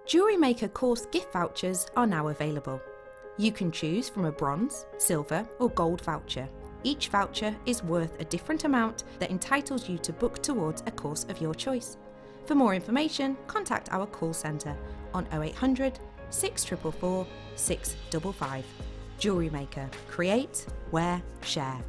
Jewellery Maker course gift vouchers are now available. You can choose from a bronze, silver or gold voucher. Each voucher is worth a different amount that entitles you to book towards a course of your choice. For more information, contact our call centre on 0800 644 655. Jewellery Maker. Create, wear, share.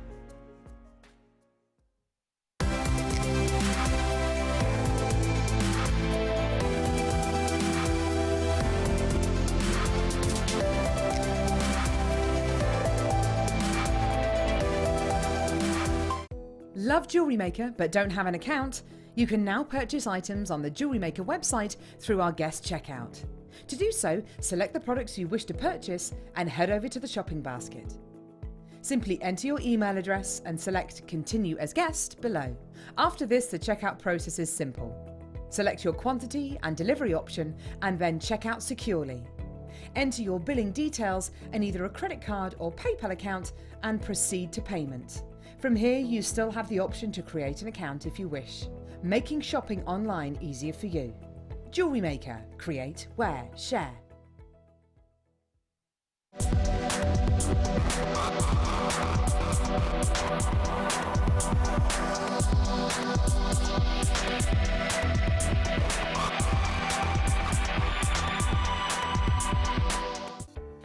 Love Jewellery Maker but don't have an account? You can now purchase items on the Jewellery Maker website through our guest checkout. To do so, select the products you wish to purchase and head over to the shopping basket. Simply enter your email address and select Continue as Guest below. After this, the checkout process is simple. Select your quantity and delivery option and then check out securely. Enter your billing details and either a credit card or PayPal account and proceed to payment. From here, you still have the option to create an account if you wish, making shopping online easier for you. Jewellery Maker. Create, wear, share.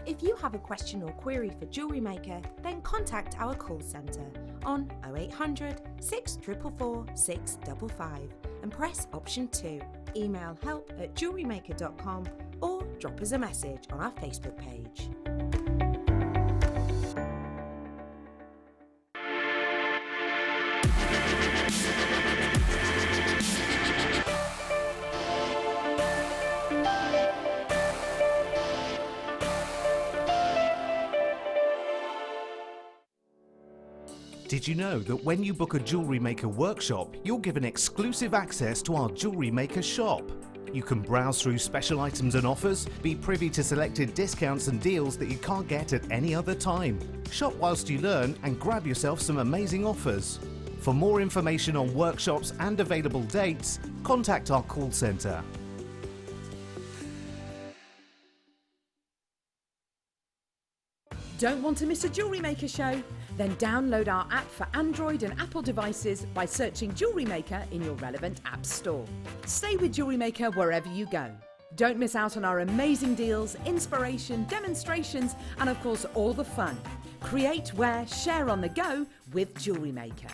If you have a question or query for Jewellery Maker, then contact our call centre on 0800 644 655 and press option 2. Email help@jewellerymaker.com or drop us a message on our Facebook page. Did you know that when you book a Jewellery Maker workshop, you're given exclusive access to our Jewellery Maker shop? You can browse through special items and offers, be privy to selected discounts and deals that you can't get at any other time. Shop whilst you learn and grab yourself some amazing offers. For more information on workshops and available dates, contact our call centre. Don't want to miss a Jewellery Maker show? Then download our app for Android and Apple devices by searching Jewellery Maker in your relevant app store. Stay with Jewellery Maker wherever you go. Don't miss out on our amazing deals, inspiration, demonstrations, and of course all the fun. Create, wear, share on the go with Jewellery Maker.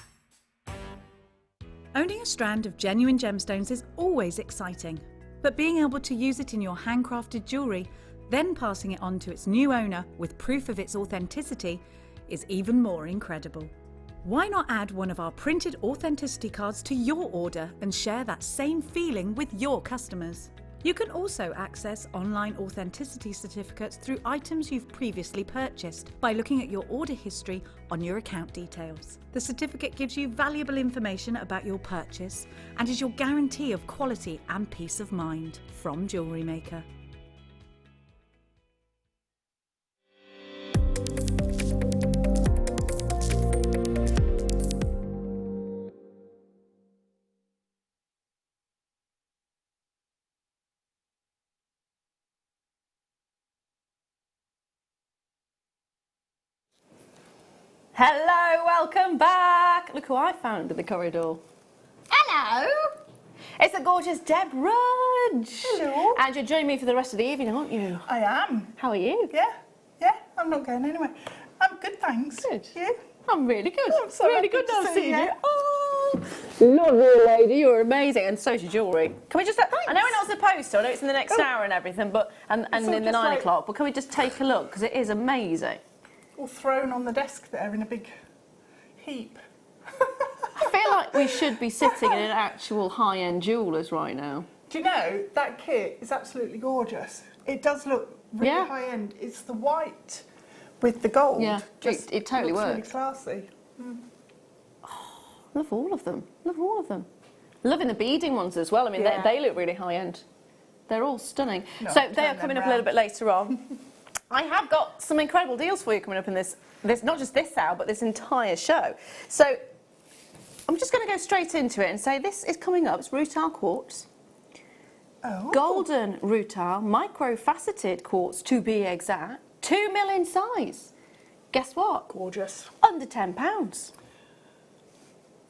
Owning a strand of genuine gemstones is always exciting, but being able to use it in your handcrafted jewellery, then passing it on to its new owner with proof of its authenticity, is even more incredible. Why not add one of our printed authenticity cards to your order and share that same feeling with your customers? You can also access online authenticity certificates through items you've previously purchased by looking at your order history on your account details. The certificate gives you valuable information about your purchase and is your guarantee of quality and peace of mind from Jewellery Maker. Hello, welcome back. Look who I found in the corridor. Hello. It's the gorgeous Deb Rudge. Hello. And you're joining me for the rest of the evening, aren't you? I am. How are you? Yeah, I'm not going anywhere. I'm good, thanks. Good. You? I'm really good. I'm so really happy good to now see seeing you. you. Oh, love you, lady. You're amazing, and so's your jewellery. Can we just? I know we're not supposed to. I know it's in the next hour and everything, but and in the 9 o'clock. But can we just take a look because it is amazing. All thrown on the desk there in a big heap. I feel like we should be sitting in an actual high-end jeweller's right now. Do you know, that kit is absolutely gorgeous. It does look really high-end. It's the white with the gold. Yeah, Just it totally looks works. really classy. Mm. Oh, love all of them. Love all of them. Loving the beading ones as well. I mean, they look really high-end. They're all stunning. No, so they are coming up a little bit later on. I have got some incredible deals for you coming up in this not just this hour, but this entire show. So I'm just going to go straight into it and say this is coming up. It's Rutile quartz. Oh. Golden Rutile, micro-faceted quartz to be exact, 2 mil in size. Guess what? Gorgeous. Under £10.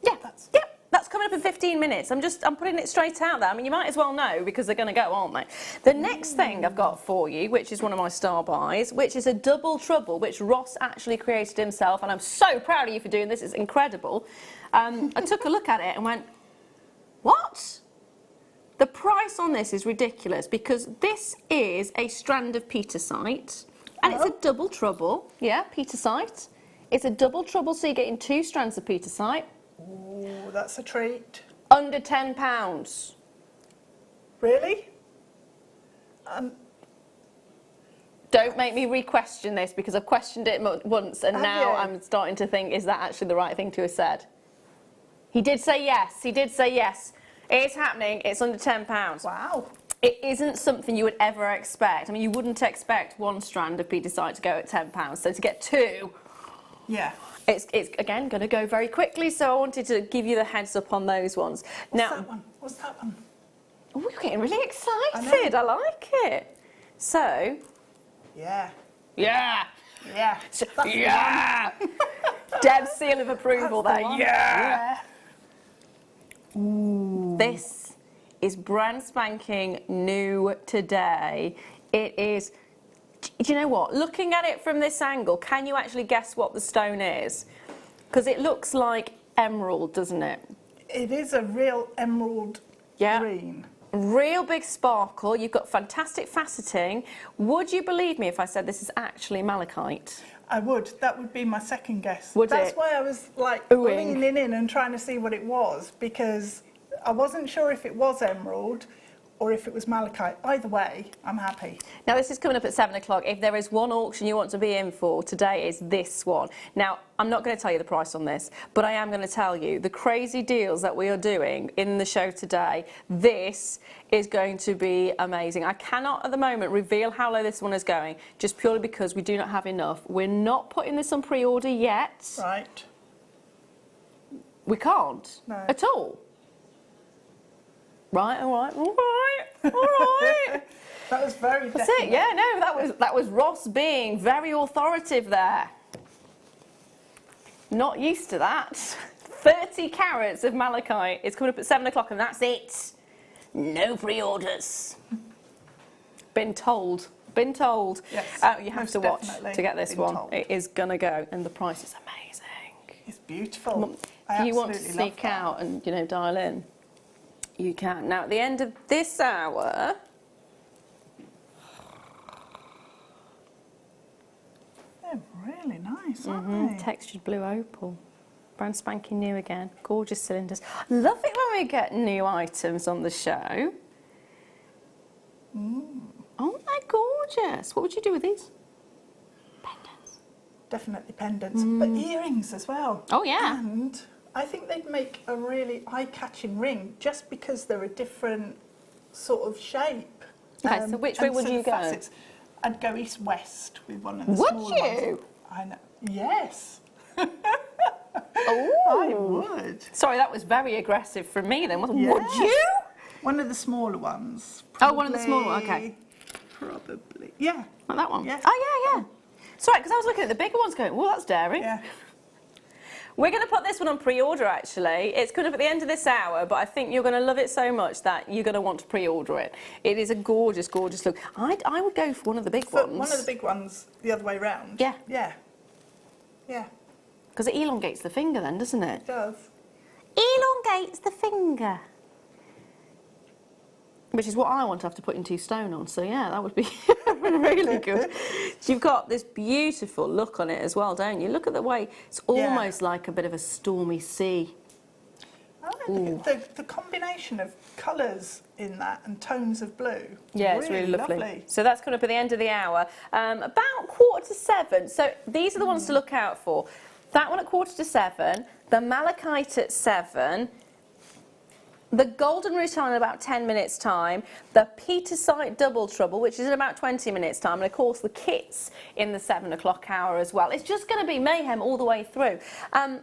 Yeah, that's coming up in 15 minutes. I'm putting it straight out there. I mean, you might as well know because they're going to go, aren't they? The next thing I've got for you, which is one of my star buys, which is a double trouble, which Ross actually created himself, and I'm so proud of you for doing this. It's incredible. I took a look at it and went, what? The price on this is ridiculous because this is a strand of Petersite, and it's a double trouble. Yeah, Petersite. It's a double trouble, so you're getting 2 strands of Petersite. Oh, that's a treat. Under £10. Really? Don't make me re-question this because I've questioned it once and now I'm starting to think, is that actually the right thing to have said? He did say yes. He did say yes. It is happening. It's under £10. Wow. It isn't something you would ever expect. I mean, you wouldn't expect 1 strand of Petersite to go at £10. So to get 2... Yeah. It's again going to go very quickly, so I wanted to give you the heads up on those ones. What's that one? What's that one? Oh, we're getting really excited. I like it. So, Yeah. yeah, Yeah. yeah. Deb's seal of approval there. Yeah. Ooh. This is brand spanking new today. It is. Do you know what? Looking at it from this angle, can you actually guess what the stone is? Because it looks like emerald, doesn't it? It is a real emerald green. Real big sparkle. You've got fantastic faceting. Would you believe me if I said this is actually malachite? I would. That would be my second guess. Would That's it? why I was like Oohing. leaning in and trying to see what it was because I wasn't sure if it was emerald or if it was malachite. Either way, I'm happy. Now this is coming up at 7 o'clock. If there is one auction you want to be in for, today is this one. Now, I'm not going to tell you the price on this, but I am going to tell you the crazy deals that we are doing in the show today. This is going to be amazing. I cannot at the moment reveal how low this one is going, just purely because we do not have enough. We're not putting this on pre-order yet. Right. We can't at all. Right, all right, all right, all right. That was very That's definite. it, yeah, no, that was Ross being very authoritative there. Not used to that. 30 carats of malachite is coming up at 7 o'clock and that's it. No pre-orders. Been told. Yes, you have most to watch definitely to get this been one. told. It is going to go and the price is amazing. It's beautiful. If you want to absolutely love sneak that. out and, you know, dial in, you can. Now, at the end of this hour, They're really nice, aren't they? textured blue opal. Brand spanking new again. Gorgeous cylinders. Love it when we get new items on the show. Aren't they gorgeous? What would you do with these? Pendants. Definitely pendants, but earrings as well. Oh, yeah. And I think they'd make a really eye-catching ring just because they're a different sort of shape. Okay, so which way and would sort you of go? facets. I'd go east-west with one of the Would smaller you? ones. I know. Yes. Oh. I would. Sorry, that was very aggressive from me then, wasn't it? Yes. Would you? One of the smaller ones. Oh, one of the smaller, okay. Probably. Yeah. Like that one? Yeah. Oh, yeah, yeah. Sorry, because I was looking at the bigger ones going, well, that's daring. Yeah. We're going to put this one on pre-order, actually. It's coming up at the end of this hour, but I think you're going to love it so much that you're going to want to pre-order it. It is a gorgeous, gorgeous look. I would go for one of the big ones. One of the big ones the other way round. Yeah. Yeah. Yeah. Because it elongates the finger then, doesn't it? It does. Elongates the finger. Which is what I want to have to put into stone on. So, yeah, that would be really good. So you've got this beautiful look on it as well, don't you? Look at the way it's almost like a bit of a stormy sea. I think the combination of colours in that and tones of blue. Yeah, it's really lovely. So that's coming up at the end of the hour. About 6:45. So these are the ones to look out for. That one at 6:45, the malachite at 7, the golden rutile in about 10 minutes' time, the Petersite double trouble, which is in about 20 minutes' time, and of course the kits in the 7 o'clock hour as well. It's just going to be mayhem all the way through. Do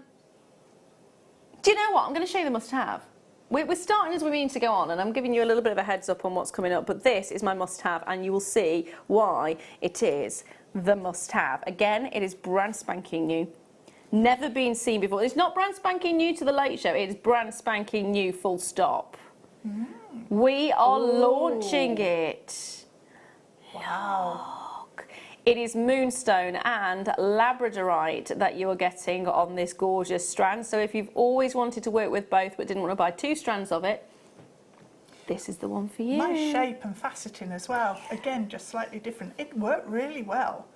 you know what? I'm going to show you the must-have. we're starting as we mean to go on, and I'm giving you a little bit of a heads up on what's coming up, but this is my must-have, and you will see why it is the must-have. Again, it is brand spanking new. Never been seen before. It's not brand spanking new to the Late Show, it is brand spanking new, full stop. We are launching it. Wow. Look. It is Moonstone and labradorite that you are getting on this gorgeous strand. So if you've always wanted to work with both but didn't want to buy 2 strands of it, this is the one for you. Nice shape and faceting as well. Again, just slightly different. It worked really well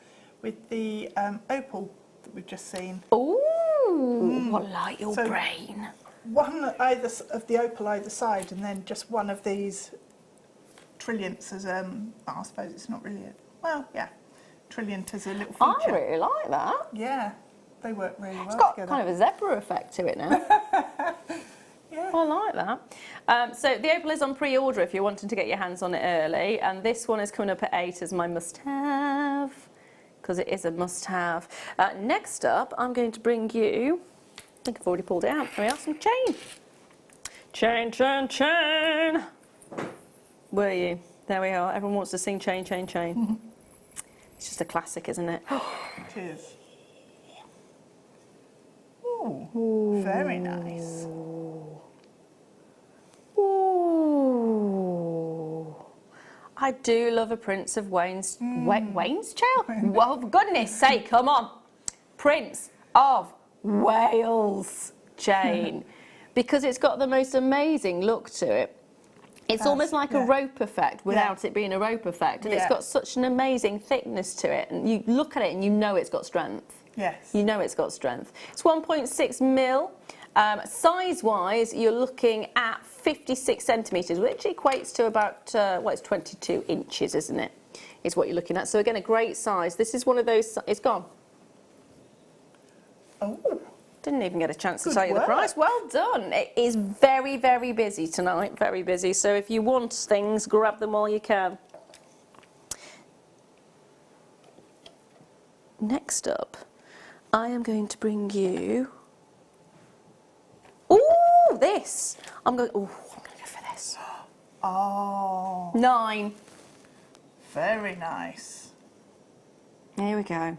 with the opal that we've just seen. Ooh, what light your So- brain. One either of the opal either side, and then just one of these trillionths as I suppose it's not really trillionth as a little I feature. really like that. Yeah, they work really well It's got together. kind of a zebra effect to it now. Yeah. I like that. So the opal is on pre-order if you're wanting to get your hands on it early, and this one is coming up at 8 as my must-have, because it is a must-have. Next up, I'm going to bring you, I think I've already pulled it out, here we are, some chain. Chain, chain, chain. Where are you? There we are. Everyone wants to sing chain, chain, chain. It's just a classic, isn't it? It is. Ooh, very nice. Ooh. I do love a Prince of Wayne's Wayne's chain. Well, for goodness sake, come on. Prince of Wales chain. Because it's got the most amazing look to it. It's almost like a rope effect without it being a rope effect. And it's got such an amazing thickness to it. And you look at it and you know it's got strength. Yes. You know it's got strength. It's 1.6 mil. Size-wise, you're looking at 56 centimetres, which equates to about, it's 22 inches, isn't it? Is what you're looking at. So again, a great size. This is one of those, it's gone. Oh. Didn't even get a chance to Good tell you the work. price. Well done. It is very, very busy tonight, very busy. So if you want things, grab them while you can. Next up, I am going to bring you... Ooh, this. I'm going to go for this. Oh, 9. very nice. Here we go.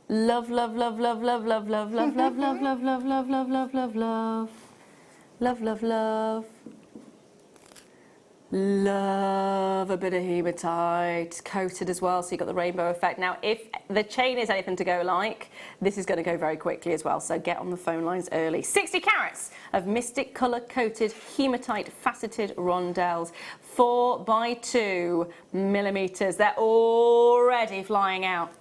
Love, love, love, love, love, love, love, love, love, love, love, love, love, love, love, love, love. Love, love, love. Love a bit of hematite, coated as well, so you've got the rainbow effect. Now, if the chain is anything to go like, this is going to go very quickly as well, so get on the phone lines early. 60 carats of Mystic Colour coated hematite faceted rondelles, 4 by 2 millimetres. They're already flying out.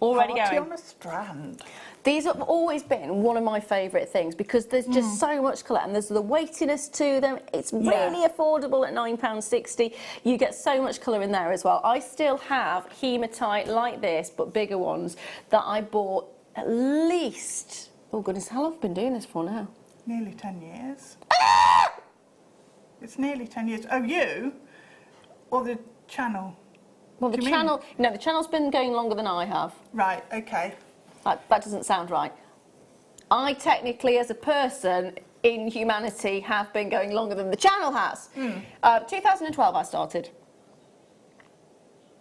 Already Party going. on a strand. These have always been one of my favourite things because there's just so much colour and there's the weightiness to them. It's really affordable at £9.60. You get so much colour in there as well. I still have hematite like this, but bigger ones, that I bought at least, oh goodness, how long have I been doing this for now? Nearly 10 years. It's nearly 10 years. Oh, you? Or the channel? Well, the Do you channel, no, the channel's been going longer than I have. Right, okay. That doesn't sound right. I technically, as a person in humanity, have been going longer than the channel has. 2012 I started.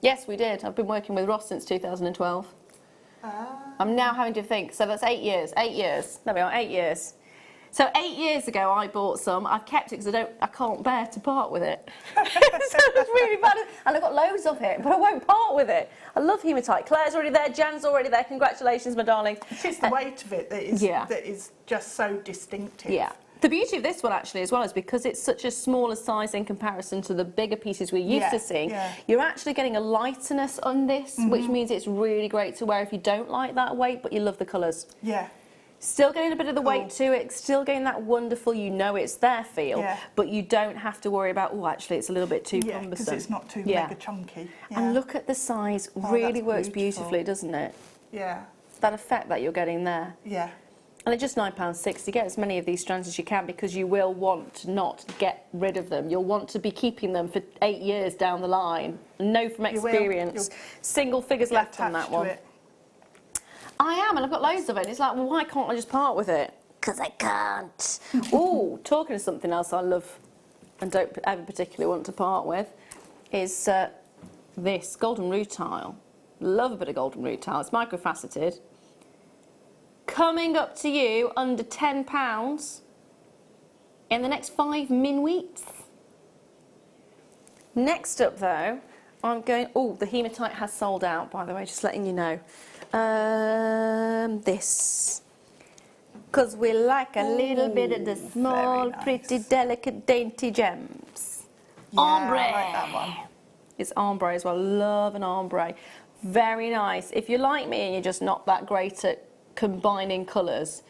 Yes, we did. I've been working with Ross since 2012. I'm now having to think. So that's 8 years. 8 years. There we are, 8 years. So 8 years ago, I bought some. I've kept it because I can't bear to part with it. So it's really bad. And I've got loads of it, but I won't part with it. I love hematite. Claire's already there. Jan's already there. Congratulations, my darling. It is the weight of it that is just so distinctive. Yeah. The beauty of this one actually as well is because it's such a smaller size in comparison to the bigger pieces we're used to seeing, you're actually getting a lightness on this, which means it's really great to wear if you don't like that weight, but you love the colours. Yeah. Still getting a bit of the weight to it, still getting that wonderful, you know it's there feel, but you don't have to worry about, oh, actually it's a little bit too cumbersome. Because it's not too mega chunky. Yeah. And look at the size, really works beautifully, doesn't it? Yeah. That effect that you're getting there. Yeah. And they're just £9.60. Get as many of these strands as you can because you will want to not get rid of them. You'll want to be keeping them for 8 years down the line. Know from experience. Single figures left on that one. I am, and I've got loads of it. It's like, well, why can't I just part with it? because I can't. Oh, talking of something else I love and don't ever particularly want to part with is this golden rutile. Love a bit of golden rutile. It's microfaceted. Coming up to you under £10 in the next 5 weeks. Next up though, I'm going, oh, the hematite has sold out, by the way, just letting you know. This. Because we like a little bit of the small, nice. pretty, delicate, dainty gems. Yeah, Ombre. I like that one. It's ombre as well. Love an ombre. Very nice. If you're like me and you're just not that great at combining colours,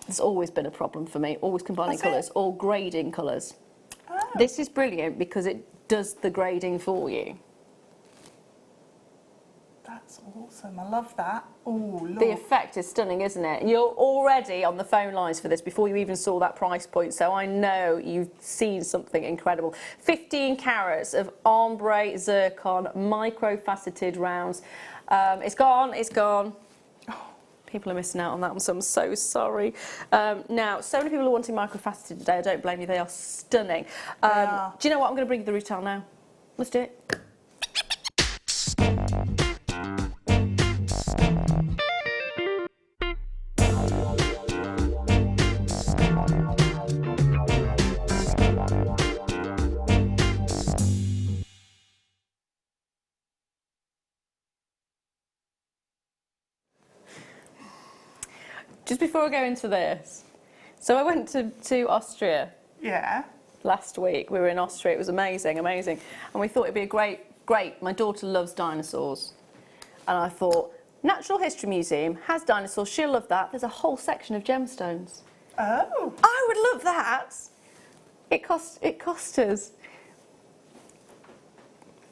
it's always been a problem for me. Always combining colours or grading colours. Oh. This is brilliant because it does the grading for you. That's awesome. I love that. Oh, look. The effect is stunning, isn't it? And you're already on the phone lines for this before you even saw that price point, so I know you've seen something incredible. 15 carats of ombre zircon, micro-faceted rounds. It's gone, it's gone. People are missing out on that one, so I'm so sorry. Now, so many people are wanting microfaceted today. I don't blame you. They are stunning. Do you know what? I'm going to bring you the rutile now. Let's do it. Just before I go into this, so I went to Austria Yeah. last week. We were in Austria. It was amazing, amazing. And we thought it'd be a great, my daughter loves dinosaurs. And I thought, Natural History Museum has dinosaurs. She'll love that. There's a whole section of gemstones. Oh. I would love that. It cost us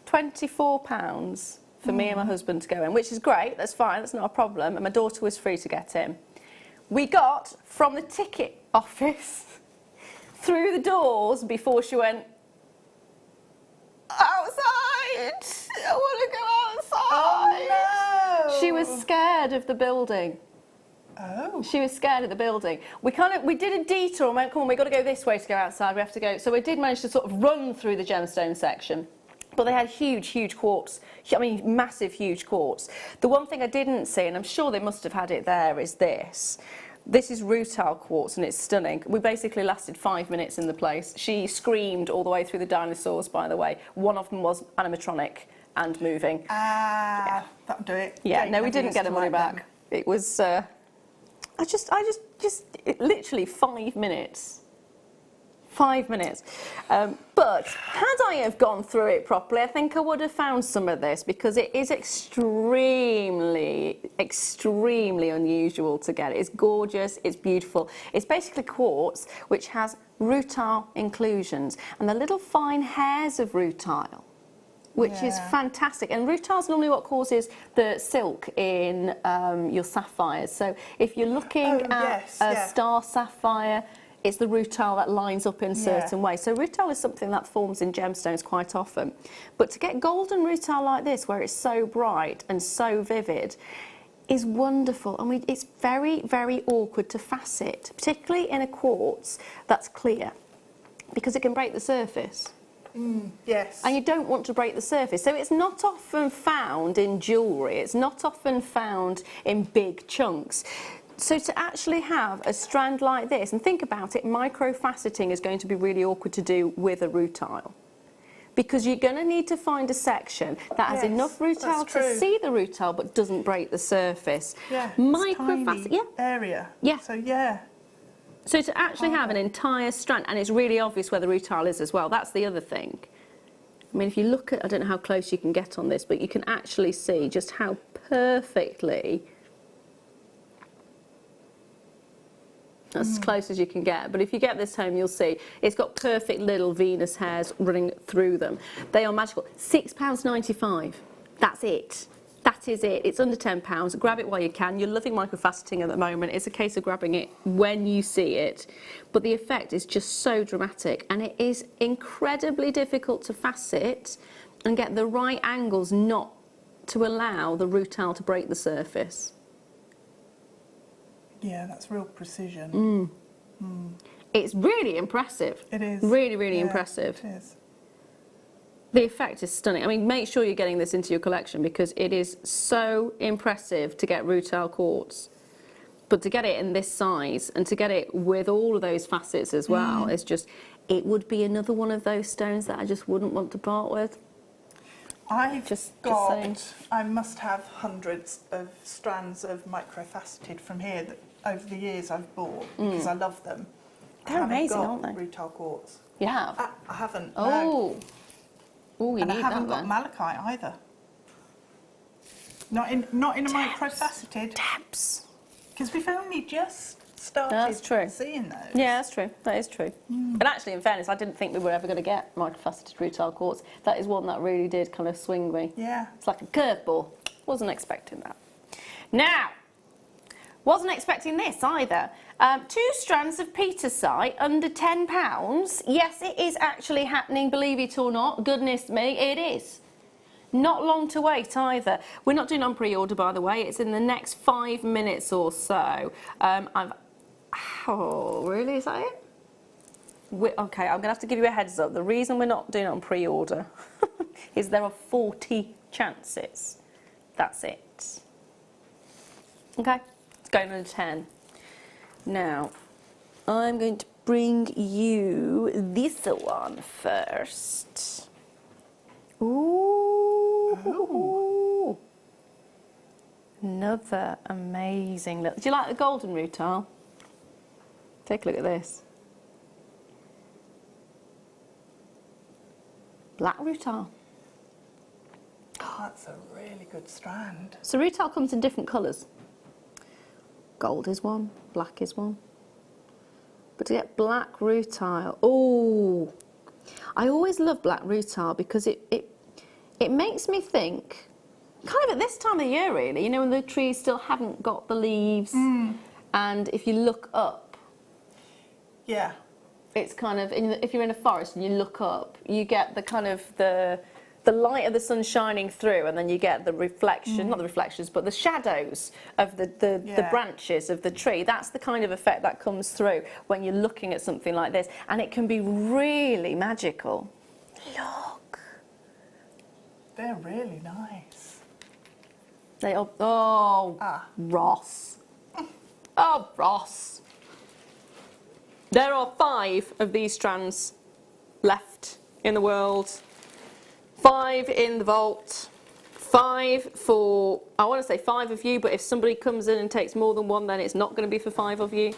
£24 for me and my husband to go in, which is great. That's fine. That's not a problem. And my daughter was free to get in. We got from the ticket office through the doors before she went, outside! I want to go outside! Oh, no! She was scared of the building. Oh. She was scared of the building. We did a detour and went, come on, we've got to go this way to go outside. We have to go. So we did manage to sort of run through the gemstone section. But they had huge, huge quartz. I mean, massive, huge quartz. The one thing I didn't see, and I'm sure they must have had it there, is this. This is rutile quartz, and it's stunning. We basically lasted 5 minutes in the place. She screamed all the way through the dinosaurs, by the way. One of them was animatronic and moving. That'll do it. Yeah, you no, we never didn't used get to the money like them. back. It was, literally 5 minutes. 5 minutes. But had I have gone through it properly, I think I would have found some of this because it is extremely, extremely unusual to get. It's gorgeous, it's beautiful. It's basically quartz which has rutile inclusions and the little fine hairs of rutile, which is fantastic. And rutile is normally what causes the silk in your sapphires. So if you're looking at a star sapphire, it's the rutile that lines up in certain ways. So rutile is something that forms in gemstones quite often. But to get golden rutile like this, where it's so bright and so vivid, is wonderful. And it's very, very awkward to facet, particularly in a quartz that's clear, because it can break the surface. Yes. And you don't want to break the surface. So it's not often found in jewellery. It's not often found in big chunks. So to actually have a strand like this, and think about it, micro-faceting is going to be really awkward to do with a rutile. Because you're going to need to find a section that has enough rutile to see the rutile but doesn't break the surface. Yeah, Micro-facet, area. Yeah. So, yeah. So to actually have an entire strand, and it's really obvious where the rutile is as well, that's the other thing. I mean, if you look at, I don't know how close you can get on this, but you can actually see just how perfectly, that's as close as you can get. But if you get this home, you'll see it's got perfect little Venus hairs running through them. They are magical. £6.95. That's it. That is it. It's under £10. Grab it while you can. You're loving microfaceting at the moment. It's a case of grabbing it when you see it. But the effect is just so dramatic, and it is incredibly difficult to facet and get the right angles not to allow the rutile to break the surface. Yeah, that's real precision. It's really impressive. It is. Really, really Yeah, impressive. It is. The effect is stunning. I mean, make sure you're getting this into your collection because it is so impressive to get Rutile quartz. But to get it in this size and to get it with all of those facets as well, it's just, it would be another one of those stones that I just wouldn't want to part with. I've Just got, saying. I must have hundreds of strands of microfaceted from here that over the years I've bought because I love them. They're amazing, aren't they? Rutile quartz. You have? I haven't. No. Oh. Oh, you And need I haven't that got then. malachite either. Not in a microfaceted. Taps. Because we've only just started That's true. seeing those. Yeah, that's true. That is true. And actually, in fairness, I didn't think we were ever going to get microfaceted Rutile quartz. That is one that really did kind of swing me. Yeah. It's like a curveball. Wasn't expecting that. Now, wasn't expecting this either. 2 strands of Petersite under £10. Yes, it is actually happening, believe it or not. Goodness me, it is. Not long to wait either. We're not doing on pre-order, by the way. It's in the next 5 minutes or so. Oh, really? Is that it? Okay, I'm going to have to give you a heads up. The reason we're not doing it on pre-order is there are 40 chances. That's it. Okay, it's going under 10. Now, I'm going to bring you this one first. Ooh. Another amazing look. Do you like the golden Rutile? Take a look at this. Black Rutile. That's a really good strand. So Rutile comes in different colours. Gold is one, black is one. But to get black Rutile, oh, I always love black Rutile because it makes me think, kind of at this time of the year really, you know, when the trees still haven't got the leaves, and if you look up, Yeah. it's kind of, if you're in a forest and you look up, you get the kind of the light of the sun shining through, and then you get the reflection, not the reflections, but the shadows of the branches of the tree. That's the kind of effect that comes through when you're looking at something like this, and it can be really magical. Look. They're really nice. They are, oh, Ross. Oh, Ross. There are 5 of these strands left in the world. 5 in the vault. 5 for, I want to say 5 of you, but if somebody comes in and takes more than one, then it's not going to be for 5 of you.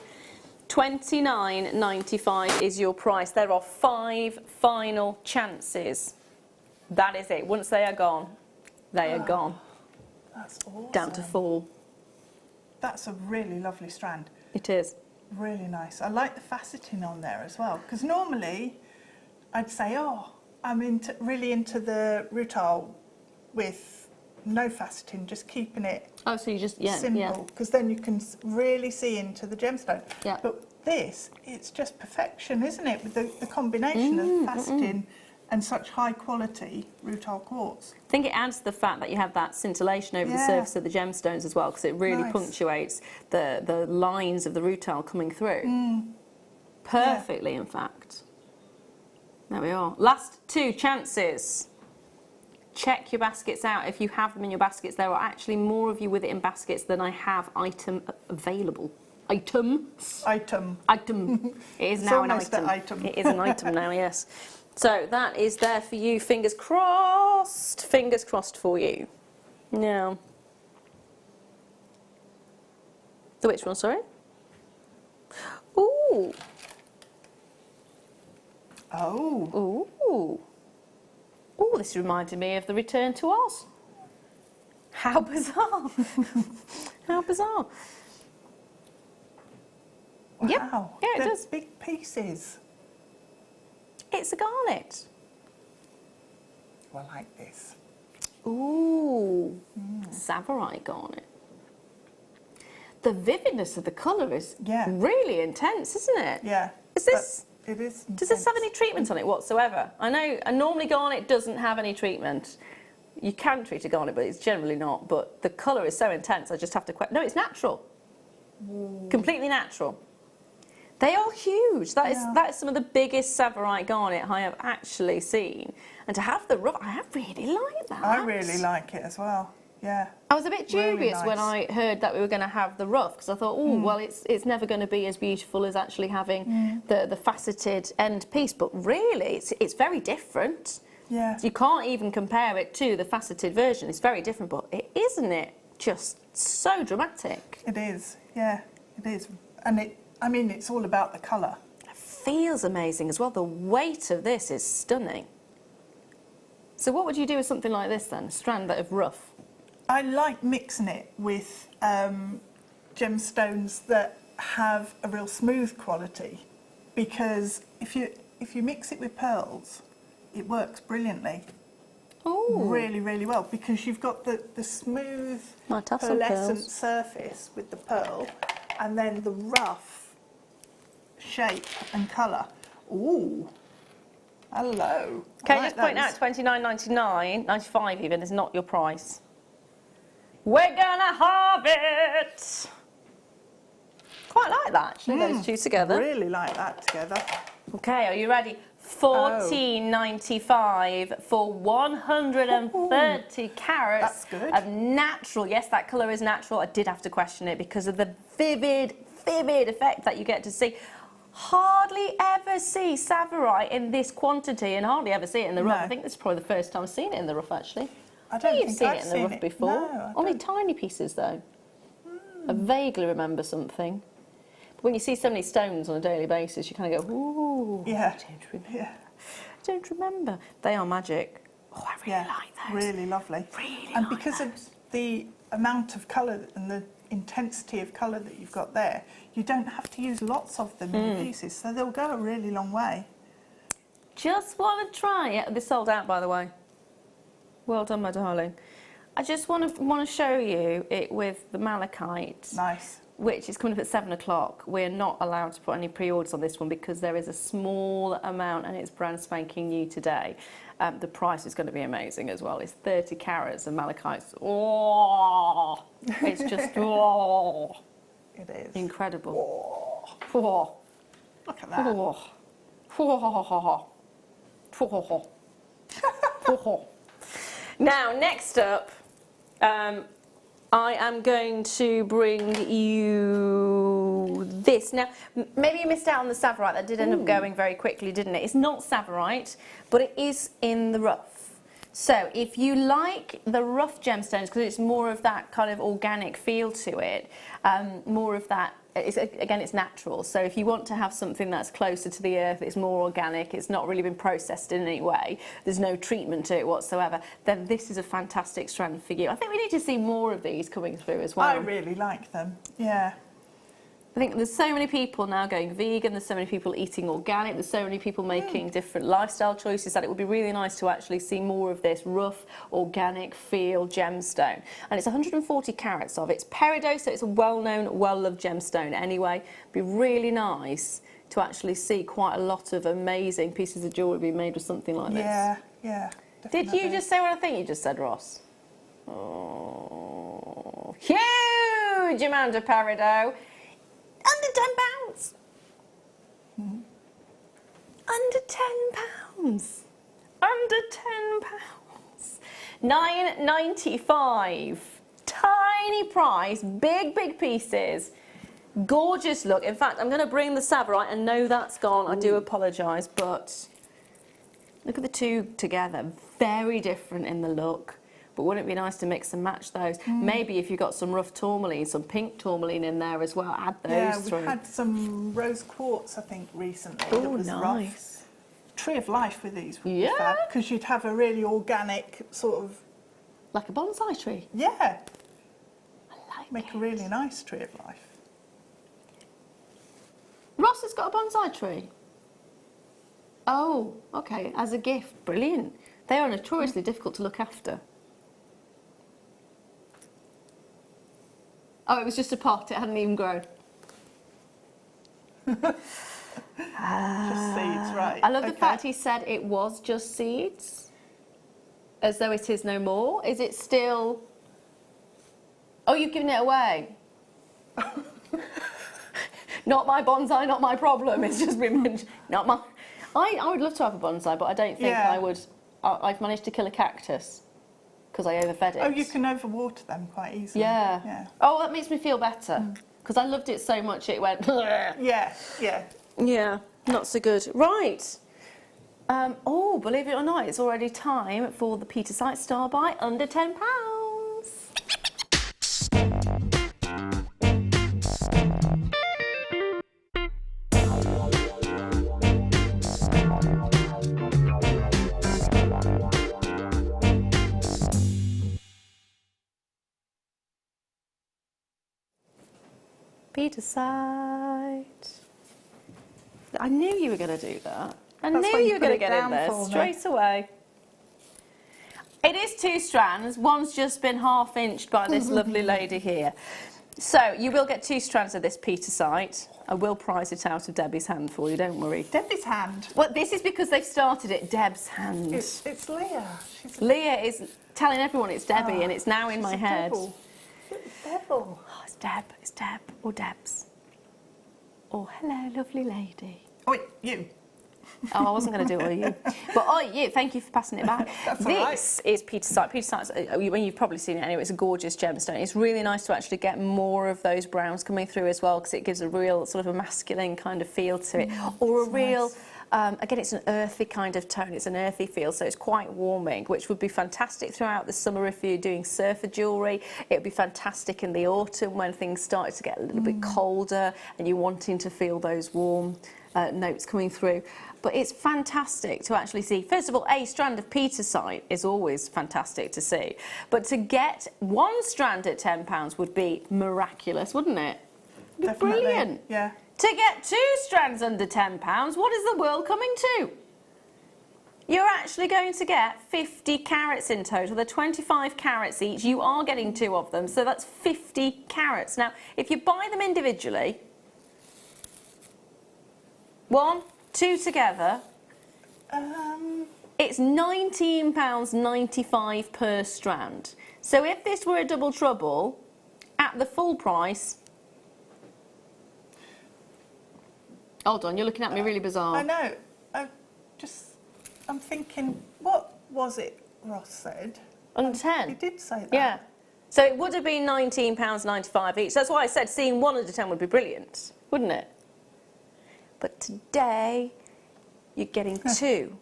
$29.95 is your price. There are 5 final chances. That is it. Once they are gone, they are gone. That's awesome. Down to 4. That's a really lovely strand. It is. Really nice. I like the faceting on there as well, because normally I'd say, oh, I'm really into the Rutile with no faceting, just keeping it Oh, so you just, simple, because then you can really see into the gemstone. Yeah. But this, it's just perfection, isn't it? With the combination of faceting and such high quality Rutile quartz. I think it adds the fact that you have that scintillation over the surface of the gemstones as well, because it really punctuates the lines of the Rutile coming through. Perfectly, in fact. There we are. Last 2 chances. Check your baskets out. If you have them in your baskets, there are actually more of you with it in baskets than I have item available. Items. Item. It is now an almost item. an item. It is an item now, yes. So that is there for you. Fingers crossed. Fingers crossed for you. Now, the which one? Sorry. Ooh. Oh. Ooh. Ooh, this reminded me of the Return to Oz. How bizarre. How bizarre. Wow. Yep. Yeah, it They're does. big pieces. It's a garnet. I like this. Ooh. Savorite garnet. The vividness of the colour is really intense, isn't it? Yeah. Is this... It is. Does this have any treatment on it whatsoever? I know, and normally garnet doesn't have any treatment. You can treat a garnet, but it's generally not. But the colour is so intense, I just have to... No, it's natural. Completely natural. They are huge. That is some of the biggest Savarite garnet I have actually seen. And to have the rough, I really like that. I really like it as well. Yeah. I was a bit dubious Really nice. when I heard that we were going to have the rough, because I thought, oh, well, it's never going to be as beautiful as actually having the faceted end piece. But really, it's very different. Yeah. You can't even compare it to the faceted version. It's very different, but isn't it just so dramatic? It is. Yeah, it is. And it's all about the colour. It feels amazing as well. The weight of this is stunning. So what would you do with something like this then? A strand that of rough? I like mixing it with gemstones that have a real smooth quality, because if you mix it with pearls, it works brilliantly. Oh, Really, really well, because you've got the smooth Might have some pearlescent pearls. surface with the pearl, and then the rough shape and colour. Ooh, hello. Okay, I like just point out those. $29.99, $95 even is not your price. We're gonna have it. Quite like that actually, those two together. Really like that together. Okay, are you ready? $14.95 for 130 carats That's good. of natural. Yes, that colour is natural. I did have to question it because of the vivid effect that you get to see. Hardly ever see Savarite in this quantity, and hardly ever see it in the rough. No. I think this is probably the first time I've seen it in the rough actually. I don't You've think seen I've it in the seen rough it. before. No, I Only don't. tiny pieces though. I vaguely remember something. But when you see so many stones on a daily basis, you kind of go, ooh, Yeah. I don't remember. Yeah. I don't remember. They are magic. Oh, I really like those. Really lovely. Really and like because those. of the amount of colour and the intensity of colour that you've got there, you don't have to use lots of them in pieces, so they'll go a really long way. Just want to try it. This sold out, by the way. Well done, my darling. I just want to show you it with the malachite. Nice. Which is coming up at 7 o'clock. We're not allowed to put any pre-orders on this one because there is a small amount and it's brand spanking new today. The price is going to be amazing as well. It's 30 carats of malachite. Oh, it's just It is. incredible. Oh. Look at that. Now, next up, I am going to bring you this. Now, maybe you missed out on the Savarite. That did end up going very quickly, didn't it? It's not Savarite, but it is in the rough. So if you like the rough gemstones, because it's more of that kind of organic feel to it, more of that, again, it's natural. So if you want to have something that's closer to the earth, it's more organic, it's not really been processed in any way, there's no treatment to it whatsoever, then this is a fantastic strand for you. I think we need to see more of these coming through as well. I really like them. Yeah. I think there's so many people now going vegan, there's so many people eating organic, there's so many people making different lifestyle choices that it would be really nice to actually see more of this rough, organic feel gemstone. And it's 140 carats of it. It's peridot, so it's a well-known, well-loved gemstone anyway. It'd be really nice to actually see quite a lot of amazing pieces of jewellery being made with something like this. Yeah, Did you just say what I think you just said, Ross? Oh, huge amount of peridot. Under £10. Under £10. Under £10. $9.95. Tiny price, big pieces. Gorgeous look. In fact, I'm going to bring the Savarite. I know that's gone. I do apologise, but look at the two together. Very different in the look. But wouldn't it be nice to mix and match those? Maybe if you've got some rough tourmaline, some pink tourmaline in there as well, add those Yeah, through. we've had some rose quartz, I think, recently. Oh, that was nice. rough. Tree of life with these would be Yeah. fab, because you'd have a really organic sort of, Like a bonsai tree. yeah, I like make it. a really nice tree of life. Ross has got a bonsai tree. Oh, okay, as a gift. Brilliant. They are notoriously difficult to look after. Oh, it was just a pot. It hadn't even grown. Just seeds, right. I love the okay. fact he said it was just seeds, as though it is no more. Is it still... Oh, you've given it away. Not my bonsai, not my problem. It's just been not my. I would love to have a bonsai, but I don't think I would. I've managed to kill a cactus because I overfed it. Oh, you can overwater them quite easily. Yeah. Oh, that makes me feel better because I loved it so much it went. Yeah. Yeah, not so good. Right. Oh, believe it or not, it's already time for the Petersite Star by under £10. Petersite. I knew you were going to do that. I That's knew why you you were put going to it get in down there for me. straight away. It is 2 strands. One's just been half-inched by this lovely lady here. So you will get 2 strands of this Petersite. I will prize it out of Debbie's hand for you, don't worry. Debbie's hand. Well, this is because they've started it Deb's hand. It's Leah. Leah is telling everyone it's Debbie, and it's now in my head. Devil. Devil. Oh, it's Deb, or Debs. Oh, hello, lovely lady. Oh, wait, you. Oh, I wasn't going to do it all you. But oh, you, thank you for passing it back. That's all right. This is Petersite. Petersite, when you've probably seen it anyway, it's a gorgeous gemstone. It's really nice to actually get more of those browns coming through as well because it gives a real sort of a masculine kind of feel to it. Or a real... Nice. Again, it's an earthy kind of tone, it's an earthy feel, so it's quite warming, which would be fantastic throughout the summer if you're doing surfer jewellery. It would be fantastic in the autumn when things started to get a little bit colder and you're wanting to feel those warm notes coming through. But it's fantastic to actually see. First of all, a strand of Petersite is always fantastic to see. But to get 1 strand at £10 would be miraculous, wouldn't it? It'd be Definitely. brilliant. Yeah. To get 2 strands under £10, what is the world coming to? You're actually going to get 50 carats in total. They're 25 carats each. You are getting 2 of them, so that's 50 carats. Now, if you buy them individually, 1, 2 together, it's £19.95 per strand. So if this were a double trouble, at the full price... Hold on, you're looking at me really bizarre. I know. I'm thinking, what was it Ross said? Under 10? He did say that. Yeah. So it would have been £19.95 each. That's why I said seeing 1 under 10 would be brilliant, wouldn't it? But today, you're getting 2.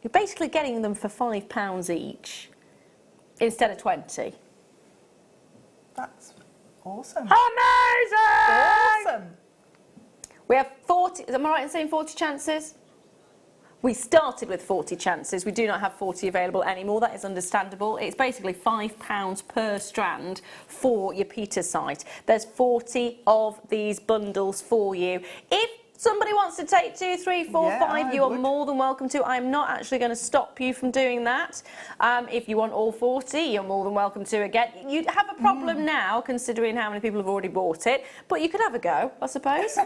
You're basically getting them for £5 each instead of 20. That's awesome. Amazing! Awesome. We have 40, am I right in saying 40 chances? We started with 40 chances. We do not have 40 available anymore. That is understandable. It's basically £5 per strand for your Petersite. There's 40 of these bundles for you. If somebody wants to take 2, 3, 4, 5, you are more than welcome to. I'm not actually going to stop you from doing that. If you want all 40, you're more than welcome to again. You'd have a problem now, considering how many people have already bought it, but you could have a go, I suppose.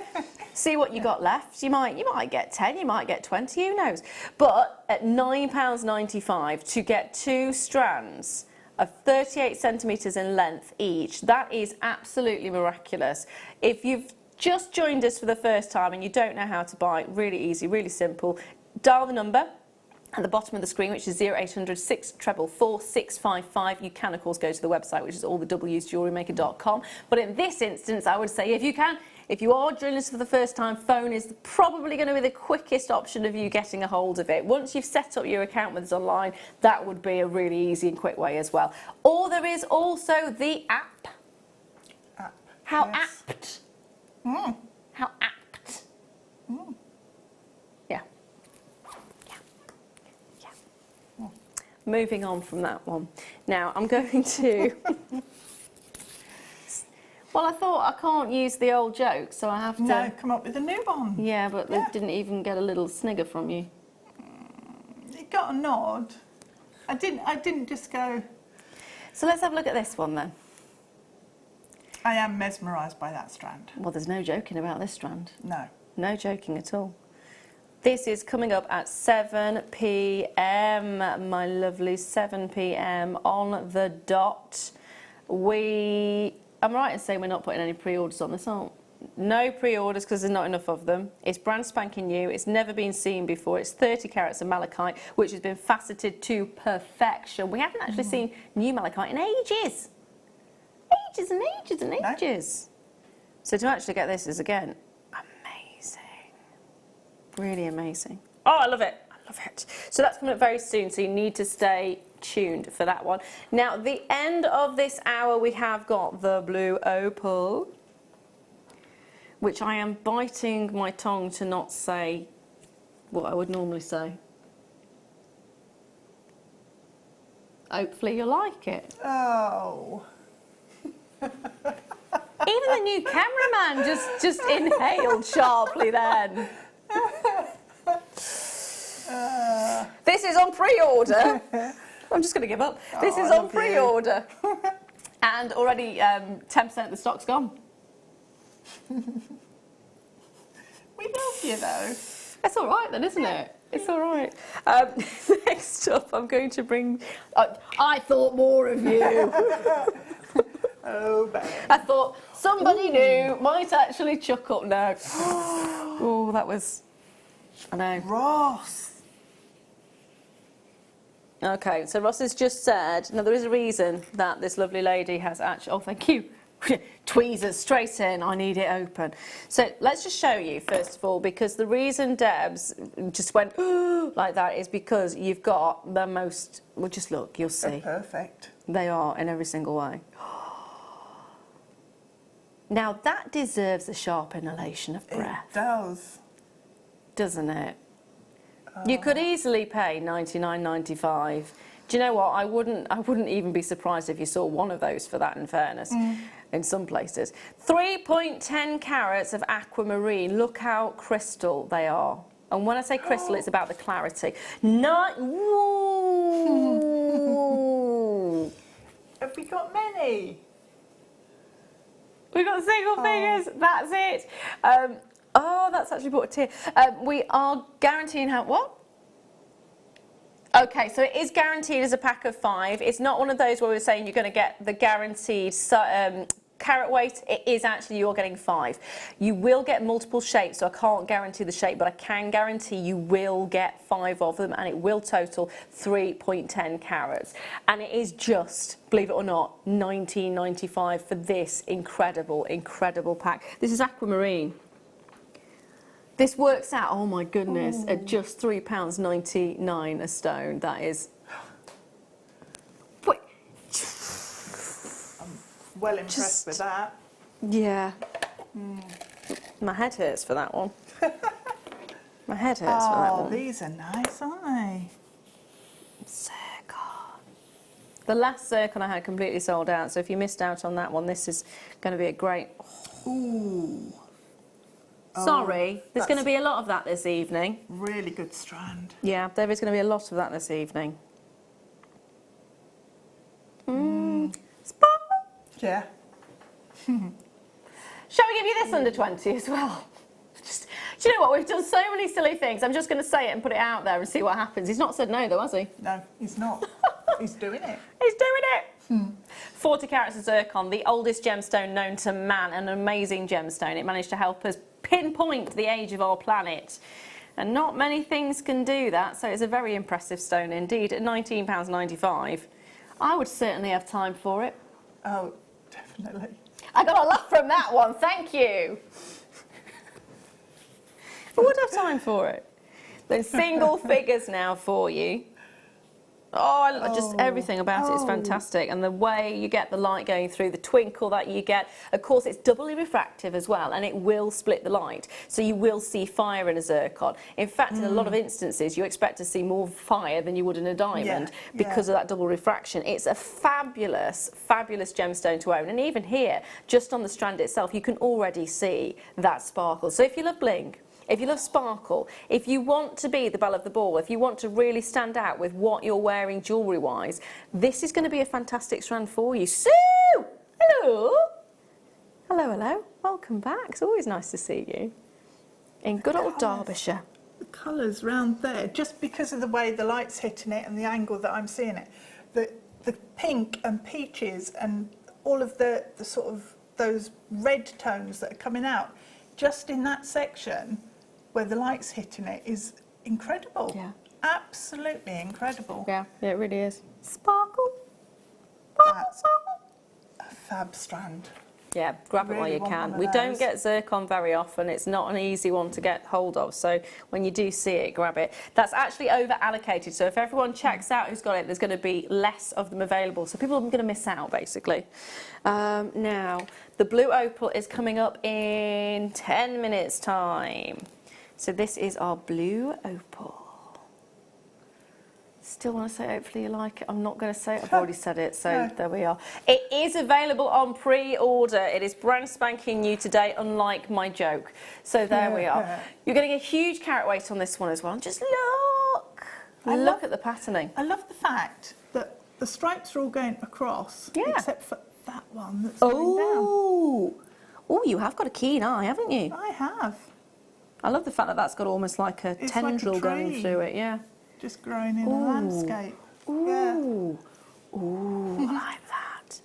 See what you got left. You might get 10, you might get 20, who knows. But at £9.95 to get 2 strands of 38 centimetres in length each, that is absolutely miraculous. If you've just joined us for the first time and you don't know how to buy, really easy, really simple, dial the number at the bottom of the screen, which is 0800 644 655. You can, of course, go to the website, which is all the W's, JewelleryMaker.com. But in this instance, I would say if you can, if you are joining us for the first time, phone is probably going to be the quickest option of you getting a hold of it. Once you've set up your account with us online, that would be a really easy and quick way as well. Or there is also the app. How apt. How apt. Yeah. Moving on from that one. Now I'm going to... Well, I thought I can't use the old joke, so I have to... No, come up with a new one. Yeah, but they didn't even get a little snigger from you. You got a nod. I didn't just go... So let's have a look at this one then. I am mesmerised by that strand. Well, there's no joking about this strand. No. No joking at all. This is coming up at 7 p.m, my lovely, 7 p.m on the dot. We I'm right in saying we're not putting any pre-orders on this, aren't we? No pre-orders because there's not enough of them. It's brand spanking new. It's never been seen before. It's 30 carats of malachite, which has been faceted to perfection. We haven't actually seen new malachite in ages. Ages and ages and ages. So to actually get this is, again, amazing. Really amazing. Oh, I love it. I love it. So that's coming up very soon, so you need to stay tuned for that one. Now, the end of this hour, we have got the blue opal, which I am biting my tongue to not say what I would normally say. Hopefully you like it. Oh. Even the new cameraman just inhaled sharply then. This is on pre-order. I'm just going to give up. This is on pre-order. And already 10% of the stock's gone. We love you though. It's all right then, isn't it? It's all right. Next up, I'm going to bring... I thought more of you. Oh, man. I thought somebody new might actually chuck up now. Oh, that was... I know. Ross. Okay, so Ross has just said, now there is a reason that this lovely lady has actually... Oh, thank you. Tweezers straight in, I need it open. So let's just show you first of all, because the reason Debs just went like that is because you've got the most, well just look, you'll see. They're perfect. They are in every single way. Now that deserves a sharp inhalation of breath. It does. Doesn't it? You could easily pay $99.95. Do you know what? I wouldn't even be surprised if you saw one of those for that, in fairness, in some places. 3.10 carats of aquamarine. Look how crystal they are. And when I say crystal, it's about the clarity. Not... Ooh. Have we got many? We've got single figures. That's it. Oh, that's actually brought a tear. We are guaranteeing how... What? Okay, so it is guaranteed as a pack of 5. It's not one of those where we're saying you're going to get the guaranteed carat weight. It is actually you're getting 5. You will get multiple shapes, so I can't guarantee the shape, but I can guarantee you will get 5 of them, and it will total 3.10 carats. And it is just, believe it or not, $19.95 for this incredible, incredible pack. This is aquamarine. This works out, oh my goodness, at just £3.99 a stone. That is... Wait. I'm well impressed with that. Yeah. My head hurts for that one. My head hurts for that one. These are nice, aren't they? Zircon. The last zircon I had completely sold out, so if you missed out on that one, this is going to be a great... Ooh. Sorry, there's going to be a lot of that this evening. Really good strand. Yeah, there is going to be a lot of that this evening. Sparkle. Yeah. Shall we give you this under 20 as well? Just, do you know what? We've done so many silly things. I'm just going to say it and put it out there and see what happens. He's not said no, though, has he? No, he's not. He's doing it. He's doing it. 40 carats of zircon, the oldest gemstone known to man, an amazing gemstone. It managed to help us pinpoint the age of our planet. And not many things can do that, so it's a very impressive stone indeed. At £19.95, I would certainly have time for it. Oh, definitely. I got a laugh from that one, thank you. I would have time for it. Then single figures now for you. Oh, just everything about it is fantastic. And the way you get the light going through, the twinkle that you get. Of course, it's doubly refractive as well, and it will split the light. So you will see fire in a zircon. In fact, in a lot of instances, you expect to see more fire than you would in a diamond because of that double refraction. It's a fabulous, fabulous gemstone to own. And even here, just on the strand itself, you can already see that sparkle. So if you love bling, if you love sparkle, if you want to be the belle of the ball, if you want to really stand out with what you're wearing jewellery-wise, this is going to be a fantastic strand for you. Sue! Hello! Hello, hello. Welcome back. It's always nice to see you. In good old Derbyshire. The colours round there, just because of the way the light's hitting it and the angle that I'm seeing it, the pink and peaches and all of the sort of those red tones that are coming out just in that section where the light's hitting it is incredible. Yeah. Absolutely incredible. Yeah, it really is. Sparkle. That's a fab strand. Yeah, grab it while Really you want can. one of We don't those. get zircon very often. It's not an easy one to get hold of. So when you do see it, grab it. That's actually over allocated. So if everyone checks out who's got it, there's going to be less of them available. So people are going to miss out, basically. Now, the blue opal is coming up in 10 minutes' time. So this is our blue opal. Still want to say hopefully you like it. I'm not going to say it. I've already said it, so No. there we are. It is available on pre-order. It is brand spanking new today, unlike my joke. So there we are. You're getting a huge carat weight on this one as well. And just look. Look at the patterning. I love the fact that the stripes are all going across, Yeah. except for that one that's going Oh, you have got a keen eye, haven't you? down. I have. I love the fact that that's got almost like a It's like a tendril going tree. through it, yeah. Just growing in the landscape. Yeah. Ooh, I like that.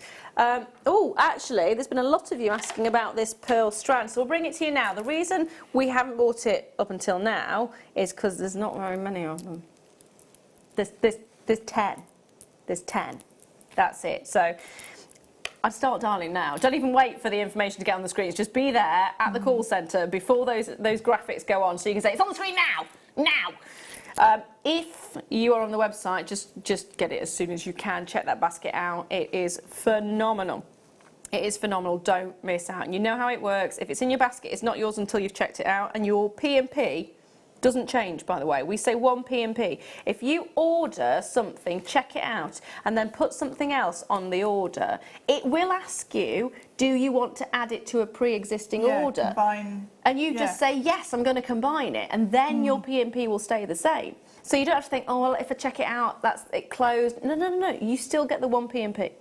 Actually, there's been a lot of you asking about this pearl strand, so we'll bring it to you now. The reason we haven't bought it up until now is because there's not very many of them. There's 10. There's 10. That's it. So I'd start dialing now. Don't even wait for the information to get on the screens. Just be there at the call centre before those graphics go on, so you can say it's on the screen now. Now. If you are on the website, just get it as soon as you can. Check that basket out. It is phenomenal. It is phenomenal. Don't miss out. And you know how it works. If it's in your basket, it's not yours until you've checked it out. And your P&P doesn't change, by the way. We say one P&P. If you order something, check it out, and then put something else on the order, it will ask you, do you want to add it to a pre-existing order? Combine. And you just say, yes, I'm going to combine it, and then your P&P will stay the same. So you don't have to think, oh, well, if I check it out, that's it closed. No. You still get the one P&P.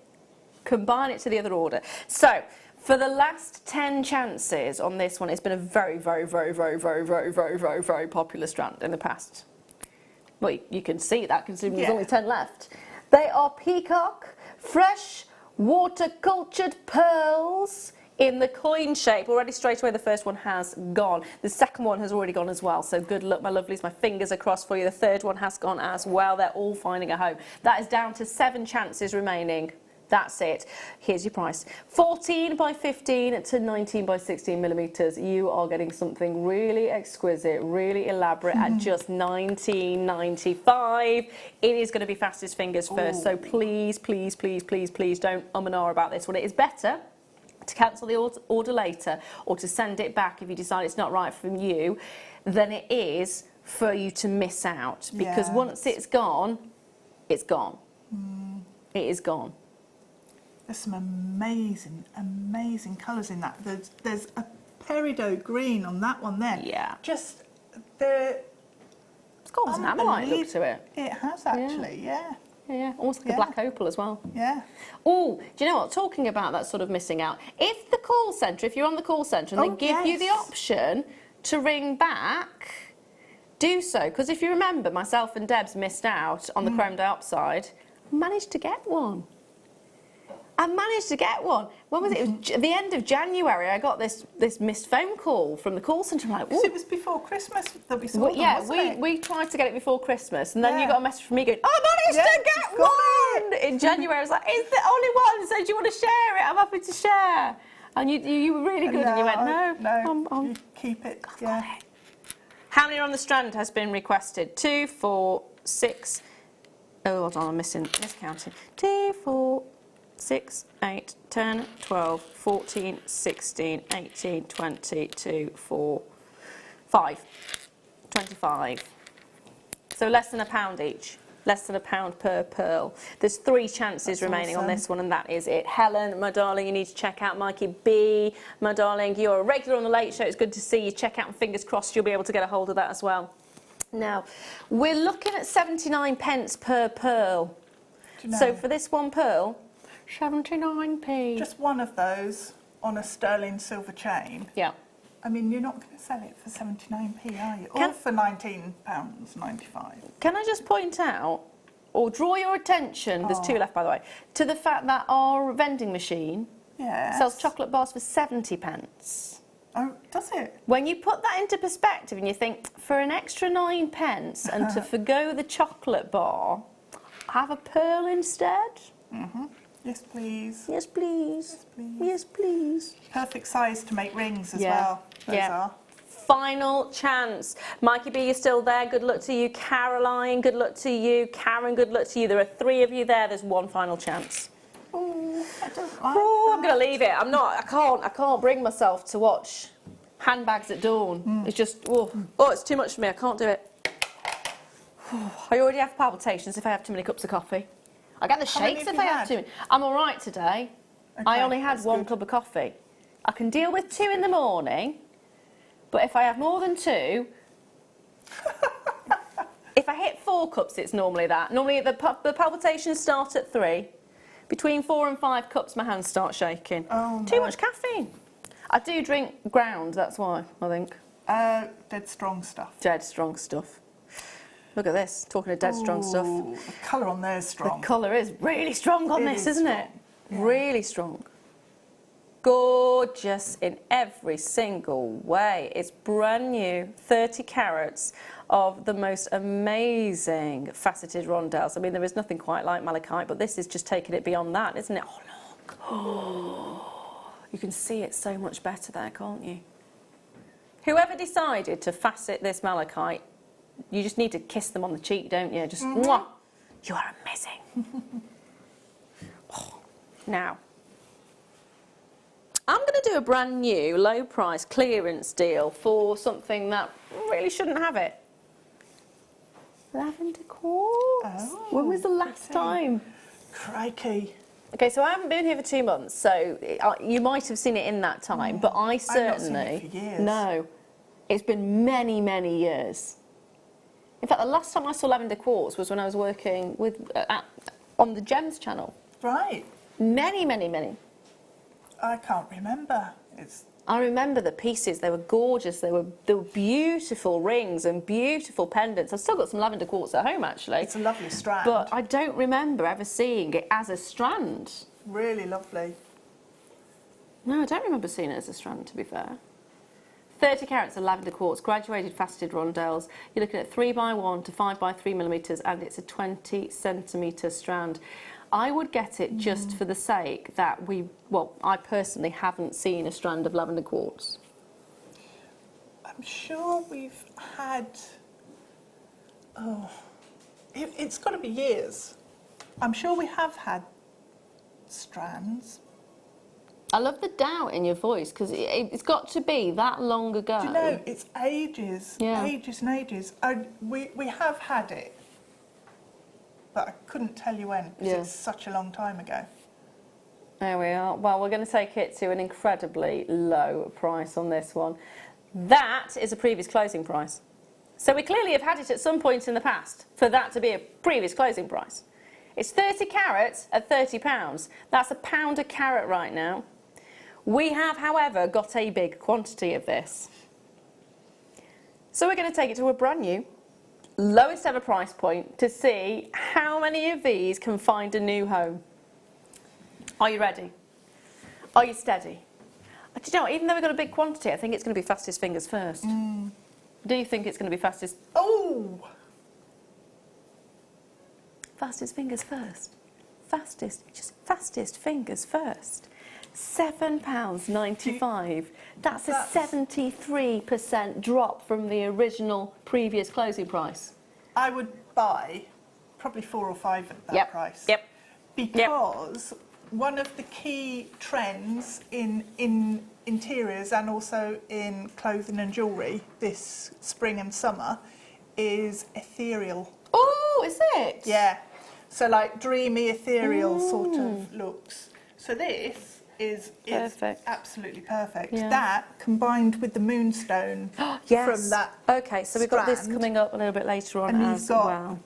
Combine it to the other order. So for the last 10 chances on this one, it's been a very, very, very, very, very, very, very, very, very popular strand in the past. Well, you can see that considering there's only 10 left. They are peacock, fresh, water-cultured pearls in the coin shape. Already straight away the first one has gone. The second one has already gone as well. So good luck, my lovelies. My fingers are crossed for you. The third one has gone as well. They're all finding a home. That is down to 7 chances remaining. That's it. Here's your price. 14 by 15 to 19 by 16 millimetres. You are getting something really exquisite, really elaborate at just $19.95. It is going to be fastest fingers first. So please, please, please, please, please don't and ah about this one. It is better to cancel the order later or to send it back if you decide it's not right for you than it is for you to miss out. Because once it's gone, it's gone. It is gone. There's some amazing, amazing colours in that. There's a peridot green on that one there. Yeah. Just the. It's got almost an ammonite look to it. It has actually, yeah. Yeah, almost like a black opal as well. Yeah. Oh, do you know what? Talking about that sort of missing out, if the call centre, if you're on the call centre and they give you the option to ring back, do so. Because if you remember, myself and Debs missed out on the chrome dioxide. Managed to get one. When was it? It was at the end of January. I got this missed phone call from the call centre. I'm like, Because it was before Christmas that we saw them, wasn't it? we tried to get it before Christmas, and then you got a message from me going, I managed to get one! In January, I was like, it's the only one, so do you want to share it? I'm happy to share. And you were really good, and you went, no. You keep it, How many on the strand has been requested? 2, 4, 6. Oh, hold on, I'm miscounting. 2, 4, 6, 8, 10, 12, 14, 16, 18, 22, 4, 5. 25. So less than £1 each. Less than £1 per pearl. There's 3 chances remaining on this one, and that is it. Helen, my darling, you need to check out Mikey B. My darling, you're a regular on the Late Show. It's good to see you. Check out, and fingers crossed you'll be able to get a hold of that as well. Now, we're looking at 79 pence per pearl. So for this one pearl, 79p. Just one of those on a sterling silver chain. Yeah. I mean, you're not going to sell it for 79p, are you? Or for £19.95. Can I just point out, or draw your attention, there's 2 left by the way, to the fact that our vending machine Yes. sells chocolate bars for 70p. Oh, does it? When you put that into perspective and you think, for an extra 9p and to forgo the chocolate bar, have a pearl instead? Yes, please. Yes, please. Yes, please. Yes, please. Perfect size to make rings as Yeah. well. Those Yeah. are. Final chance. Mikey B, you're still there. Good luck to you. Caroline, good luck to you. Karen, good luck to you. There are 3 of you there. There's one final chance. Oh, I don't like Oh, I'm that. going to leave it. I can't bring myself to watch Handbags at Dawn. It's just, oh, it's too much for me. I can't do it. I already have palpitations if I have too many cups of coffee. I get the How many shakes have if I you have had? too many. I'm all right today. I Okay, only had that's 1 good. cup of coffee. I can deal with 2 in the morning, but if I have more than 2, if I hit 4 cups, it's normally that. Normally the palpitations start at 3. Between 4 and 5 cups, my hands start shaking. Oh, Too no. much caffeine. I do drink ground, that's why, I think. Dead strong stuff. Dead strong stuff. Look at this, talking of dead strong stuff. Ooh, the colour on there is The strong. colour is really strong on It this, is isn't it? Really strong. Gorgeous in every single way. It's brand new, 30 carats of the most amazing faceted rondelles. I mean, there is nothing quite like malachite, but this is just taking it beyond that, isn't it? Oh, look. Oh, you can see it so much better there, can't you? Whoever decided to facet this malachite, you just need to kiss them on the cheek, don't you? Just, mwah, you are amazing. Oh, now, I'm going to do a brand new low price clearance deal for something that really shouldn't have it. Lavender quartz. Oh, When was the last pretty. time? Crikey. Okay, so I haven't been here for 2 months, so you might have seen it in that time, but I not seen it certainly... for years. No, it's been many, many years. In fact, the last time I saw lavender quartz was when I was working with on the Gems channel. Right. Many, many, many. I can't remember. I remember the pieces, they were gorgeous, they were beautiful rings and beautiful pendants. I've still got some lavender quartz at home actually. It's a lovely strand. But I don't remember ever seeing it as a strand. Really lovely. No, I don't remember seeing it as a strand, to be fair. 30 carats of lavender quartz, graduated faceted rondelles. You're looking at 3x1 to 5x3 millimetres, and it's a 20 centimetre strand. I would get it just for the sake that I personally haven't seen a strand of lavender quartz. I'm sure we've had... Oh, it's got to be years. I'm sure we have had strands. I love the doubt in your voice, because it's got to be that long ago. Do you know, it's ages, Yeah. ages and ages. We have had it, but I couldn't tell you when, because Yeah. it's such a long time ago. There we are. Well, we're going to take it to an incredibly low price on this one. That is a previous closing price. So we clearly have had it at some point in the past for that to be a previous closing price. It's 30 carats at £30. That's £1 a carat right now. We have, however, got a big quantity of this. So we're going to take it to a brand new, lowest ever price point to see how many of these can find a new home. Are you ready? Are you steady? Do you know what, even though we've got a big quantity, I think it's going to be fastest fingers first. Do you think it's going to be fastest? Oh! Fastest fingers first. Fastest fingers first. £7.95. That's a 73% drop from the original previous closing price. I would buy probably 4 or 5 at that price. Yep. Because one of the key trends in interiors and also in clothing and jewellery this spring and summer is ethereal. Oh, is it? Yeah. So like dreamy ethereal sort of looks. So this is Perfect. absolutely perfect. Yeah. That combined with the Moonstone Yes. from that Okay, so we've got this strand, coming up a little bit later on and as well.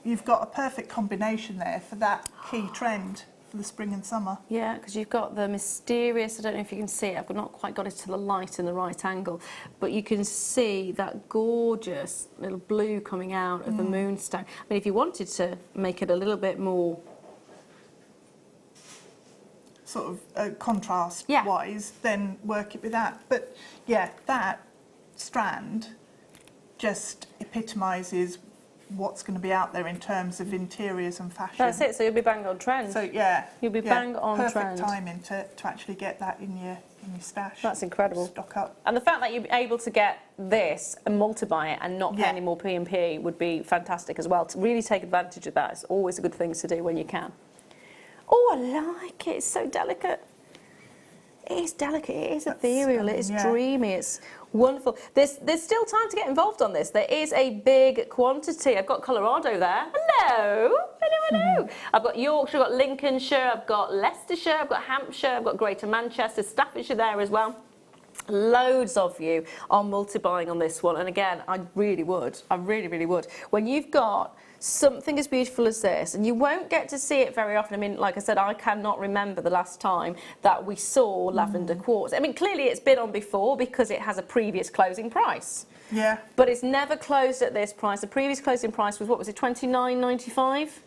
you've got a perfect combination there for that key trend for the spring and summer. Yeah, because you've got the mysterious, I don't know if you can see it, I've not quite got it to the light in the right angle, but you can see that gorgeous little blue coming out of the Moonstone. I mean, if you wanted to make it a little bit more sort of contrast Yeah. wise, then work it with that. But yeah, that strand just epitomises what's going to be out there in terms of interiors and fashion. That's it, so you'll be bang on trend. So yeah, You'll be bang on perfect trend. timing to actually get that in your stash. That's incredible. Stock up. And the fact that you're able to get this and multiply it and not pay Yeah. any more P&P would be fantastic as well. To really take advantage of that is always a good thing to do when you can. Oh, I like it. It's so delicate. It is delicate. It is ethereal. It is yeah. dreamy. It's wonderful. There's still time to get involved on this. There is a big quantity. I've got Colorado there. Hello. Hello. I've got Yorkshire, I've got Lincolnshire, I've got Leicestershire, I've got Hampshire, I've got Greater Manchester, Staffordshire there as well. Loads of you are multi-buying on this one, and again, I really would. I really, really would. When you've got something as beautiful as this, and you won't get to see it very often. I mean, like I said, I cannot remember the last time that we saw lavender quartz. I mean, clearly it's been on before because it has a previous closing price. Yeah. But it's never closed at this price. The previous closing price was, what was it, $29.95?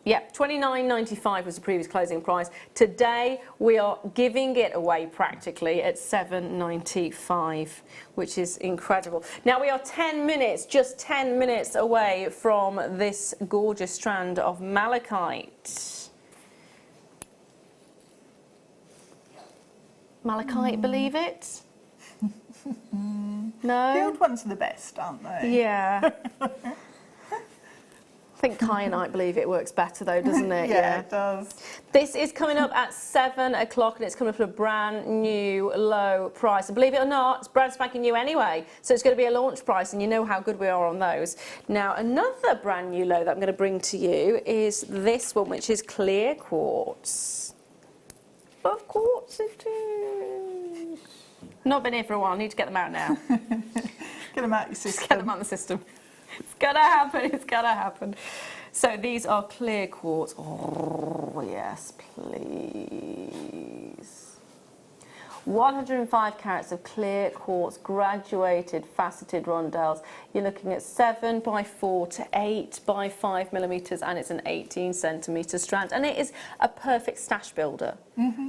Yeah, $29.95 was the previous closing price. Today, we are giving it away practically at $7.95, which is incredible. Now, we are 10 minutes, just 10 minutes away from this gorgeous strand of malachite. Malachite, believe it? No? The old ones are the best, aren't they? Yeah. I think kyanite, believe it, works better though, doesn't it? Yeah, it does. This is coming up at 7 o'clock and it's coming up at a brand new low price. And believe it or not, it's brand spanking new anyway. So it's going to be a launch price and you know how good we are on those. Now, another brand new low that I'm going to bring to you is this one, which is clear quartz. Of course it is. Not been here for a while, I need to get them out now. Get them out your system. Just get them out the system. It's gonna happen, it's gonna happen. So these are clear quartz. Oh, yes, please. 105 carats of clear quartz, graduated, faceted rondelles. You're looking at 7 by 4 to 8 by 5 millimetres, and it's an 18 centimetre strand. And it is a perfect stash builder.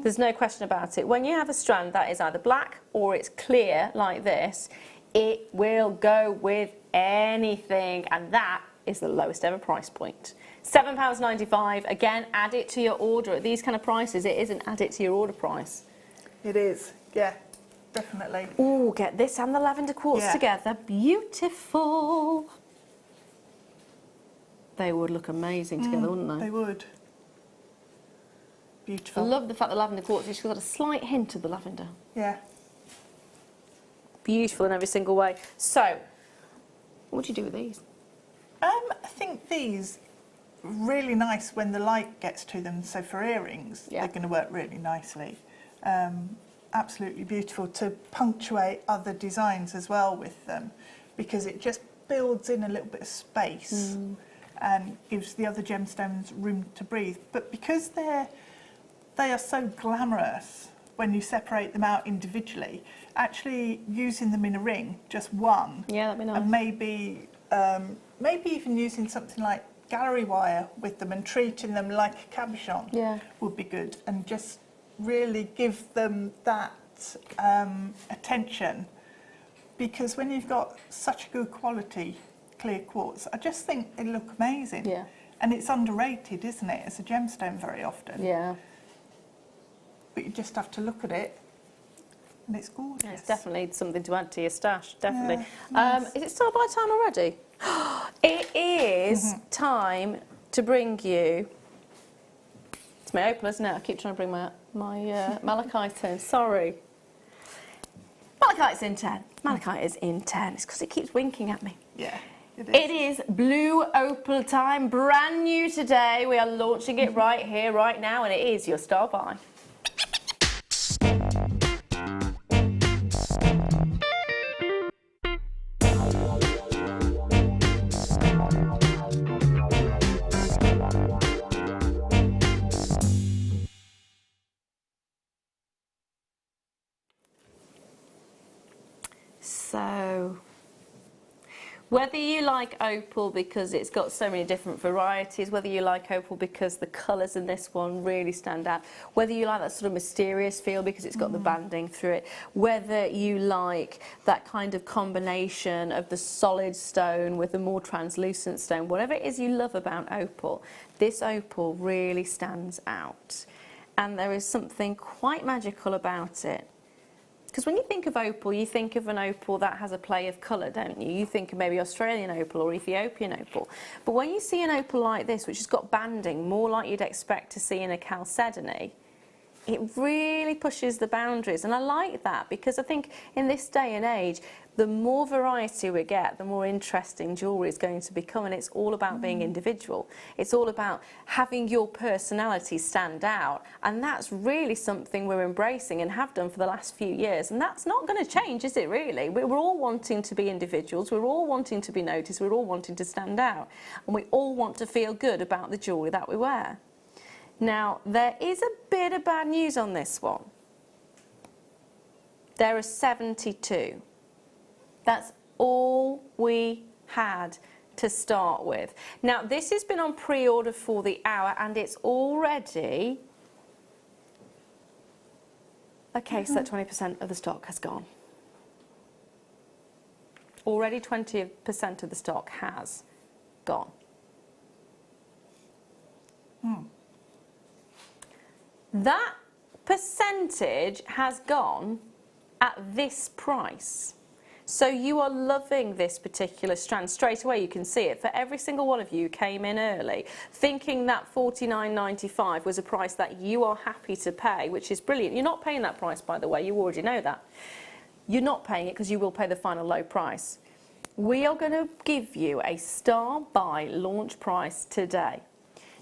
There's no question about it. When you have a strand that is either black or it's clear like this, it will go with anything, and that is the lowest ever price point. £7.95. Again, add it to your order. At these kind of prices, it isn't add it to your order price. It is, yeah, definitely. Oh, get this and the lavender quartz together. Beautiful. They would look amazing together, wouldn't they? They would. Beautiful. I love the fact that lavender quartz has got a slight hint of the lavender. Yeah. Beautiful in every single way. So, what do you do with these? I think these really nice when the light gets to them. So for earrings, they're going to work really nicely. Absolutely beautiful to punctuate other designs as well with them, because it just builds in a little bit of space and gives the other gemstones room to breathe. But because they are so glamorous when you separate them out individually, actually using them in a ring, just one, Yeah, that'd be nice. and maybe even using something like gallery wire with them and treating them like a cabochon would be good, and just really give them that attention, because when you've got such a good quality clear quartz, I just think they look amazing. Yeah. And it's underrated, isn't it, as a gemstone very often. Yeah. But you just have to look at it, and it's gorgeous. Yeah, it's definitely something to add to your stash, definitely. Yeah, nice. Is it start by time already? It is time to bring you... It's my Opal, isn't it? I keep trying to bring my Malachite in. Sorry. Malachite's in 10. Malachite is in 10. It's because it keeps winking at me. Yeah, it is. It is blue opal time, brand new today. We are launching it right here, right now, and it is your star buy. So, Whether you like opal because it's got so many different varieties, whether you like opal because the colours in this one really stand out, whether you like that sort of mysterious feel because it's got the banding through it, whether you like that kind of combination of the solid stone with the more translucent stone, whatever it is you love about opal, this opal really stands out. And there is something quite magical about it. Because when you think of opal, you think of an opal that has a play of colour, don't you? You think of maybe Australian opal or Ethiopian opal. But when you see an opal like this, which has got banding, more like you'd expect to see in a chalcedony, it really pushes the boundaries. And I like that because I think in this day and age, the more variety we get, the more interesting jewellery is going to become, and it's all about being individual. It's all about having your personality stand out, and that's really something we're embracing and have done for the last few years, and that's not going to change, is it really? We're all wanting to be individuals, we're all wanting to be noticed, we're all wanting to stand out, and we all want to feel good about the jewellery that we wear. Now, there is a bit of bad news on this one. There are 72. That's all we had to start with. Now, this has been on pre-order for the hour and it's already... Okay, so that 20% of the stock has gone. Already 20% of the stock has gone. That percentage has gone at this price. So you are loving this particular strand. Straight away you can see it. For every single one of you who came in early, thinking that $49.95 was a price that you are happy to pay, which is brilliant. You're not paying that price, by the way, you already know that. You're not paying it because you will pay the final low price. We are going to give you a star buy launch price today.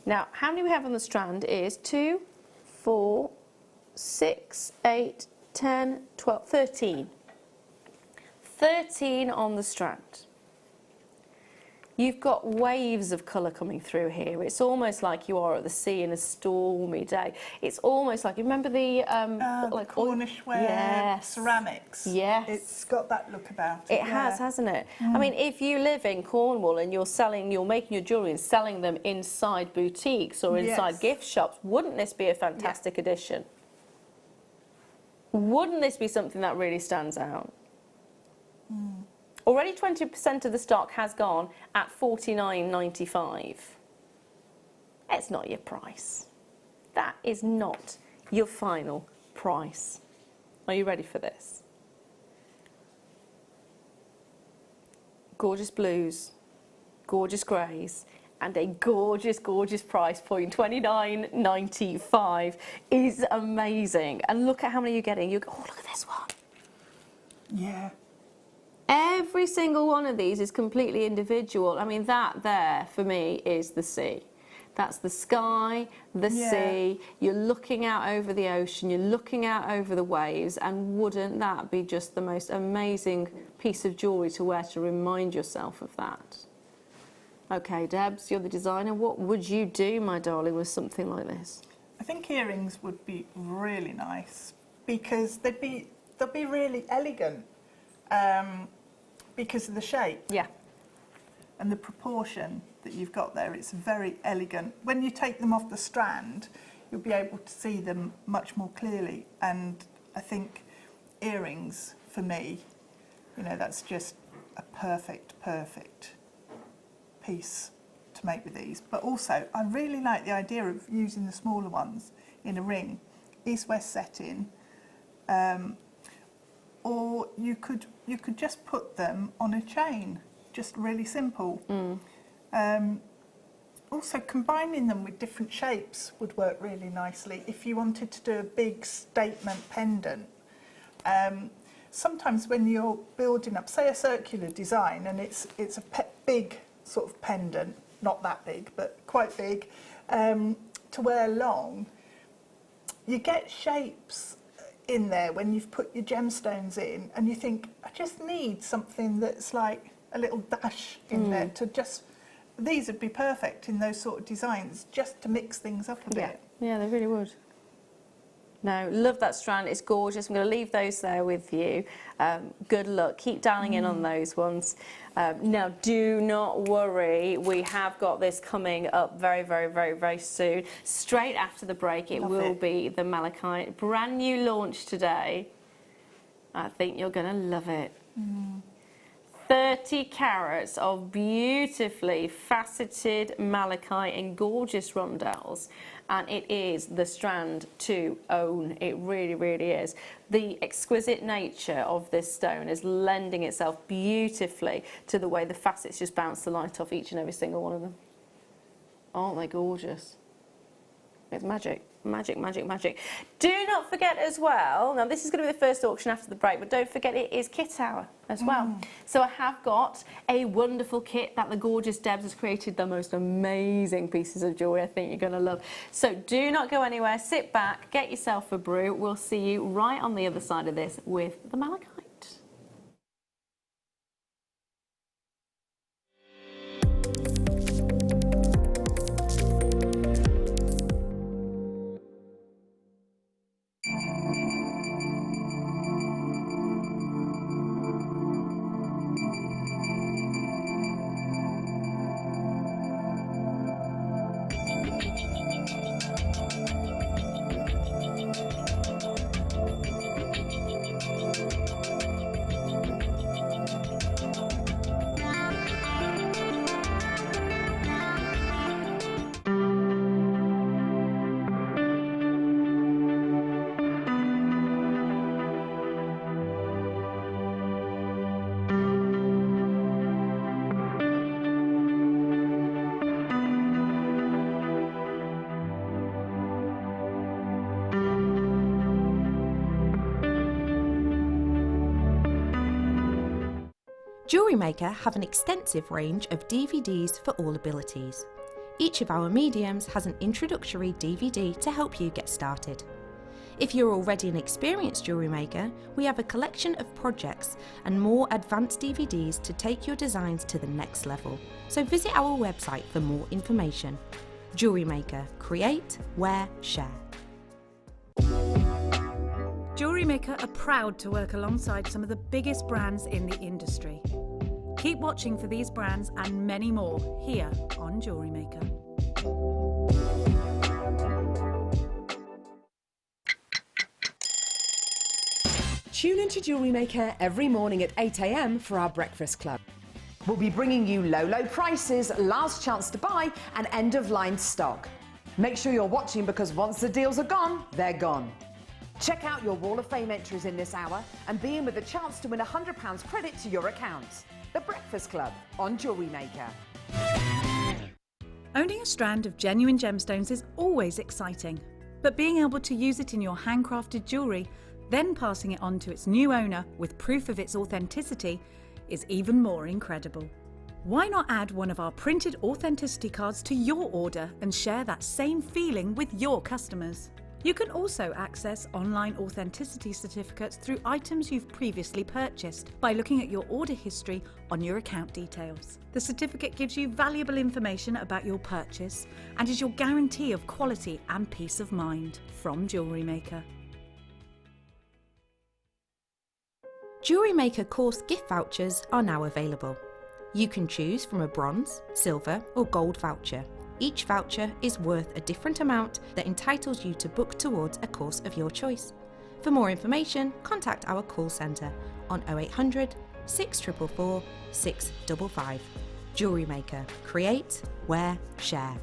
Now, how many we have on the strand is 2, 4, 6, 8, 10, 12, 13. 13 on the strand. You've got waves of colour coming through here. It's almost like you are at the sea in a stormy day. It's almost like, you remember the like Cornish ware, yes, ceramics. Yes, it's got that look about it. It has, hasn't it? I mean, if you live in Cornwall and you're making your jewellery and selling them inside boutiques or inside gift shops, wouldn't this be a fantastic addition? Wouldn't this be something that really stands out? Already 20% of the stock has gone at $49.95. It's not your price. That is not your final price. Are you ready for this? Gorgeous blues, gorgeous greys, and a gorgeous, gorgeous price point. $29.95 is amazing. And look at how many you're getting. Oh, look at this one. Yeah. Every single one of these is completely individual. I mean, that there, for me, is the sea. That's the sky, the sea. You're looking out over the ocean, you're looking out over the waves, and wouldn't that be just the most amazing piece of jewellery to wear to remind yourself of that? Okay, Debs, you're the designer. What would you do, my darling, with something like this? I think earrings would be really nice because they'll be really elegant. Because of the shape and the proportion that you've got there, it's very elegant. When you take them off the strand, you'll be able to see them much more clearly, and I think earrings, for me, you know, that's just a perfect piece to make with these. But also, I really like the idea of using the smaller ones in a ring, east-west setting, or you could just put them on a chain, just really simple. Also, combining them with different shapes would work really nicely. If you wanted to do a big statement pendant, sometimes when you're building up, say, a circular design, and it's a big sort of pendant, not that big, but quite big, to wear long, you get shapes in there when you've put your gemstones in, and you think, I just need something that's like a little dash in there to just, these would be perfect in those sort of designs, just to mix things up a bit. Yeah, they really would. No, love that strand. It's gorgeous. I'm going to leave those there with you. Good luck. Keep dialing in on those ones. Now, do not worry. We have got this coming up very, very, very, very soon. Straight after the break, it will be the Malachite. Brand new launch today. I think you're going to love it. 30 carats of beautifully faceted malachite in gorgeous rondelles, and it is the strand to own. It really, really is. The exquisite nature of this stone is lending itself beautifully to the way the facets just bounce the light off each and every single one of them. Aren't they gorgeous? It's magic. Magic, magic, magic. Do not forget as well, now this is going to be the first auction after the break, but don't forget it is kit hour as well. So I have got a wonderful kit that the gorgeous Debs has created, the most amazing pieces of jewellery I think you're going to love. So do not go anywhere, sit back, get yourself a brew. We'll see you right on the other side of this with the malachite. Jewellery Maker have an extensive range of DVDs for all abilities. Each of our mediums has an introductory DVD to help you get started. If you're already an experienced jewellery maker, we have a collection of projects and more advanced DVDs to take your designs to the next level. So visit our website for more information. Jewellery Maker, create, wear, share. Jewellery Maker are proud to work alongside some of the biggest brands in the industry. Keep watching for these brands and many more here on Jewellery Maker. Tune into Jewellery Maker every morning at 8 AM for our breakfast club. We'll be bringing you low prices, last chance to buy, and end-of-line stock. Make sure you're watching because once the deals are gone, they're gone. Check out your Wall of Fame entries in this hour and be in with a chance to win £100 credit to your account. The Breakfast Club on Jewellery Maker. Owning a strand of genuine gemstones is always exciting, but being able to use it in your handcrafted jewellery, then passing it on to its new owner with proof of its authenticity, is even more incredible. Why not add one of our printed authenticity cards to your order and share that same feeling with your customers? You can also access online authenticity certificates through items you've previously purchased by looking at your order history on your account details. The certificate gives you valuable information about your purchase and is your guarantee of quality and peace of mind from Jewellery Maker. Jewellery Maker course gift vouchers are now available. You can choose from a bronze, silver or gold voucher. Each voucher is worth a different amount that entitles you to book towards a course of your choice. For more information, contact our call centre on 0800 644 655. Jewellery Maker, create, wear, share.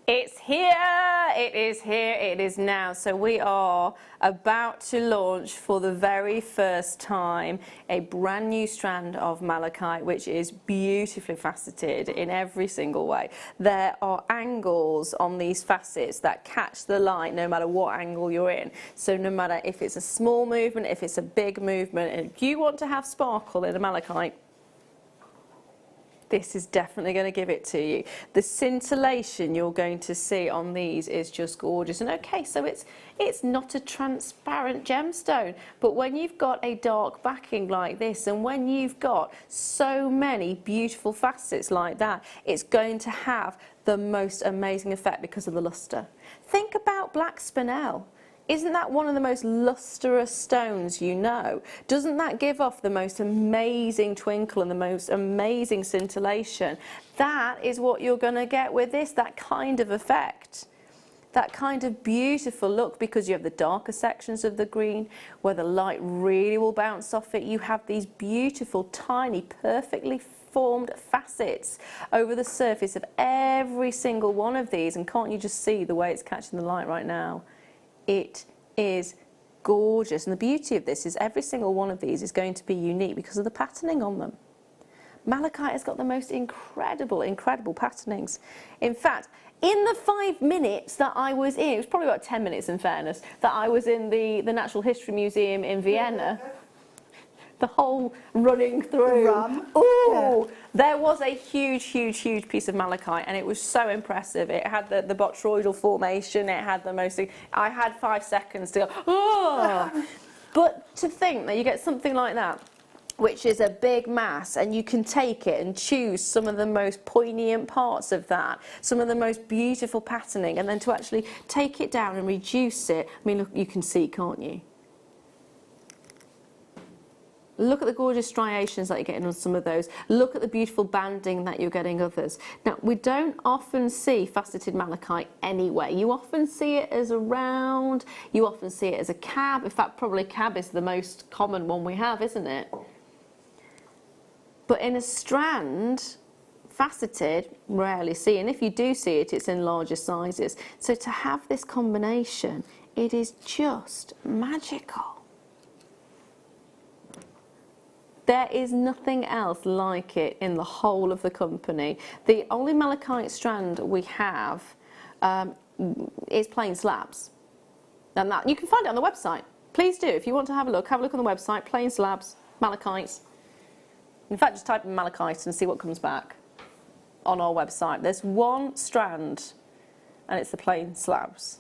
It's here, it is here, it is now. So we are about to launch for the very first time a brand new strand of malachite, which is beautifully faceted in every single way. There are angles on these facets that catch the light no matter what angle you're in. So no matter if it's a small movement, if it's a big movement, and if you want to have sparkle in a malachite, this is definitely going to give it to you. The scintillation you're going to see on these is just gorgeous. And okay, so it's not a transparent gemstone, but when you've got a dark backing like this, and when you've got so many beautiful facets like that, it's going to have the most amazing effect because of the luster. Think about black spinel. Isn't that one of the most lustrous stones you know? Doesn't that give off the most amazing twinkle and the most amazing scintillation? That is what you're going to get with this, that kind of effect. That kind of beautiful look, because you have the darker sections of the green where the light really will bounce off it. You have these beautiful, tiny, perfectly formed facets over the surface of every single one of these. And can't you just see the way it's catching the light right now? It is gorgeous, and the beauty of this is every single one of these is going to be unique because of the patterning on them. Malachite has got the most incredible patterning. In fact, in the 5 minutes that I was in, it was probably about 10 minutes in fairness, that I was in the Natural History Museum in Vienna, the whole running through. Oh, yeah. There was a huge piece of malachite, and it was so impressive. It had the botryoidal formation. It had the most. I had 5 seconds to go. Oh, but to think that you get something like that, which is a big mass, and you can take it and choose some of the most poignant parts of that, some of the most beautiful patterning, and then to actually take it down and reduce it. I mean, look, you can see, can't you? Look at the gorgeous striations that you're getting on some of those. Look at the beautiful banding that you're getting others. Now, we don't often see faceted malachite anyway. You often see it as a round, you often see it as a cab. In fact, probably cab is the most common one we have, isn't it? But in a strand, faceted, rarely see. And if you do see it, it's in larger sizes. So to have this combination, it is just magical. There is nothing else like it in the whole of the company. The only malachite strand we have is plain slabs. And that you can find it on the website. Please do. If you want to have a look on the website. Plain slabs, malachites. In fact, just type in malachite and see what comes back on our website. There's one strand, and it's the plain slabs.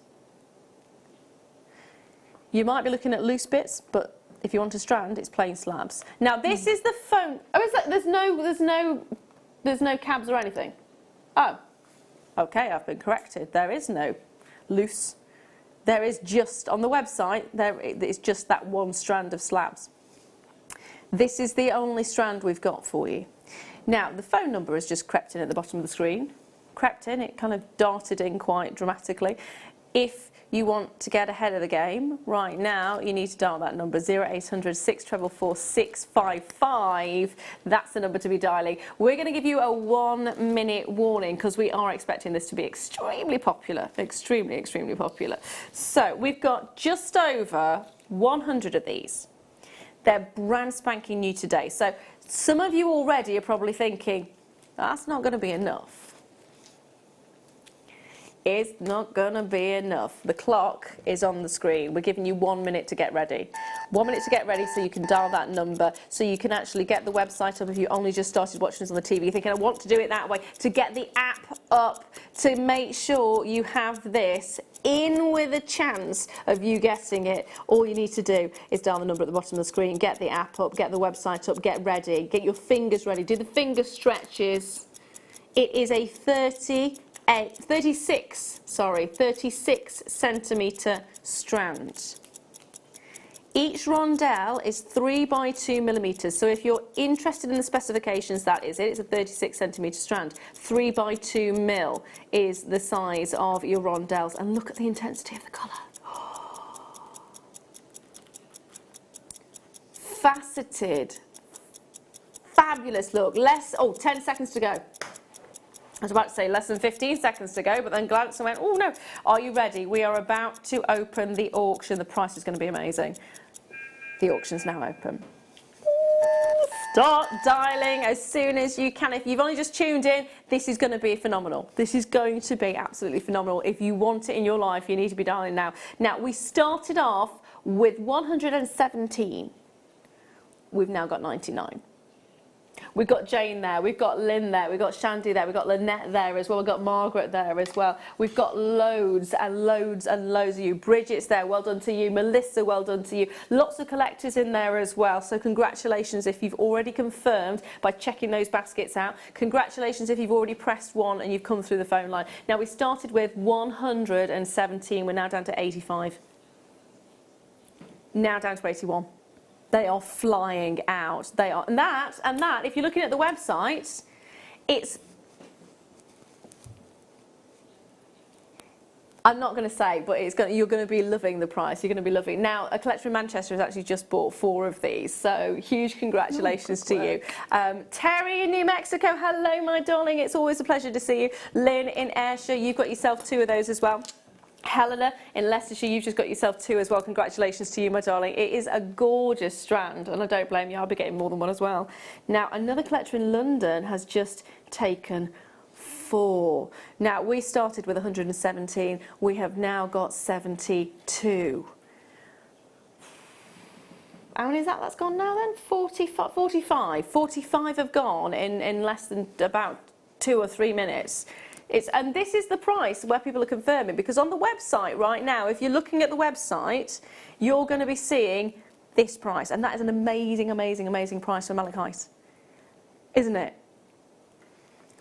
You might be looking at loose bits, but if you want a strand, it's plain slabs. Now this is the foam. Oh, is that there's no cabs or anything? Oh, okay, I've been corrected. There is no loose. There is just on the website. There is just that one strand of slabs. This is the only strand we've got for you. Now the phone number has just crept in at the bottom of the screen. Crept in. It kind of darted in quite dramatically. If you want to get ahead of the game right now, you need to dial that number 0800 644 655. That's the number to be dialing. We're going to give you a 1-minute warning because we are expecting this to be extremely popular, extremely popular. So we've got just over 100 of these. They're brand spanking new today. So some of you already are probably thinking, that's not going to be enough. It's not going to be enough. The clock is on the screen. We're giving you 1 minute to get ready. 1 minute to get ready so you can dial that number, so you can actually get the website up if you only just started watching us on the TV. You're thinking, I want to do it that way. To get the app up, to make sure you have this in with a chance of you getting it. All you need to do is dial the number at the bottom of the screen, get the app up, get the website up, get ready, get your fingers ready, do the finger stretches. It is a 36 centimetre strand. Each rondelle is 3 by 2 millimetres. So if you're interested in the specifications, that is it. It's a 36 centimetre strand. 3 by 2 mil is the size of your rondelles. And look at the intensity of the colour. Faceted. Fabulous look. 10 seconds to go. I was about to say less than 15 seconds to go, but then glanced and went, oh no, are you ready? We are about to open the auction. The price is going to be amazing. The auction's now open. Start dialing as soon as you can. If you've only just tuned in, this is going to be phenomenal. This is going to be absolutely phenomenal. If you want it in your life, you need to be dialing now. Now, we started off with 117. We've now got 99. We've got Jane there, we've got Lynn there, we've got Shandy there, we've got Lynette there as well, we've got Margaret there as well. We've got loads and loads and loads of you. Bridget's there, well done to you. Melissa, well done to you. Lots of collectors in there as well, so congratulations if you've already confirmed by checking those baskets out. Congratulations if you've already pressed 1 and you've come through the phone line. Now, we started with 117, we're now down to 85. Now down to 81. They are flying out. They are, and that, if you're looking at the website, it's, I'm not going to say, but you're going to be loving the price. You're going to be loving. Now, a collector in Manchester has actually just bought 4 of these, so huge congratulations to you. Terry in New Mexico, hello, my darling. It's always a pleasure to see you. Lynn in Ayrshire, you've got yourself 2 of those as well. Helena in Leicestershire, you've just got yourself 2 as well. Congratulations to you, my darling. It is a gorgeous strand, and I don't blame you. I'll be getting more than one as well. Now, another collector in London has just taken 4. Now, we started with 117. We have now got 72. How many is that? That's gone now then? 45. 45 have gone in less than about 2 or 3 minutes. And this is the price where people are confirming, because on the website right now, if you're looking at the website, you're going to be seeing this price, and that is an amazing, amazing, amazing price for malachite, isn't it?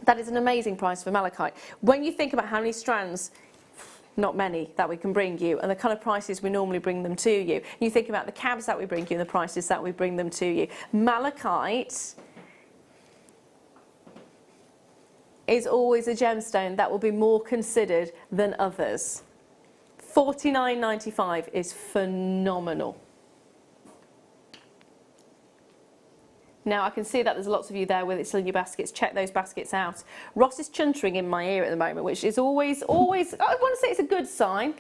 That is an amazing price for malachite. When you think about how many strands, not many, that we can bring you, and the kind of prices we normally bring them to you, you think about the cabs that we bring you and the prices that we bring them to you. Malachite is always a gemstone that will be more considered than others. $49.95 is phenomenal. Now, I can see that there's lots of you there with it still in your baskets. Check those baskets out. Ross is chuntering in my ear at the moment, which is always, I want to say it's a good sign.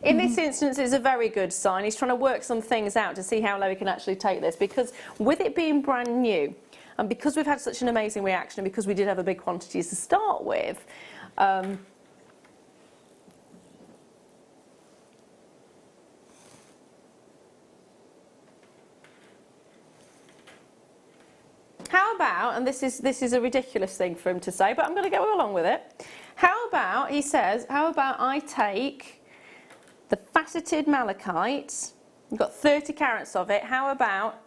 In this instance, it's a very good sign. He's trying to work some things out to see how low he can actually take this, because with it being brand new, and because we've had such an amazing reaction, and because we did have a big quantity to start with, how about, and this is a ridiculous thing for him to say, but I'm going to go along with it. How about, he says, how about I take the faceted malachite, we've got 30 carats of it, how about,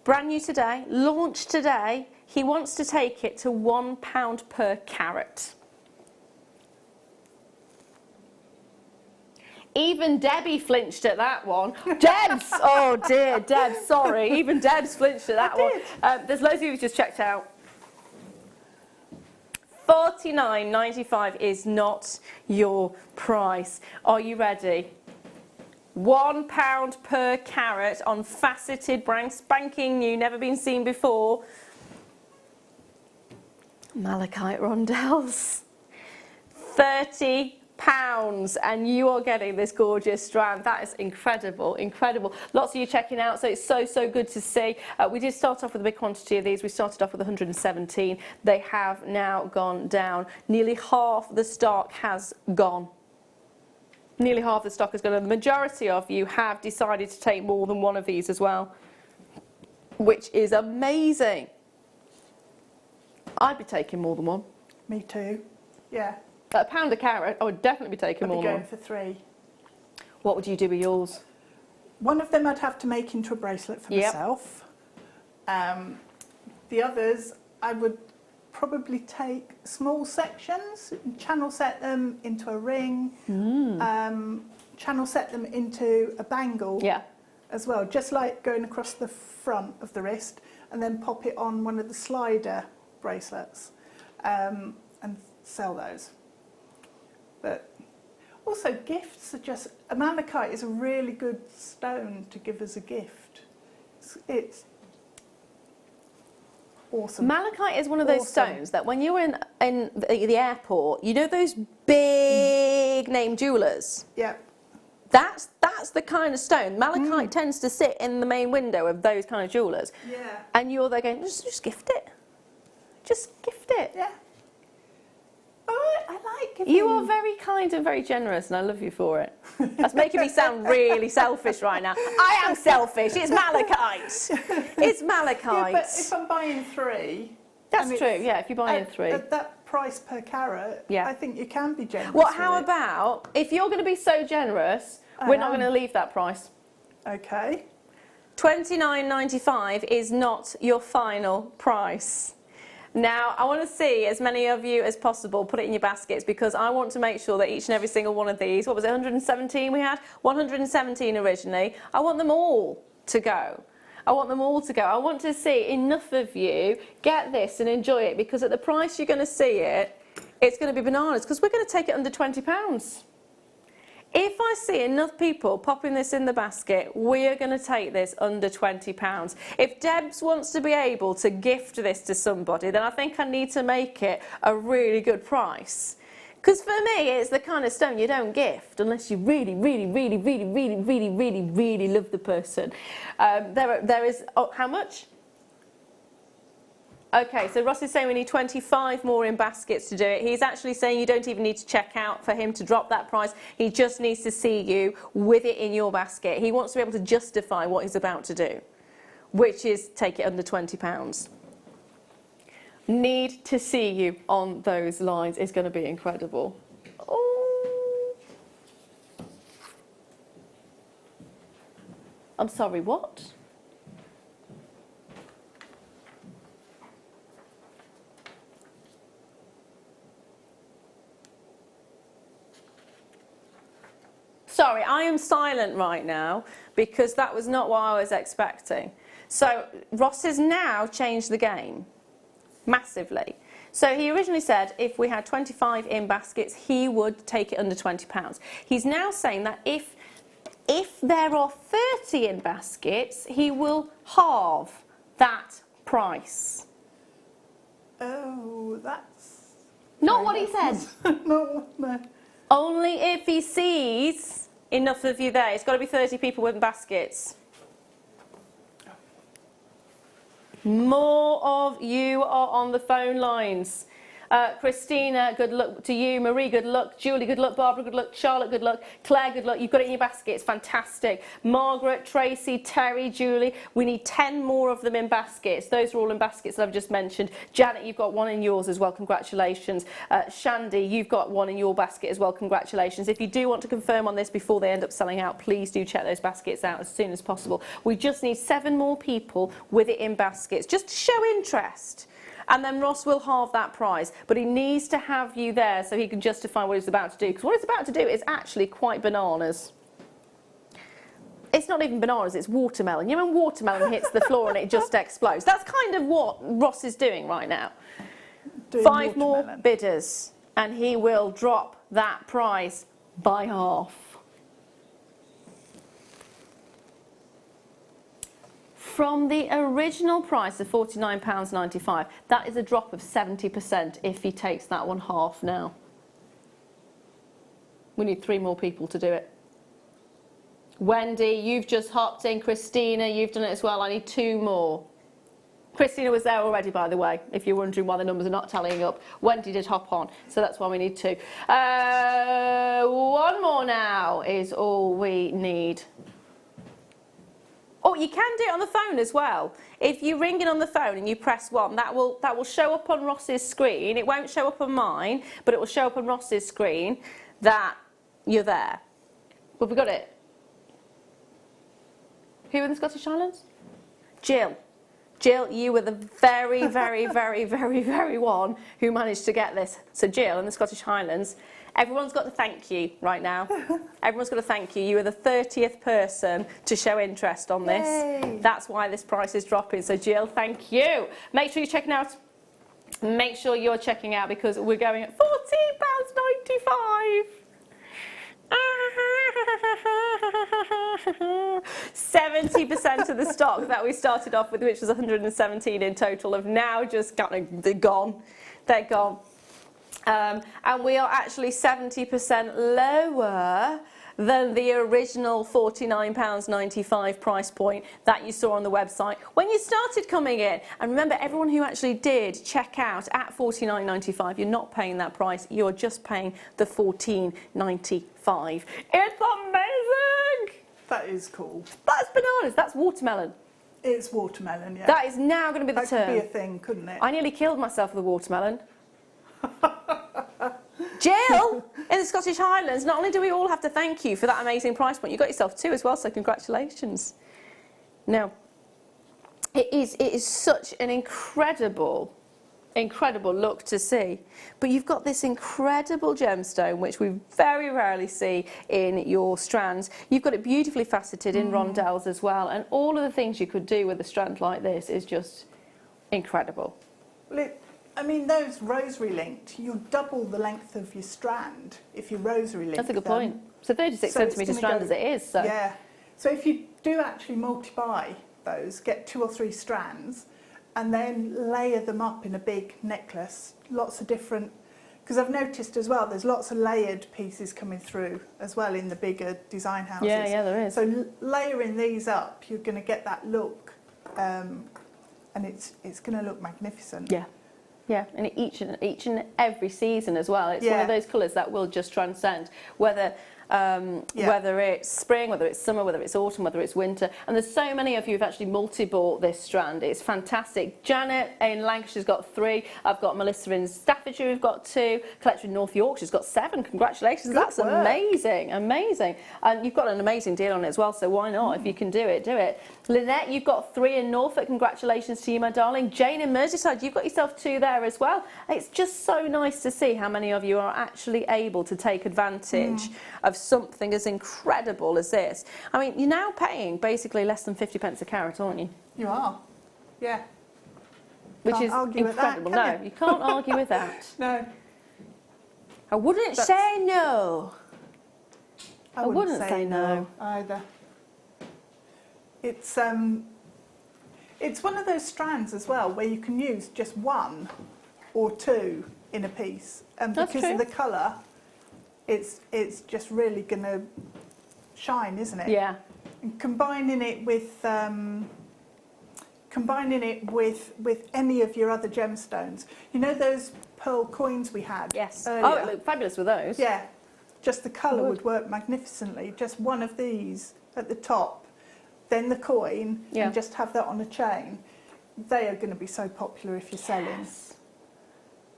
brand new today, launched today, he wants to take it to £1 per carat. Even Debbie flinched at that one. Debs! Oh dear, Debs, sorry. Even Debs flinched at that one. There's loads of you who just checked out. $49.95 is not your price. Are you ready? £1 per carat on faceted, brand spanking new, never been seen before. Malachite rondelles. £30, and you are getting this gorgeous strand. That is incredible, incredible. Lots of you checking out, so it's so good to see. We did start off with a big quantity of these. We started off with 117. They have now gone down. Nearly half the stock has gone. Nearly half the stock has gone, and the majority of you have decided to take more than one of these as well, which is amazing. I'd be taking more than one. Me too, yeah. At £1 a carat, I would definitely be taking more than one. I'd be going for 3. What would you do with yours? One of them I'd have to make into a bracelet for myself. The others, I would probably take small sections, channel set them into a ring, channel set them into a bangle as well, just like going across the front of the wrist, and then pop it on one of the slider bracelets and sell those. But also gifts are just, a malachite is a really good stone to give as a gift. It's Awesome. Malachite is one of those Awesome. stones that when you're in the airport, you know those big name jewellers? Yeah. That's the kind of stone. Malachite tends to sit in the main window of those kind of jewellers. Yeah. And you're there going, just gift it. Just gift it. Yeah. Oh, I like giving. You are very kind and very generous, and I love you for it. That's making me sound really selfish right now. I am selfish. It's malachite. It's malachite. Yeah, but if I'm buying 3... That's and true, it's yeah, if you're buying 3. At that price per carat, Yeah. I think you can be generous. Well, with how it. about, if you're going to be so generous, we're not going to leave that price. Okay. $29.95 is not your final price. Now, I want to see as many of you as possible put it in your baskets, because I want to make sure that each and every single one of these, what was it, 117 we had? 117 originally. I want them all to go. I want them all to go. I want to see enough of you get this and enjoy it, because at the price you're going to see it, it's going to be bananas, because we're going to take it under £20. If I see enough people popping this in the basket, we are going to take this under £20. If Debs wants to be able to gift this to somebody, then I think I need to make it a really good price. Because for me, it's the kind of stone you don't gift unless you really, really, really, really, really, really, really, really love the person. There is, oh, how much? Okay, so Ross is saying we need 25 more in baskets to do it. He's actually saying you don't even need to check out for him to drop that price. He just needs to see you with it in your basket. He wants to be able to justify what he's about to do, which is take it under £20. Need to see you on those lines. Is going to be incredible. Oh. I'm sorry, what? Sorry, I am silent right now because that was not what I was expecting. So Ross has now changed the game massively. So he originally said if we had 25 in baskets, he would take it under £20. He's now saying that if there are 30 in baskets, he will halve that price. Oh, that's... Not what he said. No. Only if he sees enough of you there. It's got to be 30 people with baskets. More of you are on the phone lines. Christina, good luck to you. Marie, good luck. Julie, good luck. Barbara, good luck. Charlotte, good luck. Claire, good luck. You've got it in your basket. It's fantastic. Margaret, Tracy, Terry, Julie. We need 10 more of them in baskets. Those are all in baskets that I've just mentioned. Janet, you've got one in yours as well. Congratulations. Shandy, you've got one in your basket as well. Congratulations. If you do want to confirm on this before they end up selling out, please do check those baskets out as soon as possible. We just need 7 more people with it in baskets, just to show interest. And then Ross will halve that price, but he needs to have you there so he can justify what he's about to do. Because what he's about to do is actually quite bananas. It's not even bananas, it's watermelon. You know when watermelon hits the floor and it just explodes? That's kind of what Ross is doing right now. 5 more bidders, and he will drop that price by half. From the original price of £49.95, that is a drop of 70% if he takes that one half now. We need 3 more people to do it. Wendy, you've just hopped in. Christina, you've done it as well. I need 2 more. Christina was there already, by the way, if you're wondering why the numbers are not tallying up. Wendy did hop on, so that's why we need 2. 1 more now is all we need. Oh, you can do it on the phone as well. If you ring in on the phone and you press 1, that will show up on Ross's screen. It won't show up on mine, but it will show up on Ross's screen that you're there. Have we got it? Who in the Scottish Highlands? Jill. Jill, you were the very, very, very, very, very one who managed to get this. So Jill in the Scottish Highlands, everyone's got to thank you right now. Everyone's got to thank you. You are the 30th person to show interest on this. Yay. That's why this price is dropping. So Jill, thank you. Make sure you're checking out. Make sure you're checking out because we're going at £14.95. 70% of the stock that we started off with, which was 117 in total, have now just they're gone. They're gone. And we are actually 70% lower than the original £49.95 price point that you saw on the website when you started coming in. And remember, everyone who actually did check out at £49.95, you're not paying that price, you're just paying the £14.95. It's amazing! That is cool. That's bananas, that's watermelon. It's watermelon, yeah. That is now going to be the term. That could be a thing, couldn't it? I nearly killed myself with the watermelon. Jill, in the Scottish Highlands, not only do we all have to thank you for that amazing price point, you got yourself two as well, so congratulations. Now, it is such an incredible look to see, but you've got this incredible gemstone, which we very rarely see in your strands. You've got it beautifully faceted in rondelles as well, and all of the things you could do with a strand like this is just incredible. Well, I mean, those rosary linked, you'll double the length of your strand if you rosary link. That's a good point. So 36 centimetre strand as it is. So. Yeah. So if you do actually multiply those, get 2 or 3 strands, and then layer them up in a big necklace, lots of different, because I've noticed as well, there's lots of layered pieces coming through as well in the bigger design houses. Yeah, there is. So layering these up, you're going to get that look, and it's going to look magnificent. Yeah. Yeah, and each and every season as well. It's one of those colours that will just transcend, whether it's spring, whether it's summer, whether it's autumn, whether it's winter. And there's so many of you who've actually multi-bought this strand. It's fantastic. Janet in Lancashire's got 3. I've got Melissa in Staffordshire who've got 2. Collector in North Yorkshire's got 7. Congratulations. That's amazing, amazing. And you've got an amazing deal on it as well, so why not? If you can do it, do it. Lynette, you've got 3 in Norfolk. Congratulations to you, my darling. Jane in Merseyside, you've got yourself 2 there as well. It's just so nice to see how many of you are actually able to take advantage of something as incredible as this. I mean, you're now paying basically less than 50p a carat, aren't you? You are, yeah. Which is incredible. No, you can't argue with that. No. I wouldn't say no. I wouldn't say no either. It's one of those strands as well where you can use just 1 or 2 in a piece, and because of the colour, it's just really going to shine, isn't it? Yeah. And combining it with any of your other gemstones. You know those pearl coins we had? Yes. Earlier? Oh, it looked fabulous with those. Yeah. Just the colour would work magnificently. Just one of these at the top, then the coin, and just have that on a chain. They are going to be so popular if you're selling.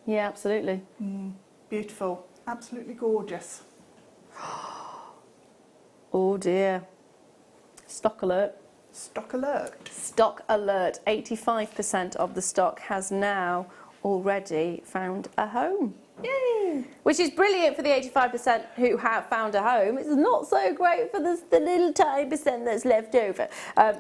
Yeah, absolutely. Beautiful. Absolutely gorgeous. Oh dear. Stock alert. Stock alert. Stock alert. 85% of the stock has now already found a home. Yay! Which is brilliant for the 85% who have found a home. It's not so great for the little tiny percent that's left over.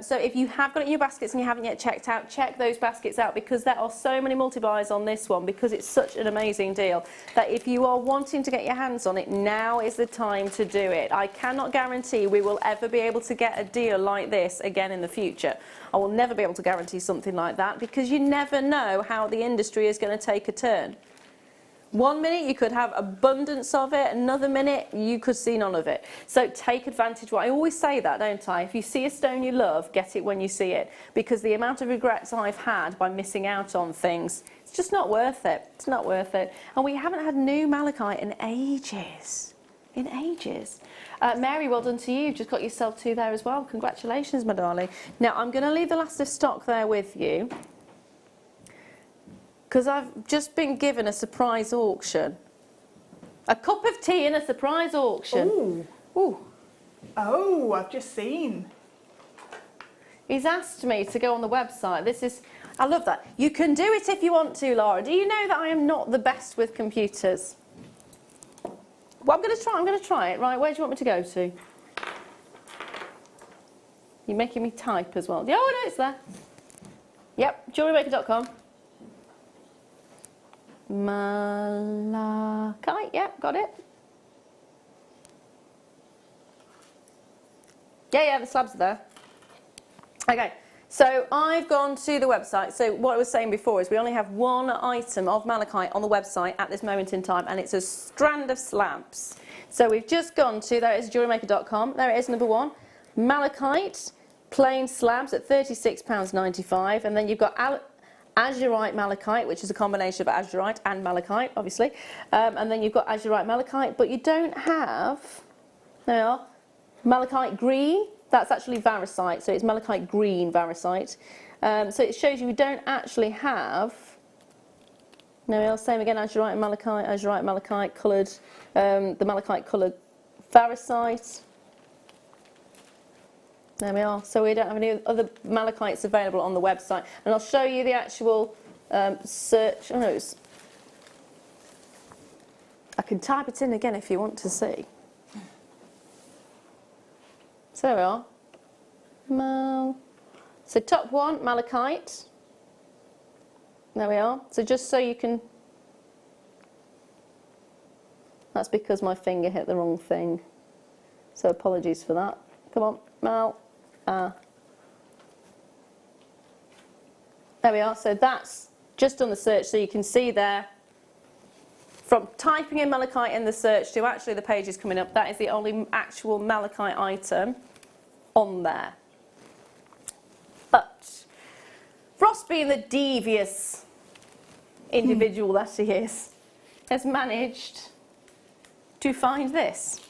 So if you have got it in your baskets and you haven't yet checked out, check those baskets out, because there are so many multi-buys on this one, because it's such an amazing deal that if you are wanting to get your hands on it, now is the time to do it. I cannot guarantee we will ever be able to get a deal like this again in the future. I will never be able to guarantee something like that, because you never know how the industry is going to take a turn. One minute you could have abundance of it, another minute you could see none of it. So take advantage. Well, I always say that, don't I? If you see a stone you love, get it when you see it. Because the amount of regrets I've had by missing out on things, it's just not worth it. It's not worth it. And we haven't had new malachite in ages. In ages. Mary, well done to you. You've just got yourself 2 there as well. Congratulations, my darling. Now, I'm going to leave the last of stock there with you, because I've just been given a surprise auction. A cup of tea in a surprise auction. Ooh. Ooh. Oh, I've just seen. He's asked me to go on the website. This is, I love that. You can do it if you want to, Lara. Do you know that I am not the best with computers? Well, I'm going to try it. Right, where do you want me to go to? You're making me type as well. Oh, no, it's there. Yep, JewelleryMaker.com. Malachite, yep, got it. Yeah, the slabs are there. Okay, so I've gone to the website. So what I was saying before is we only have one item of malachite on the website at this moment in time, and it's a strand of slabs. So we've just gone to, there it is, JewelleryMaker.com. There it is, number one. Malachite, plain slabs at £36.95. And then you've got azurite malachite, which is a combination of azurite and malachite, obviously. And then you've got azurite malachite, but you don't have, there you are, malachite green. That's actually varisite, so it's malachite green varisite. So it shows you we don't actually have, no, same again, azurite and malachite coloured, the malachite coloured varisite. There we are. So we don't have any other malachites available on the website. And I'll show you the actual search. Oh, no, I can type it in again if you want to see. So there we are. So top one, malachite. There we are. So just so you can... That's because my finger hit the wrong thing. So apologies for that. Come on, there we are. So that's just on the search. So you can see there, from typing in malachite in the search to actually the page is coming up, that is the only actual malachite item on there. But Ross, being the devious individual that he is, has managed to find this.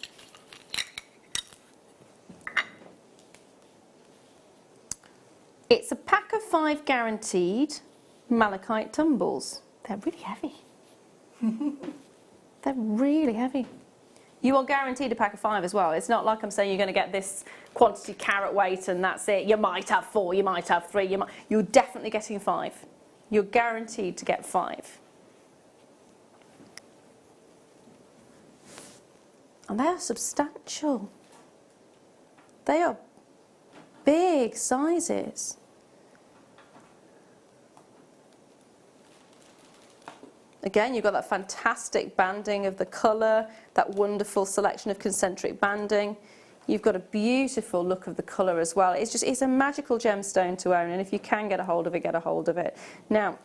It's a pack of 5 guaranteed malachite tumbles. They're really heavy. They're really heavy. You are guaranteed a pack of 5 as well. It's not like I'm saying you're going to get this quantity carat weight and that's it. You might have 4, you might have 3, you're definitely getting 5. You're guaranteed to get 5. And they are substantial. They are big sizes. Again, you've got that fantastic banding of the colour, that wonderful selection of concentric banding. You've got a beautiful look of the colour as well. It's a magical gemstone to own, and if you can get a hold of it, get a hold of it. Now,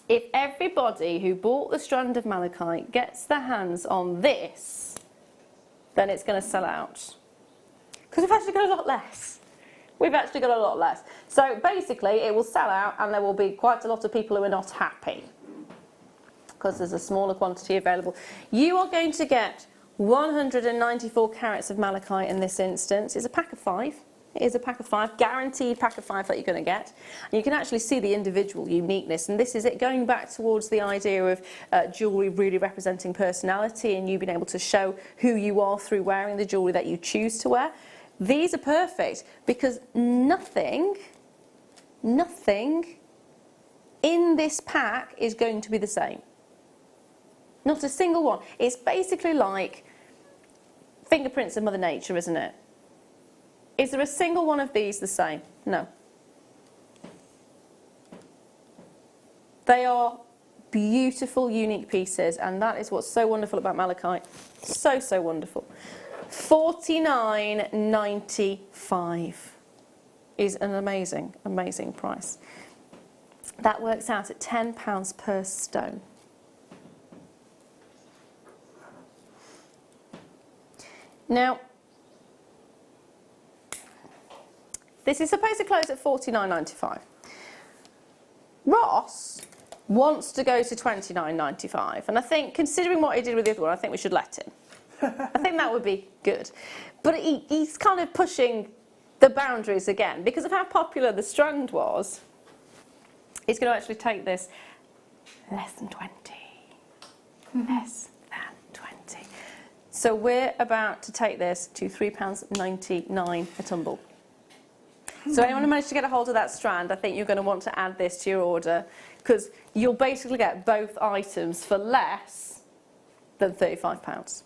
if everybody who bought the strand of malachite gets their hands on this, then it's going to sell out. Because we've actually got a lot less. We've actually got a lot less. So basically, it will sell out, and there will be quite a lot of people who are not happy, because there's a smaller quantity available. You are going to get 194 carats of malachite in this instance. It's a pack of 5. It is a pack of 5, guaranteed pack of 5 that you're going to get. And you can actually see the individual uniqueness, and this is it going back towards the idea of jewellery really representing personality and you being able to show who you are through wearing the jewellery that you choose to wear. These are perfect because nothing in this pack is going to be the same. Not a single one. It's basically like fingerprints of Mother Nature, isn't it? Is there a single one of these the same? No. They are beautiful, unique pieces, and that is what's so wonderful about malachite. So, so wonderful. $49.95 is an amazing, amazing price. That works out at £10 per stone. Now, this is supposed to close at $49.95. Ross wants to go to $29.95, and I think, considering what he did with the other one, I think we should let him. I think that would be good. But he's kind of pushing the boundaries again, because of how popular the strand was. He's going to actually take this less than 20. Less than 20. So we're about to take this to £3.99 a tumble. So anyone who managed to get a hold of that strand, I think you're going to want to add this to your order, because you'll basically get both items for less than £35.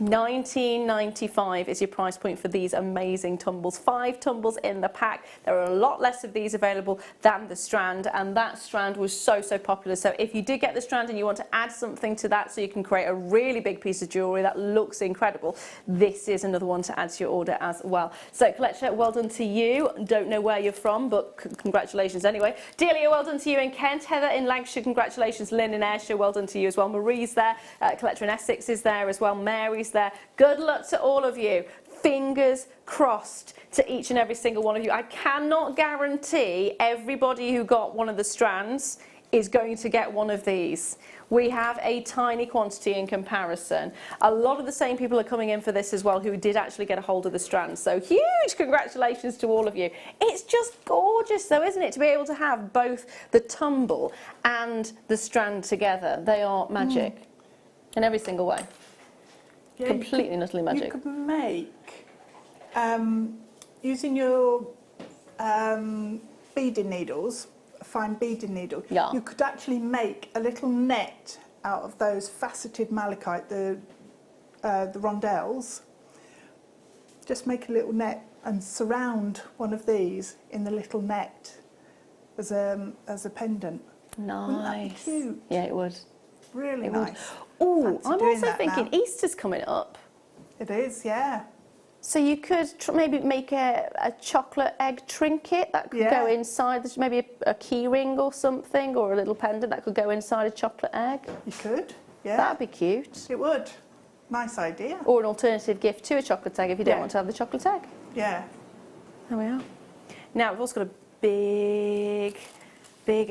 $19.95 is your price point for these amazing tumbles. 5 tumbles in the pack. There are a lot less of these available than the strand, and that strand was so popular. So if you did get the strand and you want to add something to that so you can create a really big piece of jewellery that looks incredible, this is another one to add to your order as well. So Collector, well done to you. Don't know where you're from, but congratulations anyway. Delia, well done to you in Kent. Heather in Lancashire, congratulations. Lynn in Ayrshire, well done to you as well. Marie's there. Collector in Essex is there as well. Mary's there. Good luck to all of you. Fingers crossed to each and every single one of you. I cannot guarantee everybody who got one of the strands is going to get one of these. We have a tiny quantity in comparison. A lot of the same people are coming in for this as well who did actually get a hold of the strands. So huge congratulations to all of you. It's just gorgeous though, isn't it, to be able to have both the tumble and the strand together. They are magic in every single way. Yeah, completely and utterly magic. You could make, using your beading needles, a fine beading needle, you could actually make a little net out of those faceted malachite, the rondelles. Just make a little net and surround one of these in the little net as a pendant. Nice. Wouldn't that be cute? Yeah, it would. Really nice. Oh, I'm also thinking Easter's coming up. It is, yeah. So you could maybe make a chocolate egg trinket that could go inside, maybe a key ring or something, or a little pendant that could go inside a chocolate egg. You could, yeah. That'd be cute. It would. Nice idea. Or an alternative gift to a chocolate egg if you don't want to have the chocolate egg. Yeah. There we are. Now we've also got a big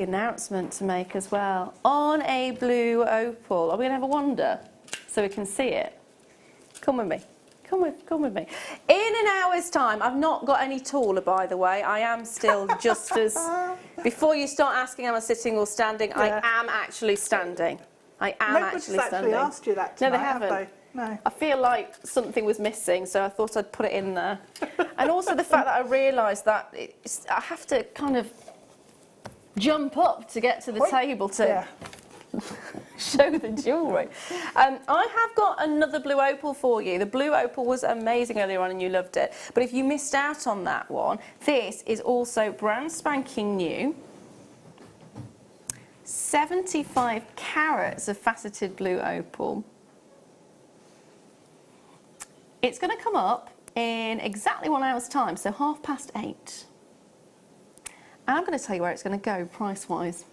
announcement to make as well. On a blue opal. Are we going to have a wander so we can see it? Come with me. Come with me. In an hour's time, I've not got any taller, by the way. I am still just as... Before you start asking am I sitting or standing, I am actually standing. I am actually standing. Nobody's actually asked you that tonight, no, they haven't. Have they? No. I feel like something was missing, so I thought I'd put it in there. And also the fact that I realised that I have to kind of jump up to get to the table to show the jewellery. I have got another blue opal for you. The blue opal was amazing earlier on and you loved it. But if you missed out on that one, this is also brand spanking new. 75 carats of faceted blue opal. It's going to come up in exactly 1 hour's time, so 8:30. And I'm going to tell you where it's going to go price-wise.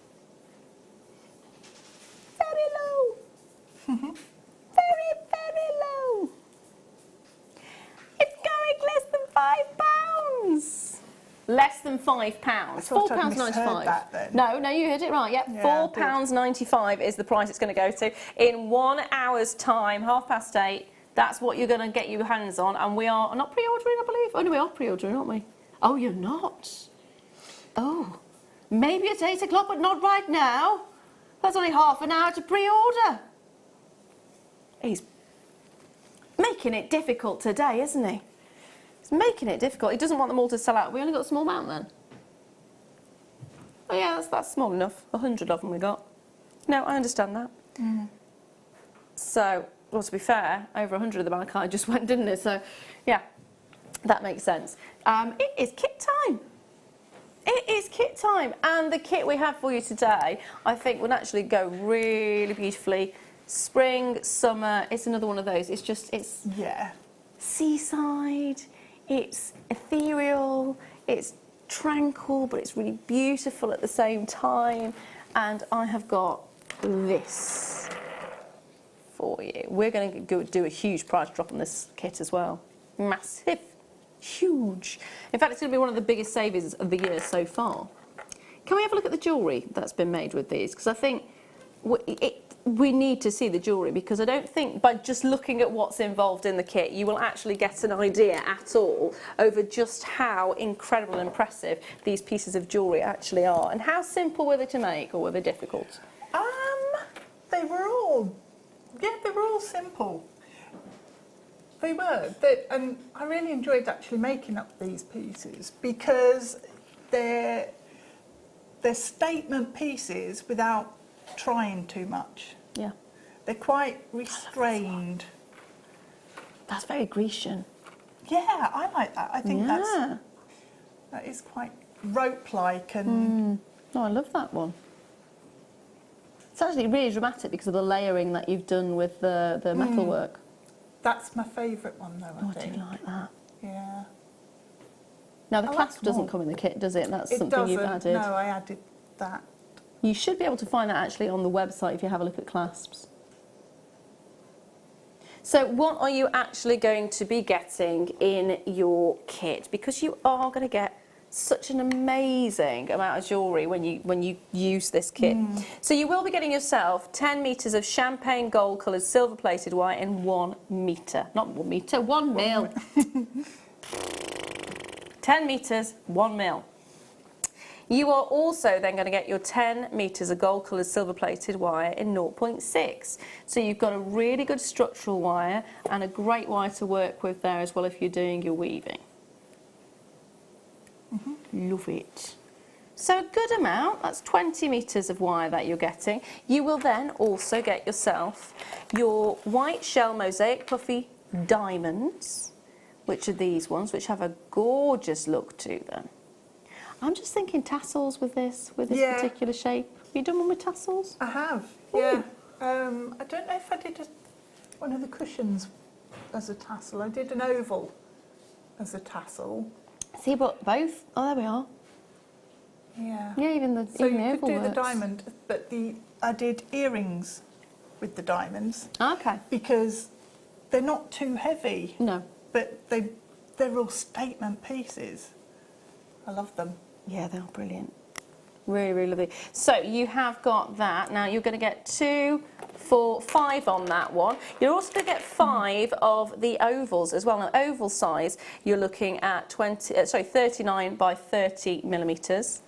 Very low. Very low. It's going less than £5. Less than £5. £4.95. No, you heard it right. Yep, £4.95 is the price it's going to go to. In 1 hour's time, 8:30. That's what you're going to get your hands on, and we are not pre-ordering, I believe. Oh no, we are pre-ordering, aren't we? Oh, you're not. Oh, maybe at 8 o'clock, but not right now. That's only half an hour to pre-order. He's making it difficult today, isn't he? He's making it difficult. He doesn't want them all to sell out. We only got a small amount then. Oh yeah, that's small enough. 100 of them we got. No, I understand that. So, well, to be fair, over 100 of the malachite just went, didn't it? So, yeah, that makes sense. It is kit time. It is kit time, and the kit we have for you today, I think, will actually go really beautifully. Spring, summer, it's another one of those. It's just, it's seaside, it's ethereal, it's tranquil, but it's really beautiful at the same time. And I have got this for you. We're going to go do a huge price drop on this kit as well. Massive. Huge. In fact, it's going to be one of the biggest savings of the year so far. Can we have a look at the jewellery that's been made with these? Because I think we need to see the jewellery, because I don't think by just looking at what's involved in the kit you will actually get an idea at all over just how incredible and impressive these pieces of jewellery actually are. And how simple were they to make, or were they difficult? They were all simple. They were, and I really enjoyed actually making up these pieces because they're statement pieces without trying too much. Yeah. They're quite restrained. That's very Grecian. Yeah, I like that. I think Yeah. that is quite rope-like and... Oh, I love that one. It's actually really dramatic because of the layering that you've done with the metalwork. That's my favourite one, though, Oh, I I think. do like that. Yeah. Now, the I like clasp them all. doesn't come in the kit, does it? That's It something you've doesn't. added. No, I added that. You should be able to find that actually on the website if you have a look at clasps. So what are you actually going to be getting in your kit? Because you are going to get such an amazing amount of jewellery when you use this kit. So you will be getting yourself 10 metres of champagne gold coloured silver plated wire in 1 metre. Not 1 metre, 1 mil. 10 metres, 1 mil. You are also then going to get your 10 metres of gold coloured silver plated wire in 0.6. So you've got a really good structural wire and a great wire to work with there as well if you're doing your weaving. Love it. So a good amount, that's 20 metres of wire that you're getting. You will then also get yourself your white shell mosaic puffy diamonds, which are these ones, which have a gorgeous look to them. I'm just thinking tassels with this particular shape. Have you done one with tassels? I have, yeah. I don't know if I did one of the cushions as a tassel. I did an oval as a tassel. See, but both. Oh, there we are. Yeah. Yeah, even the So even the you oval could do works. the diamond, but I did earrings with the diamonds Okay. because they're not too heavy, No. but they're all statement pieces. I love them. Yeah, they're brilliant. Really, really lovely. So you have got that. Now you're going to get 2, 4, 5 on that one. You're also going to get 5 of the ovals as well. Now oval size, you're looking at 39 by 30 millimetres.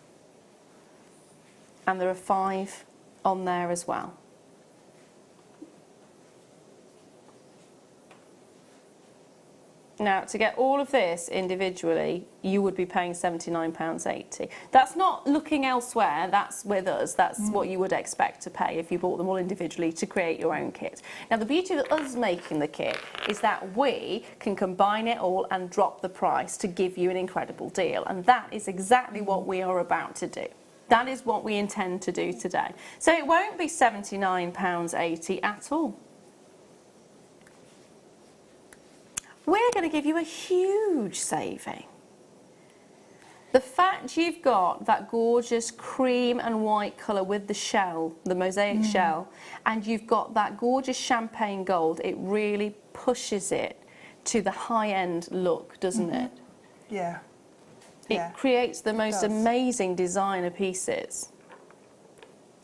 And there are 5 on there as well. Now, to get all of this individually, you would be paying £79.80. That's not looking elsewhere, that's with us. That's what you would expect to pay if you bought them all individually to create your own kit. Now, the beauty of us making the kit is that we can combine it all and drop the price to give you an incredible deal. And that is exactly what we are about to do. That is what we intend to do today. So it won't be £79.80 at all. We're going to give you a huge saving. The fact you've got that gorgeous cream and white colour with the shell, the mosaic shell, and you've got that gorgeous champagne gold, it really pushes it to the high-end look, doesn't it? Yeah. It creates the most does. amazing designer pieces.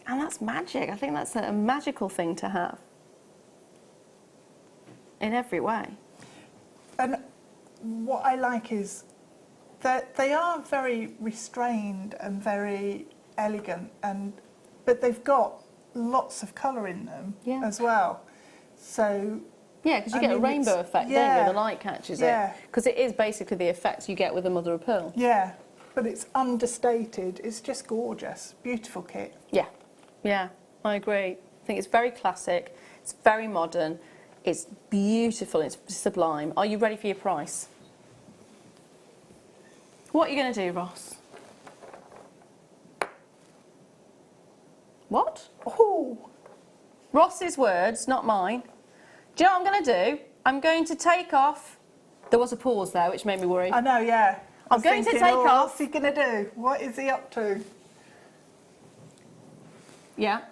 And that's magic. I think that's a magical thing to have. In every way. And what I like is that they are very restrained and very elegant, but they've got lots of colour in them as well. So yeah, because you get a rainbow effect, don't you? The light catches it. Because it is basically the effect you get with a mother of pearl. Yeah, but it's understated. It's just gorgeous. Beautiful kit. Yeah, yeah, I agree. I think it's very classic. It's very modern. It's beautiful, it's sublime. Are you ready for your price? What are you going to do, Ross? What? Oh, Ross's words, not mine. Do you know what I'm going to do? I'm going to take off. There was a pause there, which made me worry. I know, yeah. I'm going to take off. What's he going to do? What is he up to? Yeah.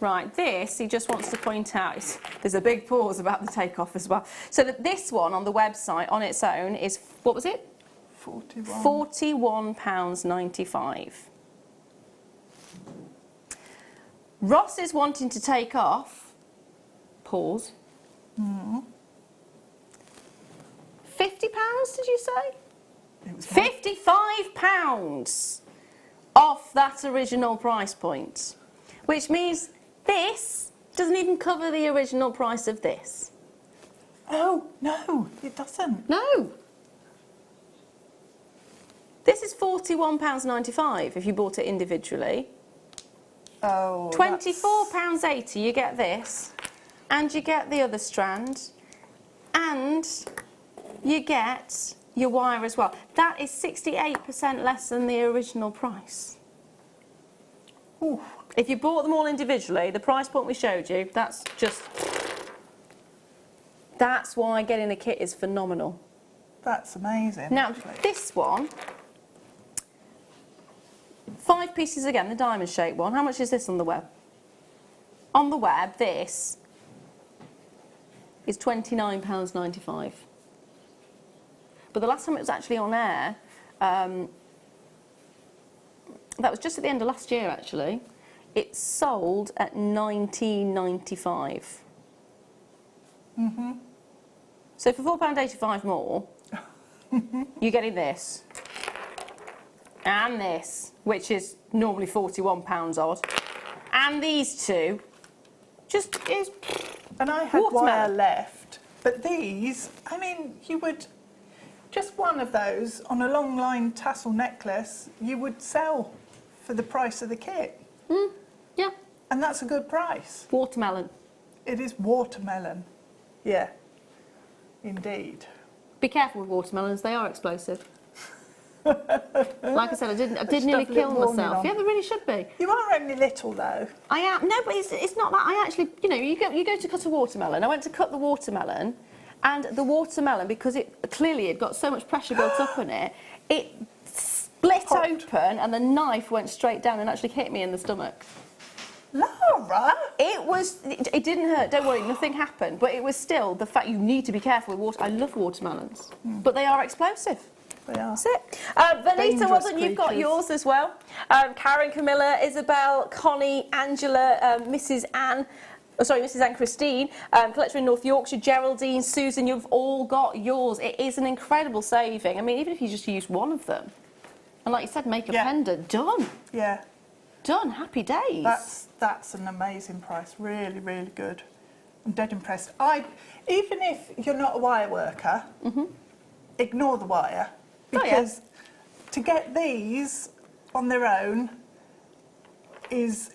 Right, this, he just wants to point out, there's a big pause about the takeoff as well. So that this one on the website on its own is, what was it? £41.95. Ross is wanting to take off, pause, £50, did you say? It was £55 off that original price point, which means this doesn't even cover the original price of this. Oh, no, it doesn't. No. This is £41.95 if you bought it individually. Oh, £24.80 you get this. and you get the other strand, and you get your wire as well. That is 68% less than the original price. Ooh. If you bought them all individually, the price point we showed you, that's why getting a kit is phenomenal. That's amazing. Now, actually. this one, 5 pieces again, the diamond shaped one. How much is this on the web? On the web, this is £29.95. But the last time it was actually on air, that was just at the end of last year actually, it sold at £19.95. Mm-hmm. So for £4.85 more, you're getting this and this, which is normally £41 odd, and these two just is. And I had watermelon. wire left, but these, I mean, you would, just one of those on a long line tassel necklace, you would sell for the price of the kit. Yeah, And that's a good price. watermelon. It is watermelon. Yeah, indeed. Be careful with watermelons, they are explosive. Like I said, I did nearly Stuff a kill little warning myself. on. Yeah, they really should be. You are only little though. I am. No, but it's not that. I actually, you know, you go to cut a watermelon. I went to cut the watermelon, and the watermelon, because it clearly had got so much pressure built up on it, it split Popped. open, and the knife went straight down and actually hit me in the stomach. Lara! It didn't hurt. Don't worry, nothing happened. But it was still the fact you need to be careful with water. I love watermelons, but they are explosive. They are. That's it. Vanita, Dangerous well done, you've got creatures. yours as well. Karen, Camilla, Isabel, Connie, Angela, Mrs. Anne Christine, collector in North Yorkshire, Geraldine, Susan, you've all got yours. It is an incredible saving. I mean, even if you just use one of them, and like you said, make a pendant, done. Yeah. Done, happy days. That's an amazing price. Really, really good. I'm dead impressed. Even if you're not a wire worker, ignore the wire. Because to get these on their own is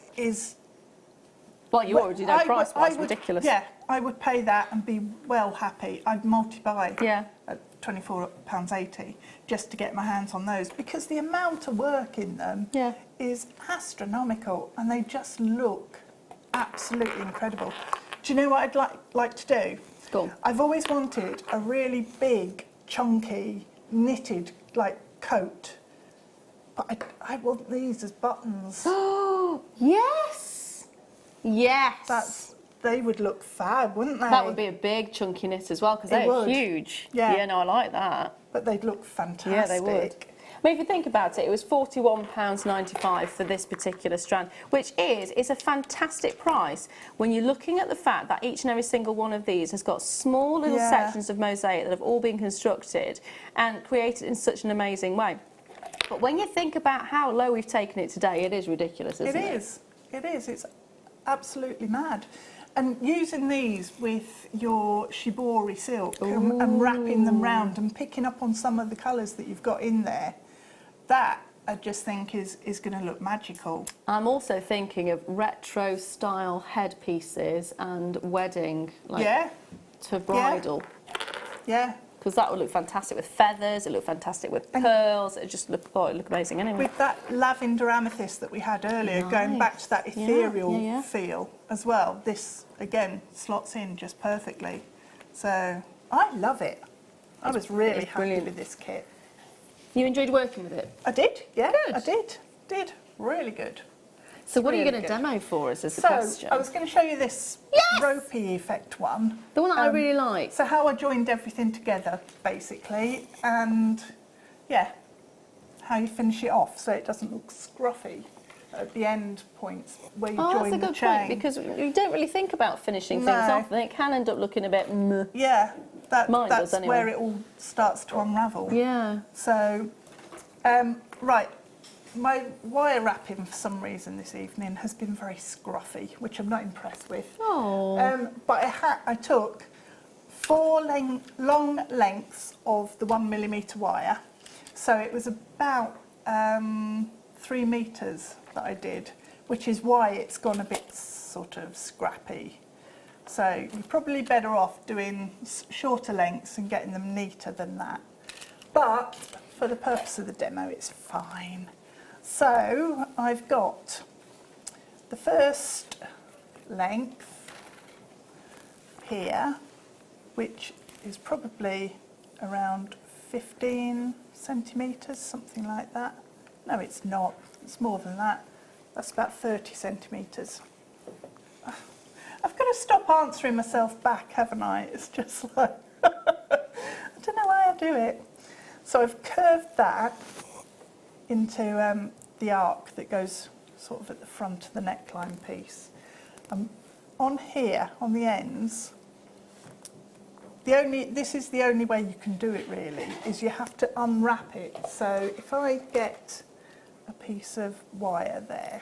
well, you already know price-wise, would, ridiculous. Yeah, I would pay that and be well happy. I'd multi-buy at £24.80 just to get my hands on those, because the amount of work in them is astronomical, and they just look absolutely incredible. Do you know what I'd like to do? Go on. I've always wanted a really big, chunky, knitted coat, but I want these as buttons. Oh, yes! Yes! They would look fab, wouldn't they? That would be a big chunky knit as well, because they're huge. Yeah. No, I like that. But they'd look fantastic. Yeah, they would. I mean, if you think about it, it was £41.95 for this particular strand, which is a fantastic price when you're looking at the fact that each and every single one of these has got small little sections of mosaic that have all been constructed and created in such an amazing way. But when you think about how low we've taken it today, it is ridiculous, isn't it? It is. It is. It's absolutely mad. And using these with your shibori silk and wrapping them round and picking up on some of the colours that you've got in there, that I just think is going to look magical. I'm also thinking of retro style headpieces and wedding, to bridal. Yeah. Because that would look fantastic with feathers, it would look fantastic with pearls, it just look amazing anyway. With that lavender amethyst that we had earlier, going back to that ethereal feel as well, this again slots in just perfectly. So I love it. I was really happy with this kit. You enjoyed working with it? I did, yeah. Good. I did. Really good. So what are you really going to demo for us as a So question? I was going to show you this ropey effect one. The one that I really like. So how I joined everything together, basically, and how you finish it off so it doesn't look scruffy at the end points where you join the chain. That's a good point, because you don't really think about finishing things off, and it can end up looking a bit meh. Yeah, Mine that's does anyway. where it all starts to unravel. Yeah. So, right. My wire wrapping, for some reason this evening, has been very scruffy, which I'm not impressed with. Oh. But I took 4 long lengths of the 1mm wire, so it was about 3 metres that I did, which is why it's gone a bit sort of scrappy. So you're probably better off doing shorter lengths and getting them neater than that. But for the purpose of the demo, it's fine. So I've got the first length here, which is probably around 15 centimetres, something like that. No, it's not. It's more than that. That's about 30 centimetres. I've got to stop answering myself back, haven't I? It's just like, I don't know why I do it. So I've curved that into the arc that goes sort of at the front of the neckline piece. On here, on the ends, this is the only way you can do it really, is you have to unwrap it. So if I get a piece of wire there,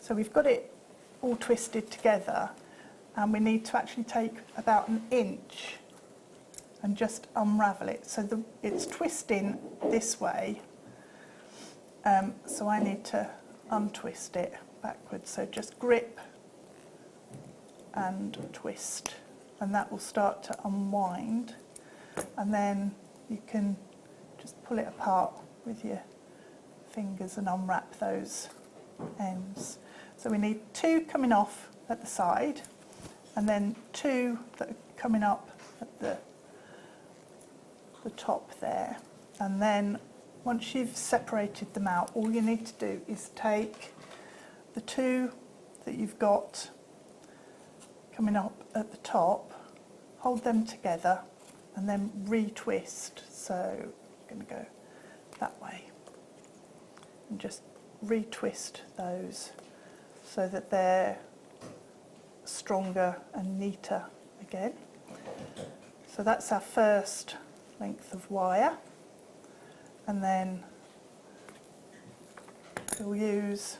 so we've got it all twisted together, and we need to actually take about 1 inch and just unravel it. So it's twisting this way, so I need to untwist it backwards. So just grip and twist, and that will start to unwind, and then you can just pull it apart with your fingers and unwrap those ends. So we need 2 coming off at the side, and then 2 that are coming up at the top there. And then once you've separated them out, all you need to do is take the 2 that you've got coming up at the top, hold them together, and then retwist. So I'm going to go that way and just retwist those so that they're stronger and neater again. So that's our first length of wire, and then we'll use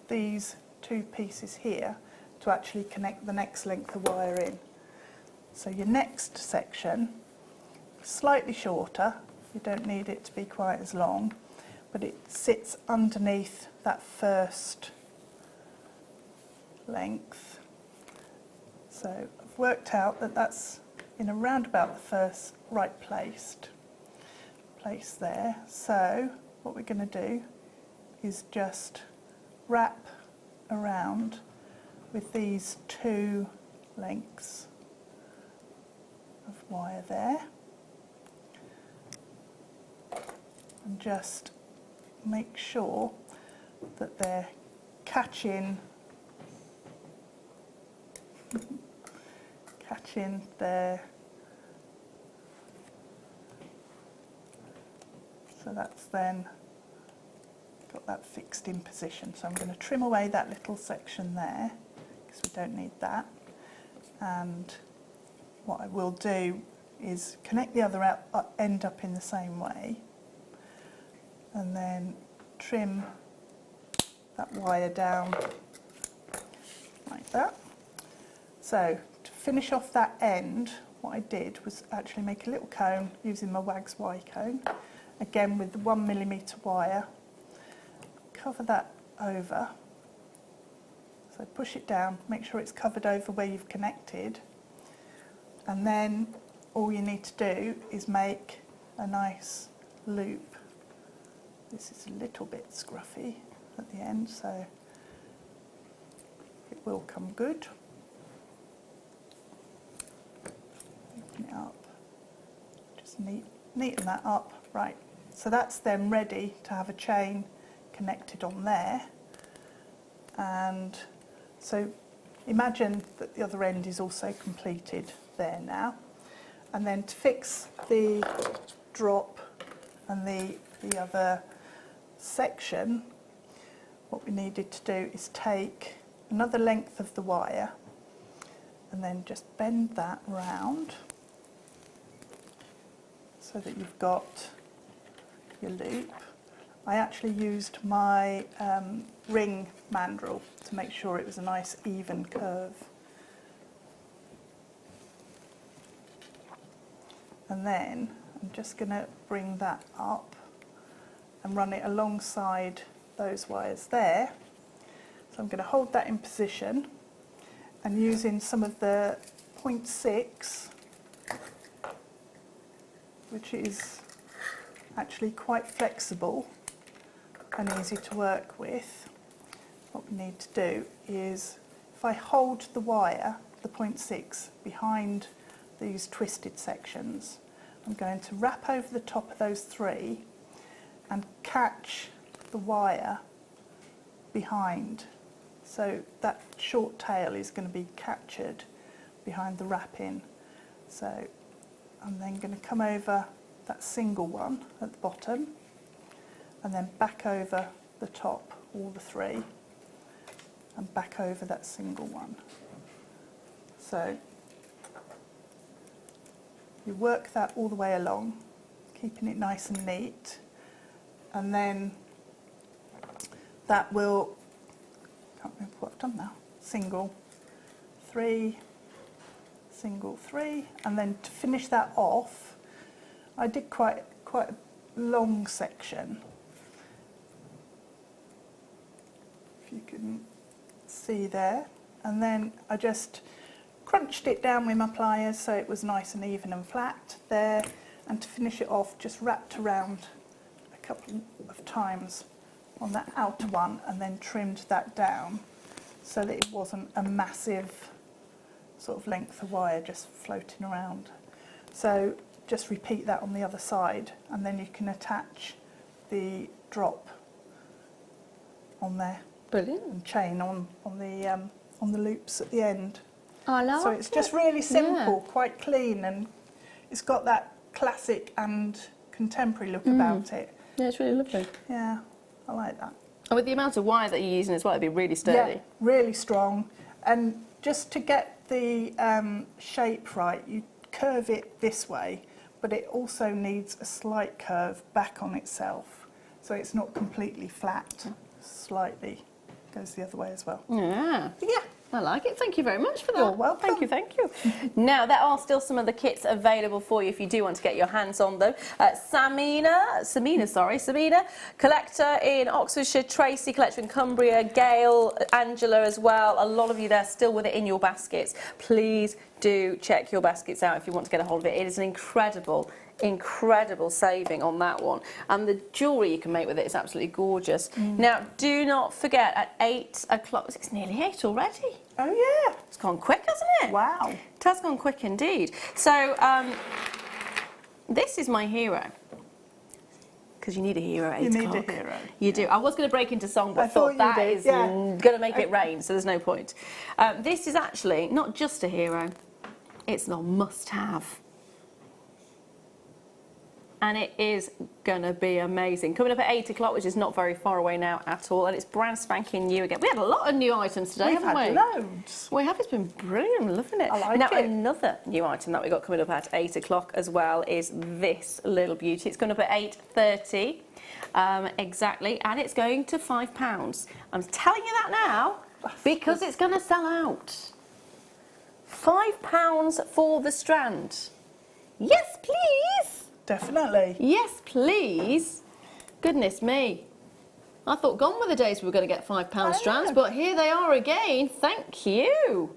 these 2 pieces here to actually connect the next length of wire in. So your next section, slightly shorter, you don't need it to be quite as long, but it sits underneath that first length. So I've worked out that that's in around about the first right place there. So what we're going to do is just wrap around with these 2 lengths of wire there, and just make sure that they're catching there. So that's then got that fixed in position. So I'm going to trim away that little section there because we don't need that. And what I will do is connect the other end up in the same way, and then trim that wire down like that. So to finish off that end, what I did was actually make a little cone using my Wags Y cone, again with the 1mm wire. Cover that over, so push it down, make sure it's covered over where you've connected, and then all you need to do is make a nice loop. This is a little bit scruffy at the end, so it will come good. Open it up, just neaten that up. Right, so that's then ready to have a chain connected on there. And so imagine that the other end is also completed there now. And then to fix the drop and the other section, what we needed to do is take another length of the wire and then just bend that round so that you've got your loop. I actually used my ring mandrel to make sure it was a nice even curve. And then I'm just going to bring that up and run it alongside those wires there. So I'm going to hold that in position, and using some of the 0.6, which is actually quite flexible and easy to work with. What we need to do is, if I hold the wire, the 0.6, behind these twisted sections, I'm going to wrap over the top of those 3 and catch the wire behind. So that short tail is going to be captured behind the wrapping. So I'm then going to come over that single one at the bottom and then back over the top, all the 3, and back over that single one. So you work that all the way along, keeping it nice and neat, and then that will, can't remember what I've done now, single 3, single 3, and then to finish that off, I did quite a long section. If you can see there, and then I just crunched it down with my pliers so it was nice and even and flat there, and to finish it off just wrapped around a couple of times on that outer one and then trimmed that down so that it wasn't a massive sort of length of wire just floating around. So just repeat that on the other side, and then you can attach the drop on there. Brilliant. And chain on the loops at the end. I love it. So it's just really simple, quite clean, and it's got that classic and contemporary look about it. Yeah, it's really lovely. Yeah, I like that. And with the amount of wire that you're using as well, it'd be really sturdy. Yeah, really strong. And just to get the shape right, you curve it this way, but it also needs a slight curve back on itself. So it's not completely flat, slightly goes the other way as well. Yeah. Yeah. I like it. Thank you very much for that. You're welcome. Thank you. Now, there are still some of the kits available for you if you do want to get your hands on them. Samina, Collector in Oxfordshire, Tracy, Collector in Cumbria, Gail, Angela as well. A lot of you there still with it in your baskets. Please do check your baskets out if you want to get a hold of it. It is an incredible saving on that one, and the jewellery you can make with it is absolutely gorgeous. Now, do not forget at 8 o'clock, it's nearly 8 already. Oh yeah, It's gone quick, hasn't it? wow. It has gone quick indeed. So this is my hero, because you need a hero at 8 o'clock. You need a hero. You do. I was going to break into song, but I thought you that did, is yeah. going to make it rain, so there's no point. This is actually not just a hero, it's a must-have. And it is going to be amazing. Coming up at 8 o'clock, which is not very far away now at all, and it's brand spanking new again. We had a lot of new items today, haven't we? We've had loads. We have. It's been brilliant. I'm loving it. I like now, it. another new item that we got coming up at 8 o'clock as well is this little beauty. It's going up at 8:30 exactly, and it's going to £5. I'm telling you that now because it's going to sell out. £5 for the strand. Yes, please. Definitely. Yes, please. Goodness me. I thought gone were the days we were going to get £5 strands, but here they are again. Thank you.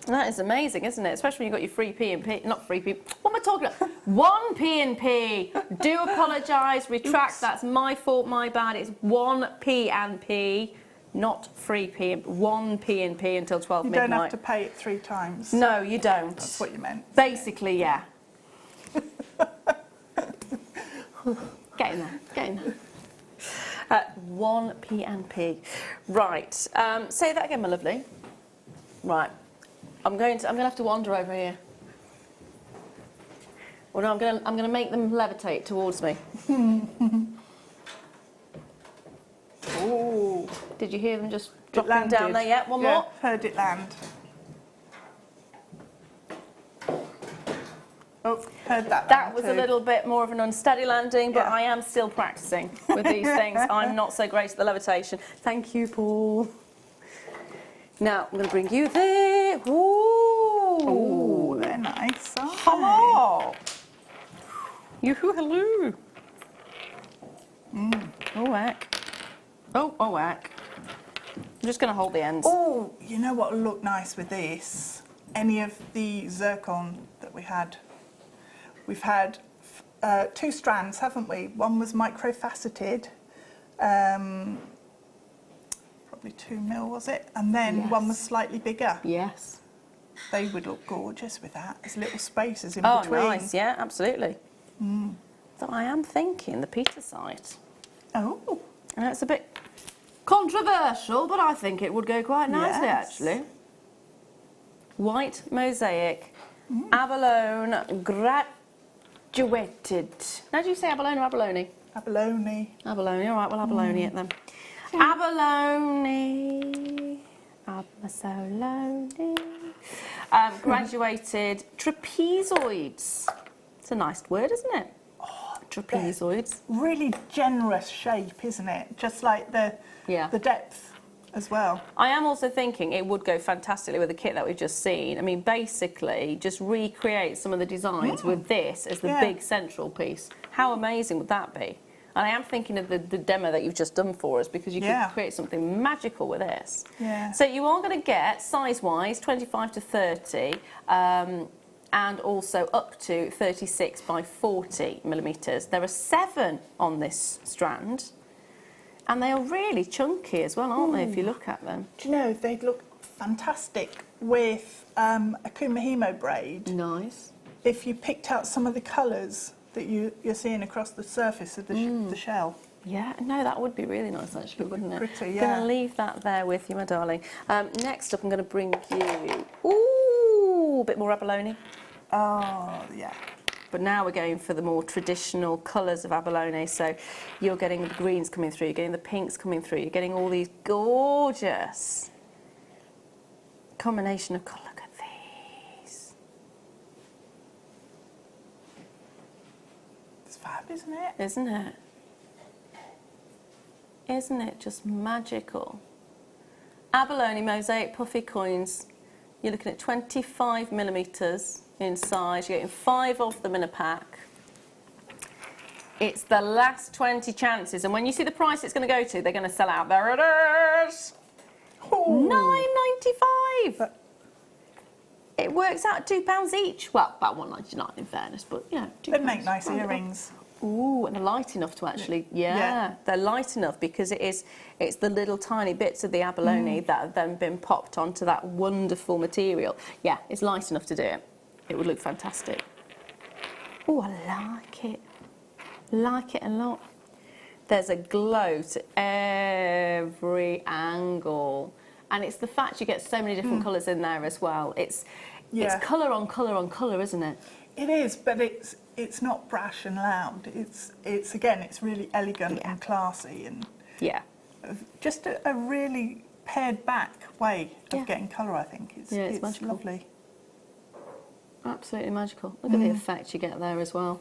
That is amazing, isn't it? Especially when you've got your free P&P. Not free P. What am I talking about? One P&P. Do apologise. Retract. Oops. That's my fault, my bad. It's one P&P, not free P. One P&P until 12 midnight. You don't have to pay it 3 times. No, you don't. That's what you meant. Basically, yeah. Get in there. 1 P&P. Right. Say that again, my lovely. Right. I'm going to have to wander over here. Well, no, I'm going to make them levitate towards me. Oh. Did you hear them just dropping down there yet? One more. Heard it land. Oh, heard that. That was too. a little bit more of an unsteady landing, but Yeah. I am still practicing with these things. I'm not so great at the levitation. Thank you, Paul. Now, I'm going to bring you there. Ooh. Oh, they're nice. Hello. Yoo-hoo, hello. Oh, whack. Oh, whack. I'm just going to hold the ends. Oh, you know what will look nice with this? any of the zircon that we had. We've had 2 strands, haven't we? One was micro-faceted, probably 2 mil, was it? And then one was slightly bigger. Yes. They would look gorgeous with that. There's little spaces in Oh, between. nice. Yeah, absolutely. So I am thinking the Petersite. Oh. And it's a bit controversial, but I think it would go quite nicely, Yes. actually. White mosaic, abalone graduated. Now, do you say abalone or abalone? Abalone. Abalone. All right, we'll abalone it then. Abalone. Abalone. Graduated trapezoids. It's a nice word, isn't it? Trapezoids. Really generous shape, isn't it? Just like the depth as well. I am also thinking it would go fantastically with the kit that we've just seen. I mean, basically, just recreate some of the designs with this as the big central piece. How amazing would that be? And I am thinking of the demo that you've just done for us, because you could create something magical with this. Yeah. So you are going to get, size-wise, 25 to 30, and also up to 36 by 40 millimetres. There are 7 on this strand, and they are really chunky as well, aren't they, if you look at them? Do you know, they'd look fantastic with a Kumahimo braid. Nice. If you picked out some of the colours that you're seeing across the surface of the shell. Yeah, no, that would be really nice, actually, wouldn't it? Pretty, I'm yeah. going to leave that there with you, my darling. Next up, I'm going to bring you, ooh, a bit more abalone. Oh, yeah. But now we're going for the more traditional colours of abalone. So you're getting the greens coming through, you're getting the pinks coming through, you're getting all these gorgeous combination of colour. Look at these. It's fab, isn't it? Isn't it? Isn't it just magical? Abalone mosaic puffy coins. You're looking at 25 millimetres in size. You're getting 5 of them in a pack. It's the last 20 chances, and when you see the price it's going to go to, they're going to sell out. There it is. £9.95. It works out £2 each. Well, about £1.99 in fairness, but you know, They make nice earrings. Ooh, and they're light enough to actually, they're light enough because it's the little tiny bits of the abalone that have then been popped onto that wonderful material. Yeah, it's light enough to do it. It would look fantastic. Oh, I like it. Like it a lot. There's a glow to every angle. And it's the fact you get so many different colours in there as well. It's colour on colour on colour, isn't it? It is, but it's not brash and loud. It's again, it's really elegant and classy, and just a really pared back way of getting colour. I think it's magical. lovely. Absolutely magical. Look at the effect you get there as well.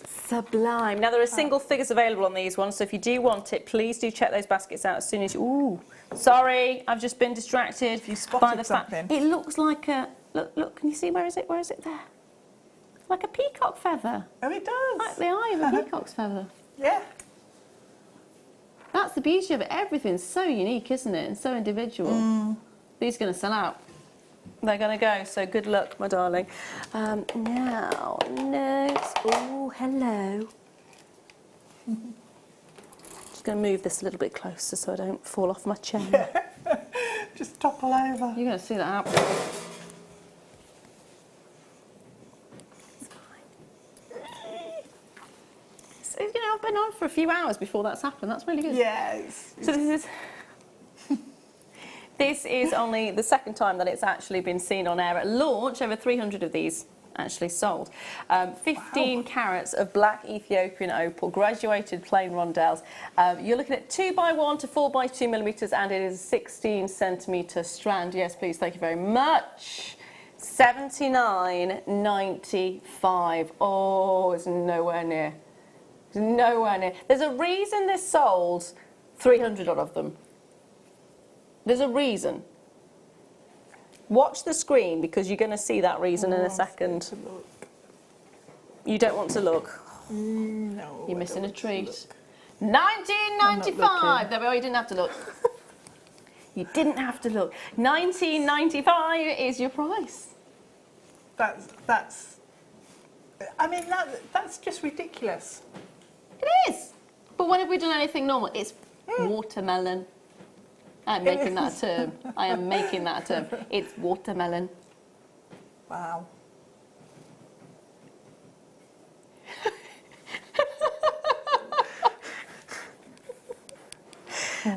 Sublime. Now, there are single figures available on these ones, so if you do want it, please do check those baskets out as soon as you... Ooh, sorry, I've just been distracted You spotted by the something. fact... It looks like a... Look, can you see? Where is it? Where is it there? Like a peacock feather. Oh, it does. Like the eye of a peacock's feather. Yeah. That's the beauty of it. Everything's so unique, isn't it? And so individual. These are going to sell out. They're going to go, so good luck, my darling. Now, next... Oh, hello. Just going to move this a little bit closer so I don't fall off my chair. Just topple over. You're going to see that happen. It's fine. So, you know, I've been on for a few hours before that's happened. That's really good. Yes. So this is only the second time that it's actually been seen on air. At launch, over 300 of these actually sold. 15 carats of black Ethiopian opal, graduated plain rondelles. You're looking at 2x1 to 4x2 millimetres, and it is a 16 centimetre strand. Yes, please, thank you very much. $79.95. Oh, it's nowhere near. It's nowhere near. There's a reason this sold 300 odd of them. There's a reason. Watch the screen because you're going to see that reason in a second. You don't want to look. No. You're missing a treat. 1995. There we are. You didn't have to look. You didn't have to look. $19.95 is your price. That's. I mean, that's just ridiculous. It is. But when have we done anything normal? It's watermelon. I'm making that a term. I am making that a term. It's watermelon. Wow.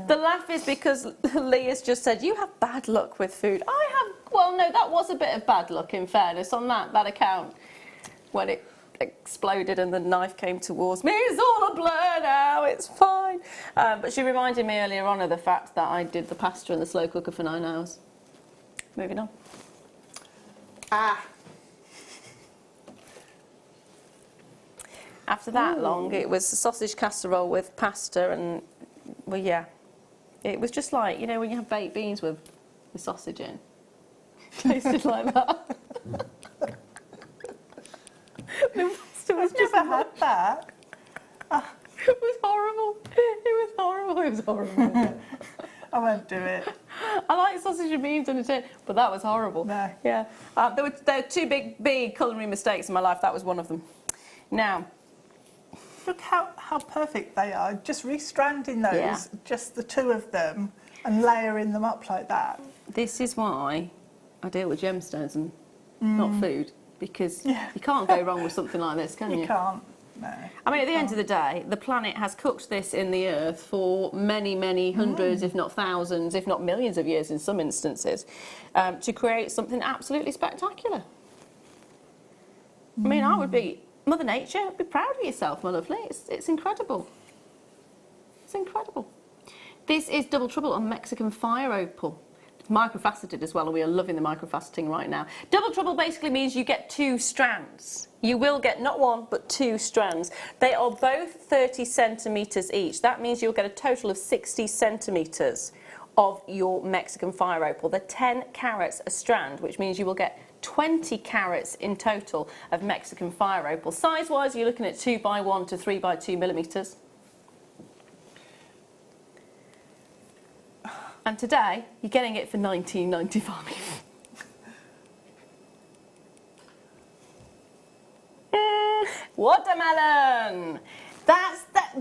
The laugh is because Leah's just said, you have bad luck with food. I have, well, no, that was a bit of bad luck, in fairness, on that account. When it exploded and the knife came towards me, it's all a blur now, it's fine. But she reminded me earlier on of the fact that I did the pasta in the slow cooker for 9 hours. Moving on. After that long, it was a sausage casserole with pasta and, well, yeah. It was just like, you know, when you have baked beans with the sausage in. Tasted like that. I've never had that. It was horrible. It was horrible. It was horrible. I won't do it. I like sausage and beans in a tin, but that was horrible. No. Yeah. There were 2 big culinary mistakes in my life. That was one of them. Now, look how perfect they are. Just restranding those, just the 2 of them, and layering them up like that. This is why I deal with gemstones and not food, because you can't go wrong with something like this, can you? You can't. No. I mean, at the end of the day, the planet has cooked this in the earth for many, many hundreds, if not thousands, if not millions of years in some instances, to create something absolutely spectacular. I mean, I would be, Mother Nature, be proud of yourself, my lovely. It's incredible. It's incredible. This is Double Trouble on Mexican Fire Opal. Microfaceted as well, and we are loving the microfaceting right now. Double Trouble basically means you get 2 strands. You will get not 1 but 2 strands. They are both 30 centimetres each. That means you'll get a total of 60 centimetres of your Mexican Fire Opal. They're 10 carats a strand, which means you will get 20 carats in total of Mexican Fire Opal. Size-wise, you're looking at 2x1 to 3x2 millimetres. And today, you're getting it for $19.95. Watermelon!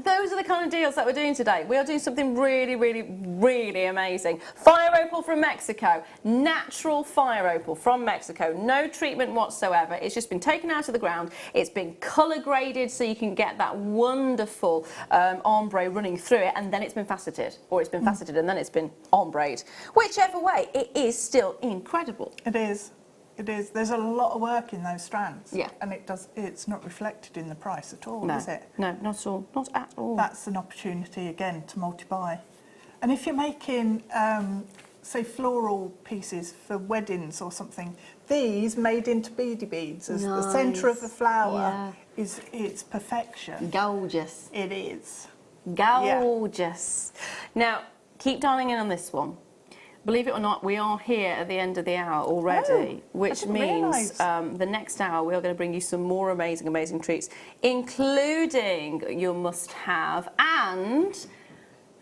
Those are the kind of deals that we're doing today. We are doing something really, really, really amazing. Fire Opal from Mexico. Natural Fire Opal from Mexico. No treatment whatsoever. It's just been taken out of the ground. It's been colour graded so you can get that wonderful ombre running through it, and then it's been faceted. Or it's been faceted and then it's been ombre'd. Whichever way, it is still incredible. It is. It is. There's a lot of work in those strands. Yeah. And it's not reflected in the price at all, No, is it? no, not at all. Not at all. That's an opportunity, again, to multi-buy. And if you're making, say, floral pieces for weddings or something, these made into beady beads as the centre of the flower is it's perfection. Gorgeous. It is. Gorgeous. Now, keep dialing in on this one. Believe it or not, we are here at the end of the hour already, which means the next hour we are going to bring you some more amazing, amazing treats, including your must-have and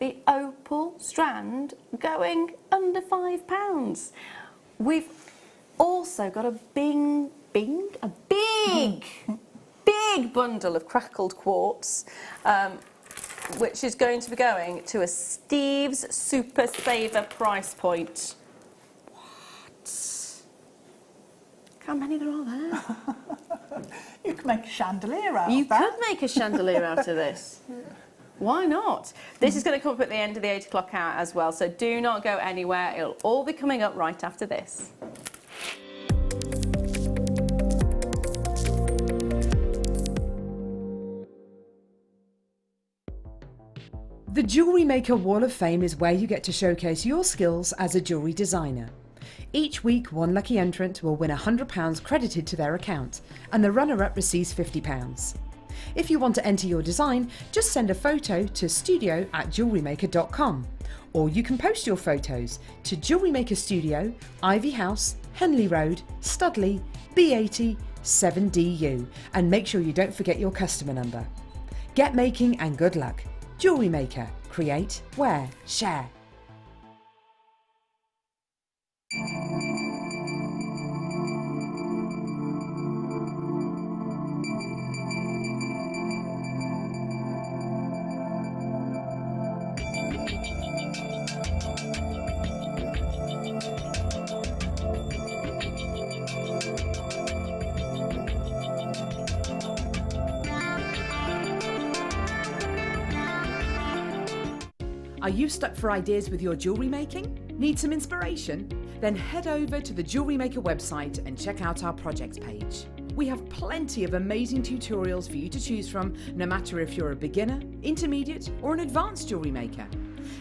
the opal strand going under £5. We've also got a big bundle of crackled quartz, which is going to be going to a Steve's Super Saver price point. What? How many there are there? You can make a chandelier out of that. You could make a chandelier out of this. Why not? This is going to come up at the end of the 8 o'clock hour as well, so do not go anywhere. It'll all be coming up right after this. The Jewellery Maker Wall of Fame is where you get to showcase your skills as a jewellery designer. Each week, one lucky entrant will win £100 credited to their account, and the runner-up receives £50. If you want to enter your design, just send a photo to studio@jewellerymaker.com, or you can post your photos to Jewellery Maker Studio, Ivy House, Henley Road, Studley, B80 7DU, and make sure you don't forget your customer number. Get making and good luck. Jewellery Maker. Create, wear, share. Are you stuck for ideas with your jewellery making? Need some inspiration? Then head over to the Jewellery Maker website and check out our projects page. We have plenty of amazing tutorials for you to choose from, no matter if you're a beginner, intermediate, or an advanced jewellery maker.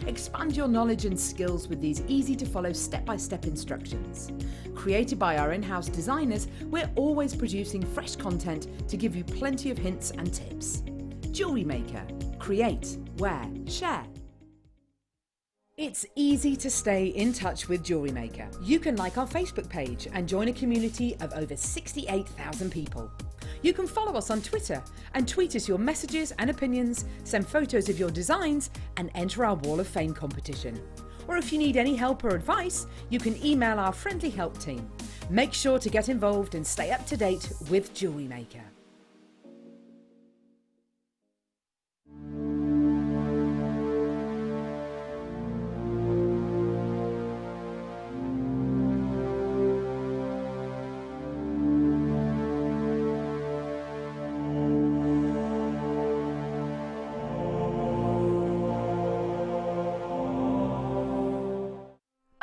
Expand your knowledge and skills with these easy to follow step-by-step instructions. Created by our in-house designers, we're always producing fresh content to give you plenty of hints and tips. Jewellery Maker. Create, wear, share. It's easy to stay in touch with Jewellery Maker. You can like our Facebook page and join a community of over 68,000 people. You can follow us on Twitter and tweet us your messages and opinions, send photos of your designs, and enter our Wall of Fame competition. Or if you need any help or advice, you can email our friendly help team. Make sure to get involved and stay up to date with Jewellery Maker.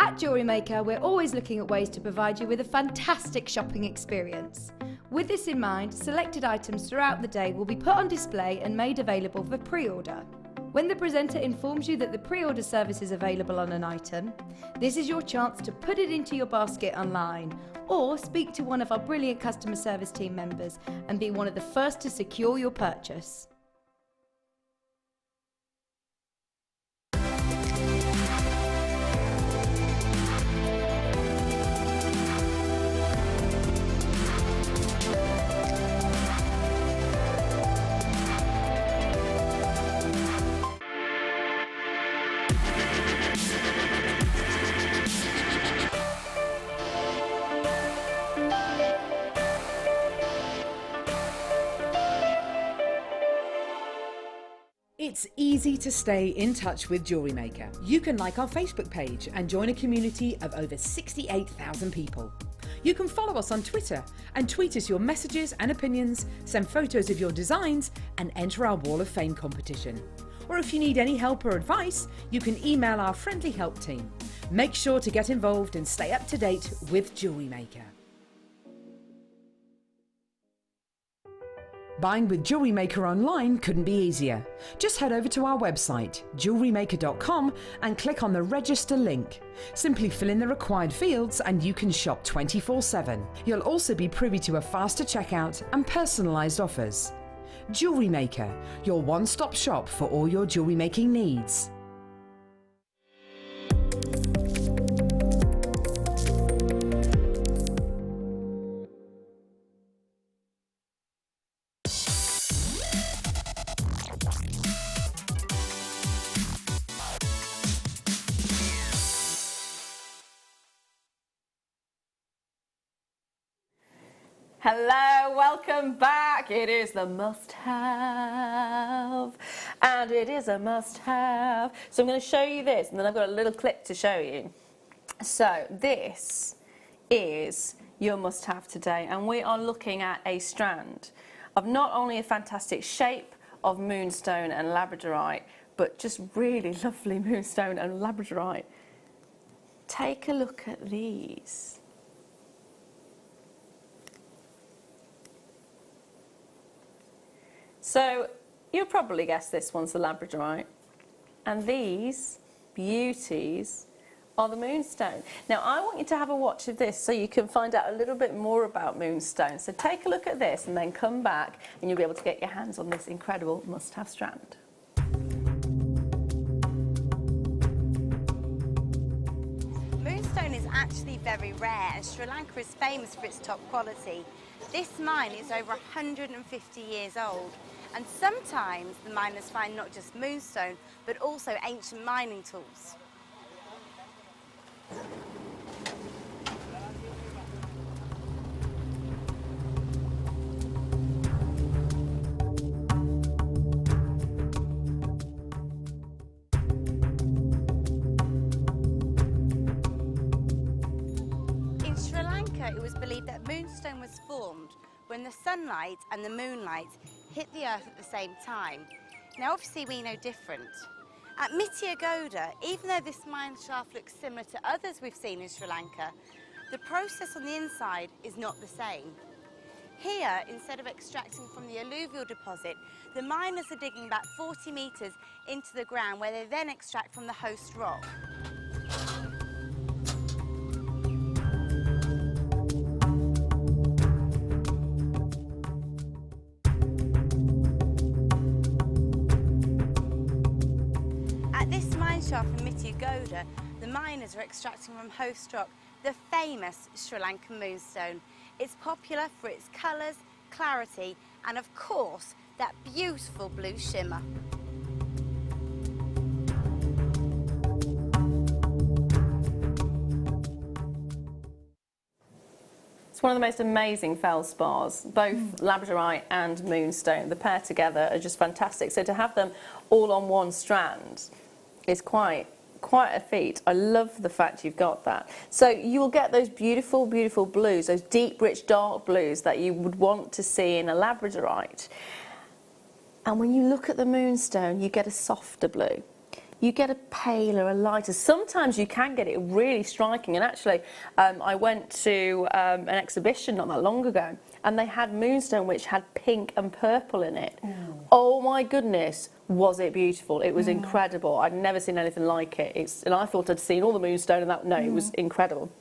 At Jewellery Maker, we're always looking at ways to provide you with a fantastic shopping experience. With this in mind, selected items throughout the day will be put on display and made available for pre-order. When the presenter informs you that the pre-order service is available on an item, this is your chance to put it into your basket online, or speak to one of our brilliant customer service team members and be one of the first to secure your purchase. It's easy to stay in touch with Jewellery Maker. You can like our Facebook page and join a community of over 68,000 people. You can follow us on Twitter and tweet us your messages and opinions, send photos of your designs, and enter our Wall of Fame competition. Or if you need any help or advice, you can email our friendly help team. Make sure to get involved and stay up to date with Jewellery Maker. Buying with Jewellery Maker online couldn't be easier. Just head over to our website, JewelleryMaker.com, and click on the register link. Simply fill in the required fields and you can shop 24/7. You'll also be privy to a faster checkout and personalised offers. Jewellery Maker, your one-stop shop for all your jewellery making needs. Hello, welcome back. It is the must-have, and it is a must-have. So I'm going to show you this, and then I've got a little clip to show you. So this is your must-have today, and we are looking at a strand of not only a fantastic shape of Moonstone and labradorite, but just really lovely Moonstone and labradorite. Take a look at these. So you'll probably guess this one's the labradorite, and these beauties are the Moonstone. Now I want you to have a watch of this so you can find out a little bit more about Moonstone. So take a look at this and then come back and you'll be able to get your hands on this incredible must-have strand. Moonstone is actually very rare, and Sri Lanka is famous for its top quality. This mine is over 150 years old, and sometimes the miners find not just moonstone, but also ancient mining tools. Lanka, it was believed that Moonstone was formed when the sunlight and the moonlight hit the earth at the same time. Now obviously we know different. At Mityagoda, even though this mine shaft looks similar to others we've seen in Sri Lanka, the process on the inside is not the same. Here, instead of extracting from the alluvial deposit, the miners are digging about 40 metres into the ground where they then extract from the host rock. At this mine shaft in Mityagoda, the miners are extracting from host rock the famous Sri Lankan moonstone. It's popular for its colours, clarity, and of course, that beautiful blue shimmer. It's one of the most amazing feldspars, both labradorite and moonstone. The pair together are just fantastic. So to have them all on one strand is quite a feat. I love the fact you've got that. So you will get those beautiful, beautiful blues, those deep, rich, dark blues that you would want to see in a labradorite. And when you look at the moonstone, you get a softer blue. You get a paler, a lighter. Sometimes you can get it really striking. And actually, I went to an exhibition not that long ago, and they had moonstone which had pink and purple in it. Oh my goodness, was it beautiful. It was incredible. I'd never seen anything like it. And I thought I'd seen all the moonstone, and no, it was incredible.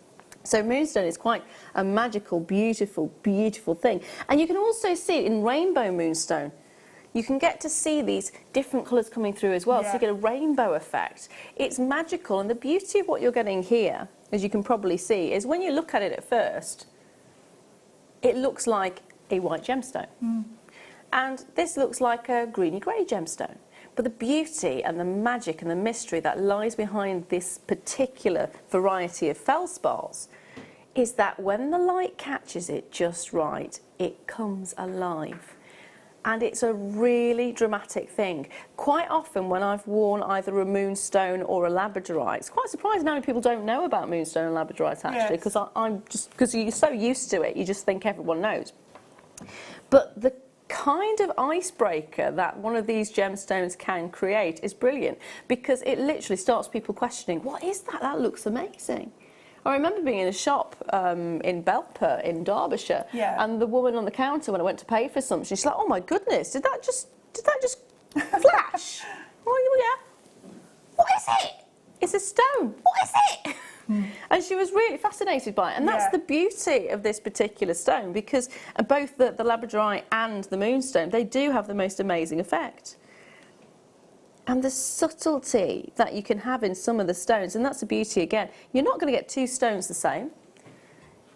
So moonstone is quite a magical, beautiful, beautiful thing. And you can also see it in rainbow moonstone. You can get to see these different colours coming through as well, so you get a rainbow effect. It's magical, and the beauty of what you're getting here, as you can probably see, is when you look at it at first, it looks like a white gemstone. And this looks like a greeny-grey gemstone. But the beauty and the magic and the mystery that lies behind this particular variety of feldspars is that when the light catches it just right, it comes alive. And it's a really dramatic thing. Quite often when I've worn either a moonstone or a labradorite, it's quite surprising how many people don't know about moonstone and labradorite actually, because you're so used to it, you just think everyone knows. But the kind of icebreaker that one of these gemstones can create is brilliant, because it literally starts people questioning, what is that? That looks amazing. I remember being in a shop in Belper in Derbyshire, and the woman on the counter, when I went to pay for something, she's like, "Oh my goodness, did that just flash?" Oh yeah. What is it? It's a stone. What is it? And she was really fascinated by it, and that's the beauty of this particular stone, because both the labradorite and the moonstone, they do have the most amazing effect. And the subtlety that you can have in some of the stones, and that's the beauty again. You're not going to get two stones the same.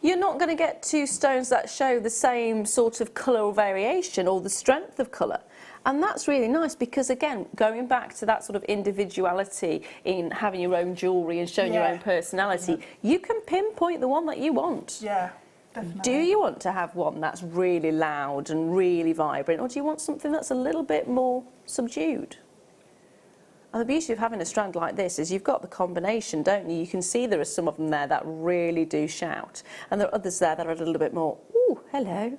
You're not going to get two stones that show the same sort of colour or variation or the strength of colour. And that's really nice, because again, going back to that sort of individuality in having your own jewellery and showing your own personality, you can pinpoint the one that you want. Yeah, definitely. Do you want to have one that's really loud and really vibrant, or do you want something that's a little bit more subdued? And the beauty of having a strand like this is you've got the combination, don't you? You can see there are some of them there that really do shout. And there are others there that are a little bit more, ooh, hello.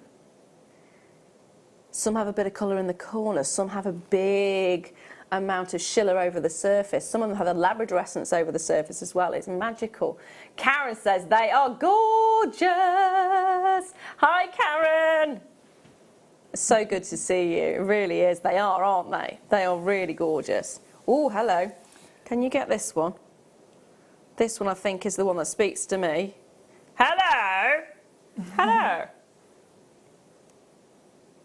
Some have a bit of colour in the corner. Some have a big amount of schiller over the surface. Some of them have a labradorescence over the surface as well. It's magical. Karen says they are gorgeous. Hi, Karen. It's so good to see you. It really is. They are, aren't they? They are really gorgeous. Oh, hello. Can you get this one? This one, I think, is the one that speaks to me. Hello? Hello?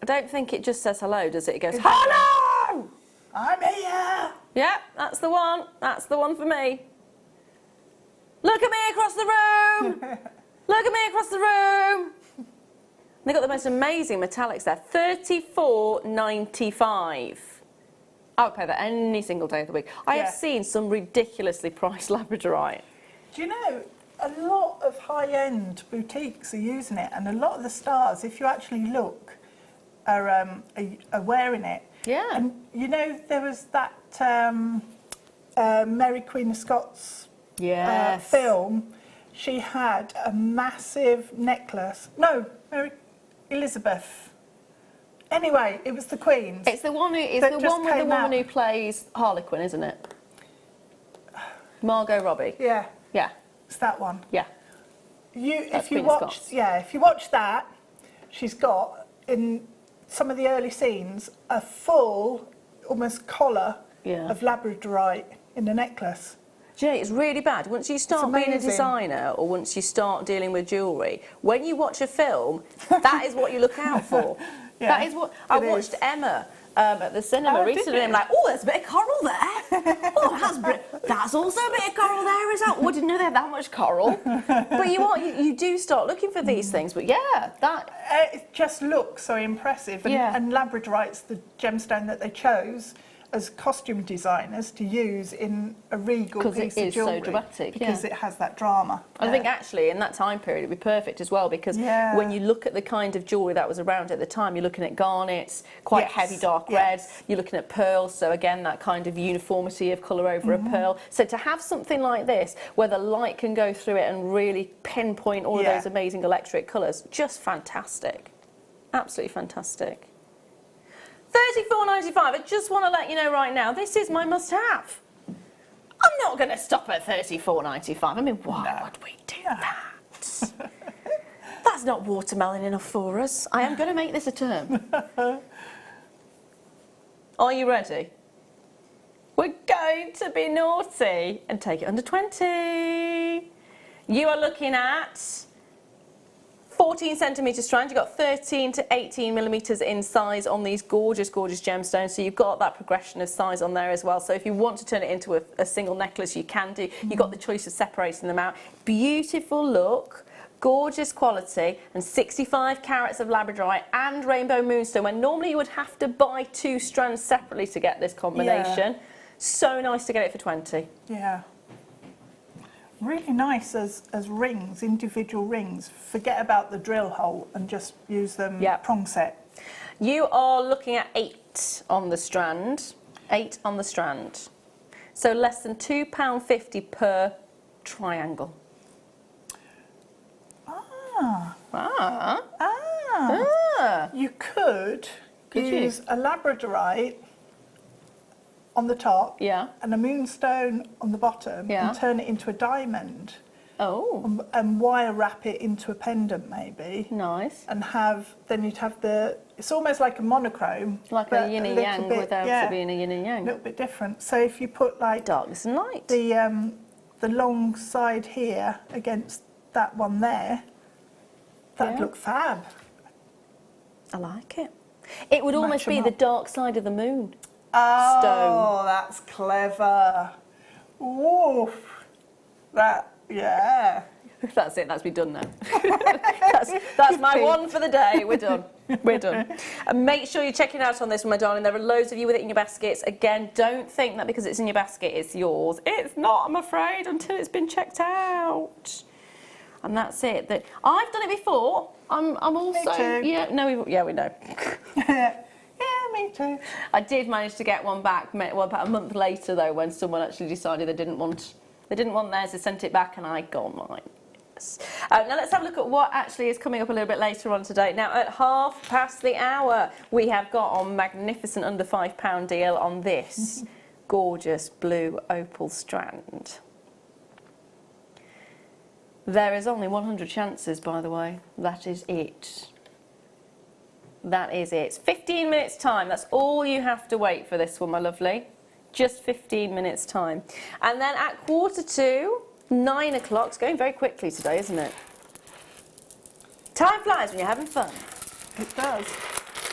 I don't think it just says hello, does it? It goes, hello! I'm here! Yeah, that's the one. That's the one for me. Look at me across the room! Look at me across the room! They've got the most amazing metallics there. $34.95. I would pay that any single day of the week. I have seen some ridiculously priced labradorite. Do you know, a lot of high-end boutiques are using it, and a lot of the stars, if you actually look, are wearing it. Yeah. And you know, there was that Mary Queen of Scots film. she had a massive necklace. No, Mary Elizabeth. Anyway, it was the Queen's. It's the one who is that the just one with the came woman out. who plays Harlequin, isn't it? Margot Robbie. Yeah, Yeah, it's that one. yeah. That's If you Queen of watch, Scots. yeah, if you watch that, she's got in some of the early scenes a full, almost collar Yeah. of labradorite in the necklace. Jay, it's really bad. Once you start being a amazing. designer or once you start dealing with jewellery, when you watch a film, that is what you look out for. Yeah, That is what I it watched is. Emma at the cinema Oh, did recently. And I'm you? like, oh, there's a bit of coral there. Oh, that's also a bit of coral there as well. Oh, I didn't know they had that much coral. But you do start looking for these things. But yeah, that It just looks so impressive. And, Yeah. and labradorite's the gemstone that they chose as costume designers to use in a regal 'Cause it piece of is so jewellery. dramatic, Because yeah. it has that drama. I think actually in that time period it'd be perfect as well because Yeah. when you look at the kind of jewellery that was around at the time, you're looking at garnets, quite Yes, heavy dark yes. reds, you're looking at pearls, so again that kind of uniformity of colour over a pearl. So to have something like this where the light can go through it and really pinpoint all of Yeah. those amazing electric colours, just fantastic. Absolutely fantastic. $34.95. I just want to let you know right now, this is my must-have. I'm not going to stop at $34.95. I mean, why would we do that? That's not watermelon enough for us. I am going to make this a term. Are you ready? We're going to be naughty and take it under 20. You are looking at 14 centimetre strand. You've got 13 to 18 millimetres in size on these gorgeous, gorgeous gemstones. So you've got that progression of size on there as well. So if you want to turn it into a single necklace, you can do. You've got the choice of separating them out. Beautiful look, gorgeous quality, and 65 carats of labradorite and rainbow moonstone, when normally you would have to buy 2 strands separately to get this combination. Yeah. So nice to get it for 20. Yeah. Really nice as rings, individual rings. Forget about the drill hole and just use them prong set. You are looking at 8 on the strand. 8 on the strand. So less than £2.50 per triangle. You could Could you? use a labradorite on the top Yeah. and a moonstone on the bottom Yeah. and turn it into a diamond Oh, and wire wrap it into a pendant maybe. nice. And then you'd have it's almost like a monochrome. Like but a yin and little yang bit- without yeah, it being a yin and a yang. little bit different. So if you put like Darkness and light. the long side here against that one there, that'd Yeah. look fab. I like it. It would almost them be the up. dark side of the moon. Oh, Stone. that's clever. Woof. Yeah. That's it, that's me done now. that's my one for the day. We're done. We're done. And make sure you check it out on this one, my darling. There are loads of you with it in your baskets. Again, don't think that because it's in your basket, it's yours. It's not, I'm afraid, until it's been checked out. And that's it. I've done it before. I'm also... too. Yeah, no, we know. Yeah, me too. I did manage to get one back about a month later, though, when someone actually decided they didn't want theirs. They sent it back, and I got mine. Yes. Now let's have a look at what actually is coming up a little bit later on today. Now at 1:30, we have got a magnificent under £5 deal on this gorgeous blue opal strand. There is only 100 chances, by the way. That is it. That is it. 15 minutes time. That's all you have to wait for this one, my lovely. Just 15 minutes time. And then at 1:45, 9 o'clock. It's going very quickly today, isn't it? Time flies when you're having fun. It does.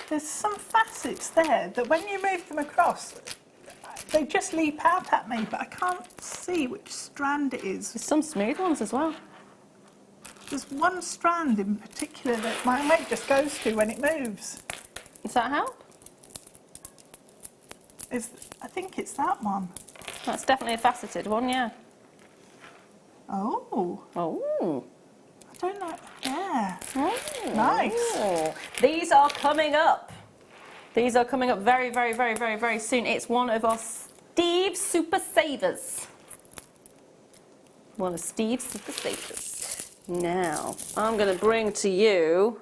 There's some facets there that when you move them across, they just leap out at me, but I can't see which strand it is. There's some smooth ones as well. There's one strand in particular that my mate just goes to when it moves. Does that help? I think it's that one. That's definitely a faceted one, yeah. Oh, Oh. I don't know. Yeah. Oh. Nice. These are coming up. These are coming up very, very, very, very, very soon. It's one of our Steve's Super Savers. One of Steve's Super Savers. Now, I'm going to bring to you,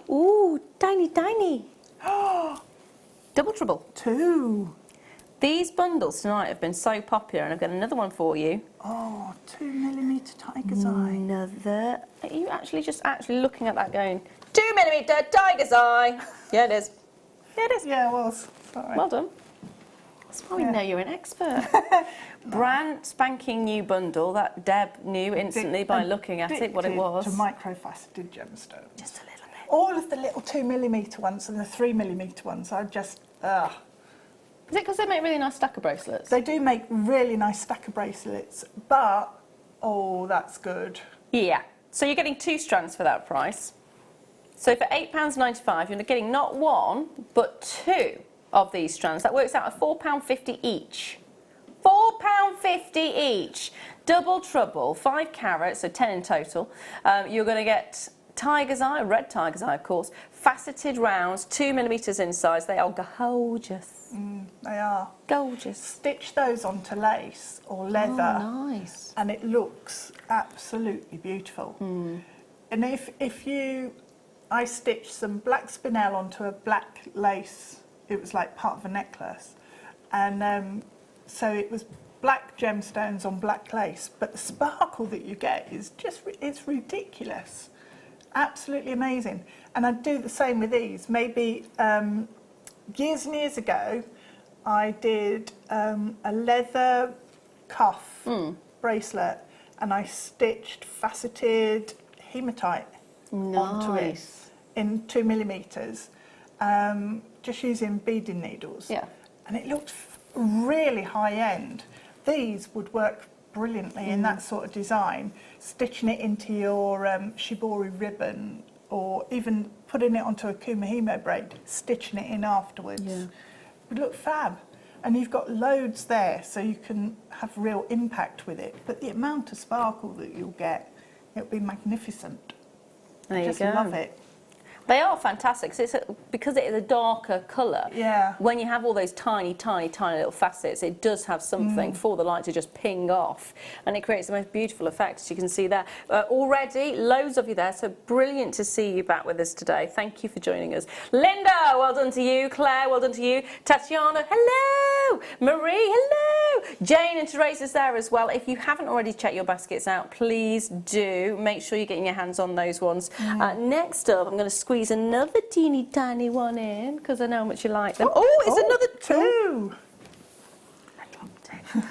ooh, tiny, tiny. Double trouble. 2. These bundles tonight have been so popular, and I've got another one for you. Oh, 2mm tiger's eye. Another. Are you actually just looking at that going, 2mm tiger's eye? Yeah, it is. Yeah, it is. Yeah, it was. Sorry. Well done. That's why we know you're an expert. Brand spanking new bundle that Deb knew instantly by looking at it what it was. To micro-faceted gemstones. Just a little bit. All of the little 2mm ones and the 3mm ones, I just, Is it because they make really nice stacker bracelets? They do make really nice stacker bracelets, but, oh, that's good. Yeah. So you're getting 2 strands for that price. So for £8.95, you're getting not 1, but 2 of these strands. That works out at £4.50 each. £4.50 each. Double trouble, 5 carats, so 10 in total. You're going to get tiger's eye, red tiger's eye, of course, faceted rounds, 2mm in size. They are gorgeous. They are. Gorgeous. Stitch those onto lace or leather. Oh, nice. And it looks absolutely beautiful. And I stitched some black spinel onto a black lace. It was like part of a necklace. And so it was black gemstones on black lace, but the sparkle that you get is just, it's ridiculous. Absolutely amazing. And I'd do the same with these. Maybe years and years ago, I did a leather cuff bracelet, and I stitched faceted hematite onto it in 2mm, just using beading needles. Yeah. And it looked really high end. These would work brilliantly in that sort of design, stitching it into your shibori ribbon, or even putting it onto a kumihimo braid, stitching it in afterwards. Yeah. It would look fab. And you've got loads there, so you can have real impact with it. But the amount of sparkle that you'll get, it'll be magnificent. There you just go. love it. They are fantastic. So because it is a darker colour, yeah. When you have all those tiny, tiny, tiny little facets, it does have something for the light to just ping off, and it creates the most beautiful effect, as you can see there. Already, loads of you there, so brilliant to see you back with us today. Thank you for joining us. Linda, well done to you. Claire, well done to you. Tatiana, hello. Marie, hello. Jane and Teresa's there as well. If you haven't already checked your baskets out, please do. Make sure you're getting your hands on those ones. Next up, I'm going to squeeze another teeny tiny one in because I know how much you like them. Oh, it's another 2. I dropped it.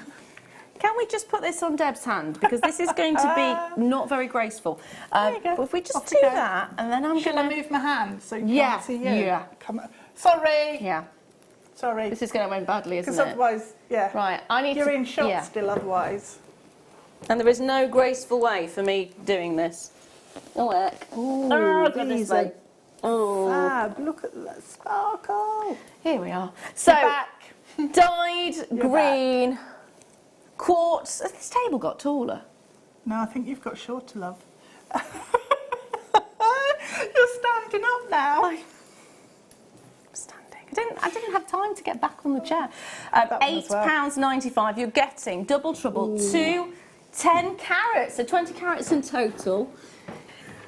Can we just put this on Deb's hand, because this is going to be not very graceful. There you go. But if we just do that, and then I'm going to... Shall I move my hand so you can't see you? Yeah. Come on. Sorry. Yeah. Sorry. This is going to end badly, isn't it? Because otherwise, yeah. Right. I need You're to... in shot still otherwise. And there is no graceful way for me doing this. Oh, goodness me. Oh, fab. Look at the sparkle. Here we are. So, dyed green quartz. Has this table got taller? No, I think you've got shorter, love. You're standing up now. I'm standing. I didn't have time to get back on the chair. £8.95. You're getting double trouble. 2 10 carats, so 20 carats in total.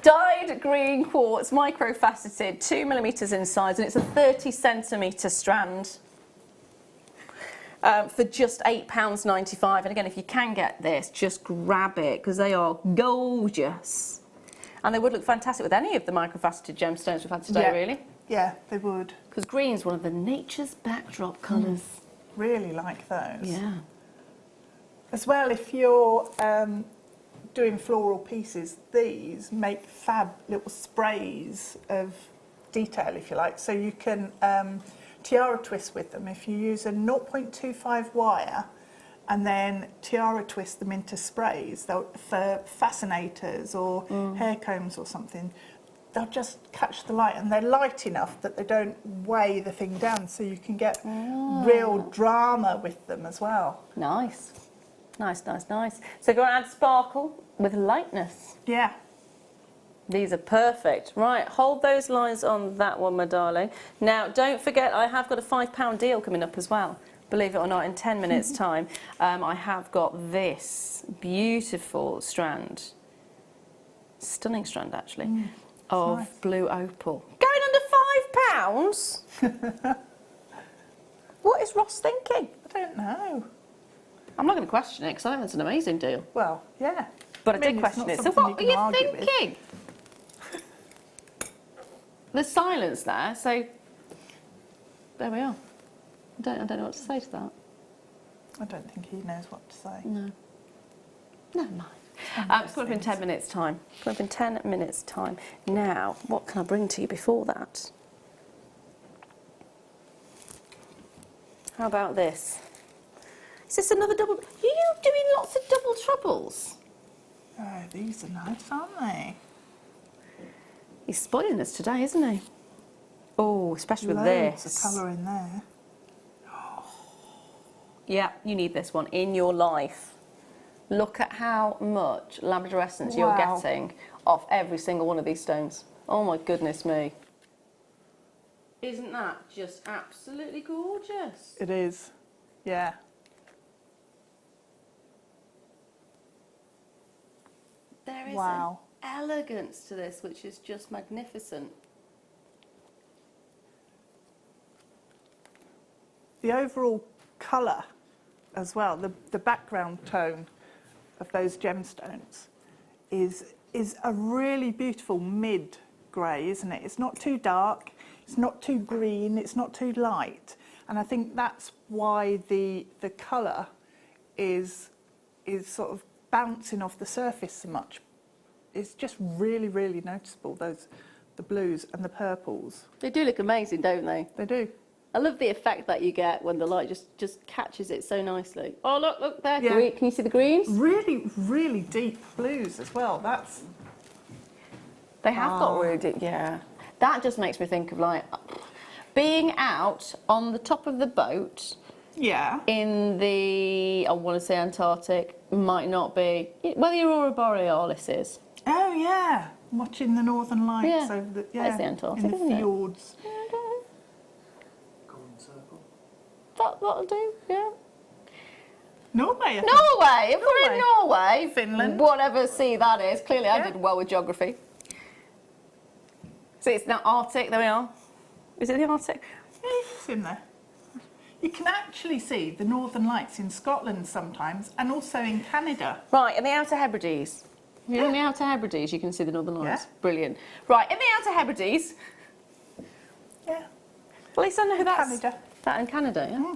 Dyed green quartz, micro-faceted, 2mm in size, and it's a 30cm strand for just £8.95. And again, if you can get this, just grab it, because they are gorgeous. And they would look fantastic with any of the micro-faceted gemstones we've had today, really. Yeah, they would. Because green's one of the nature's backdrop colours. Really like those. Yeah. As well, if you're doing floral pieces, these make fab little sprays of detail, if you like. So you can tiara twist with them. If you use a 0.25 wire and then tiara twist them into sprays for fascinators or hair combs or something, they'll just catch the light, and they're light enough that they don't weigh the thing down, so you can get real drama with them as well. Nice. Nice, nice, nice. So if you want to add sparkle with lightness. Yeah. These are perfect. Right, hold those lines on that one, my darling. Now, don't forget, I have got a £5 deal coming up as well. Believe it or not, in 10 minutes' time, I have got this beautiful strand. Stunning strand, actually, of nice. blue opal. Going under £5? What is Ross thinking? I don't know. I'm not going to question it because I think it's an amazing deal. Well, yeah. But I did it's question not it. So something what were can you argue with. thinking? There's silence there, so there we are. I don't know what to say to that. I don't think he knows what to say. No. Never mind. It's coming up in 10 minutes' time. Coming up in 10 minutes' time. Now, what can I bring to you before that? How about this? Is this another double? Are you doing lots of double troubles? Oh, these are nice, aren't they? He's spoiling us today, isn't he? Oh, especially with Loads this. of colour in there. Yeah, you need this one in your life. Look at how much lavender essence you're Wow. getting off every single one of these stones. Oh my goodness me. Isn't that just absolutely gorgeous? It is, yeah. There is Wow. an elegance to this which is just magnificent. The overall colour as well, the background tone of those gemstones is a really beautiful mid-grey, isn't it? It's not too dark, it's not too green, it's not too light. And I think that's why the colour is sort of bouncing off the surface so much. It's just really, really noticeable, the blues and the purples. They do look amazing, don't they? They do. I love the effect that you get when the light just catches it so nicely. Oh, look there. Yeah. Can you see the greens? Really, really deep blues as well. They have got really deep, yeah. That just makes me think of like being out on the top of the boat Yeah. in the, I want to say Antarctic, might not be, where the Aurora Borealis is. Oh yeah, watching the northern lights Yeah. over the That's the Antarctic, in the isn't it? fjords. That'll do, yeah. Norway. I think. Norway, if we're in Norway, Finland. whatever sea that is, clearly I Yeah. did well with geography. See, it's the Arctic, there we are. Is it the Arctic? Yeah, it's in there. You can actually see the northern lights in Scotland sometimes, and also in Canada. Right, in the Outer Hebrides. If you're in the Outer Hebrides, you can see the Northern Lights. Yeah. Brilliant. Right, in the Outer Hebrides, Yeah. at least I know that's... Canada. That in Canada, yeah?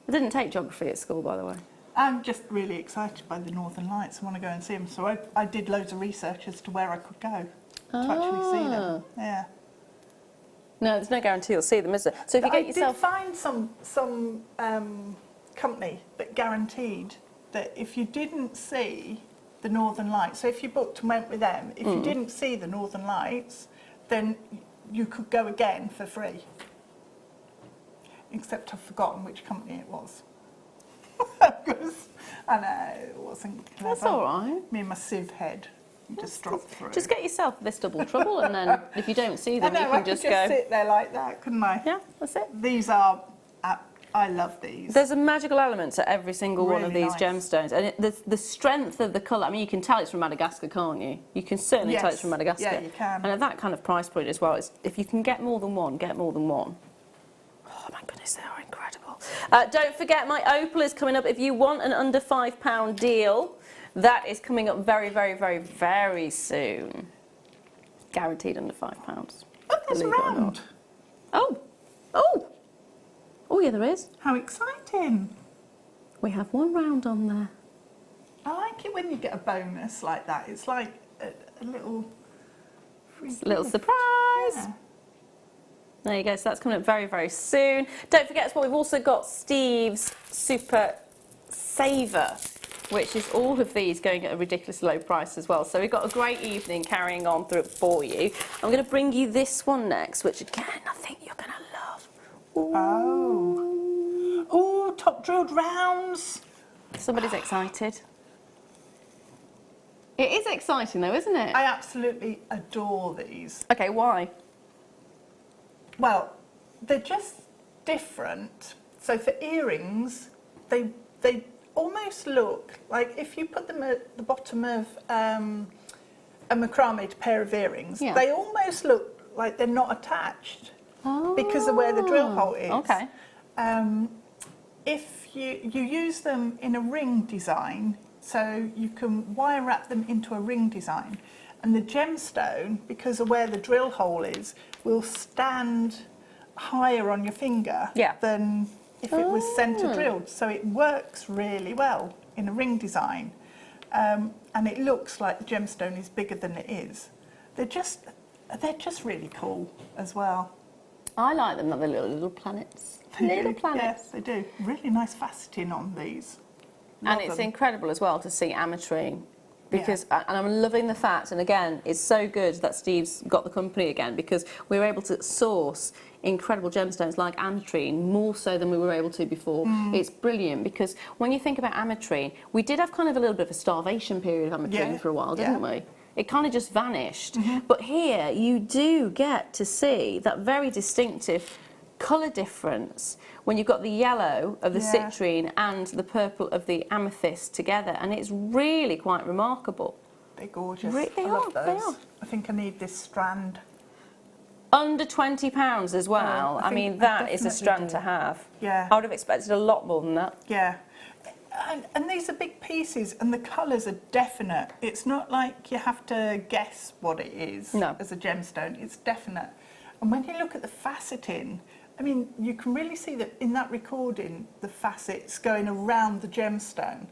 I didn't take geography at school, by the way. I'm just really excited by the northern lights. I want to go and see them. So I did loads of research as to where I could go to actually see them. Yeah. No, there's no guarantee you'll see them, is there? So if you get yourself... I did find some company that guaranteed that if you didn't see the northern lights, so if you booked and went with them, if you didn't see the northern lights, then you could go again for free. Except I've forgotten which company it was. Because I know it wasn't clever. That's all right. Me and my sieve head just dropped through. Just get yourself this double trouble, and then if you don't see them, I know, you I can could just go... sit there like that, couldn't I? Yeah, that's it. These are, I love these. There's a magical element to every single one of Really these nice. gemstones, and the strength of the colour. I mean, you can tell it's from Madagascar, can't you? You can certainly tell Yes. it's from Madagascar. Yeah, you can. And at that kind of price point as well, if you can get more than one, get more than one. Oh my goodness, they are incredible. Don't forget, my Opal is coming up. If you want an under £5 deal, that is coming up very, very, very, very soon. Guaranteed under £5. Oh, there's a Believe it or not. round. Oh, yeah, there is. How exciting. We have one round on there. I like it when you get a bonus like that. It's like a little free Little gift. surprise. Yeah. There you go, so that's coming up very, very soon. Don't forget as well, we've also got Steve's Super Saver, which is all of these going at a ridiculously low price as well. So we've got a great evening carrying on through it for you. I'm going to bring you this one next, which again, I think you're going to love. Ooh. Oh, top drilled rounds. Somebody's excited. It is exciting though, isn't it? I absolutely adore these. Okay, why? Well, they're just different. So for earrings, they almost look like if you put them at the bottom of a macrame pair of earrings, they almost look like they're not attached because of where the drill hole is. Okay. If you use them in a ring design, so you can wire wrap them into a ring design, and the gemstone, because of where the drill hole is, will stand higher on your finger than if it was centre drilled. So it works really well in a ring design, and it looks like the gemstone is bigger than it is. They're just really cool as well. I like them, they're little planets. Little planets. Yes, they do. Really nice faceting on these. Love and it's them. incredible as well to see ametrine, because and I'm loving the fact, and again, it's so good that Steve's got the company again, because we were able to source incredible gemstones like ametrine more so than we were able to before. It's brilliant, because when you think about ametrine, we did have kind of a little bit of a starvation period of ametrine for a while, didn't we? It kind of just vanished. But here you do get to see that very distinctive colour difference when you've got the yellow of the citrine and the purple of the amethyst together, and it's really quite remarkable. They're gorgeous. They I love are, those. they are. I think I need this strand. Under £20 as well. I mean, that is a strand to have. Yeah. I would have expected a lot more than that. Yeah. And these are big pieces, and the colours are definite. It's not like you have to guess what it is as a gemstone. It's definite. And when you look at the faceting, I mean, you can really see that in that recording, the facets going around the gemstone.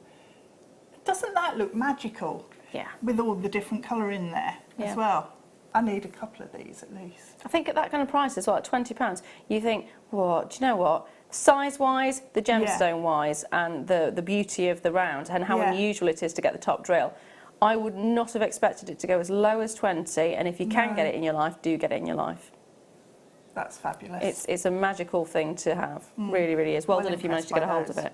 Doesn't that look magical? Yeah. With all the different colour in there as well. I need a couple of these at least. I think at that kind of price as well, at £20, you think, what, do you know what? Size-wise, the gemstone-wise, and the beauty of the round, and how unusual it is to get the top drill, I would not have expected it to go as low as 20, and if you can get it in your life, do get it in your life. That's fabulous. It's a magical thing to have. Really, really is. Well done if you managed to get a hold of it.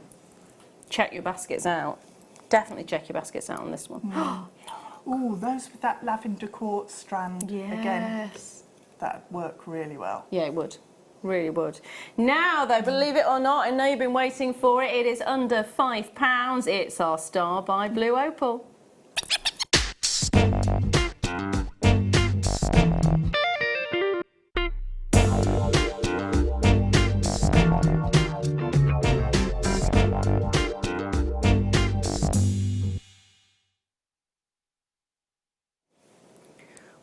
Check your baskets out. Definitely check your baskets out on this one. Oh, those with that lavender quartz strand again. That'd work really well. Yeah, it would. Really would. Now, though, believe it or not, I know you've been waiting for it. It is under £5. It's our Star by Blue Opal.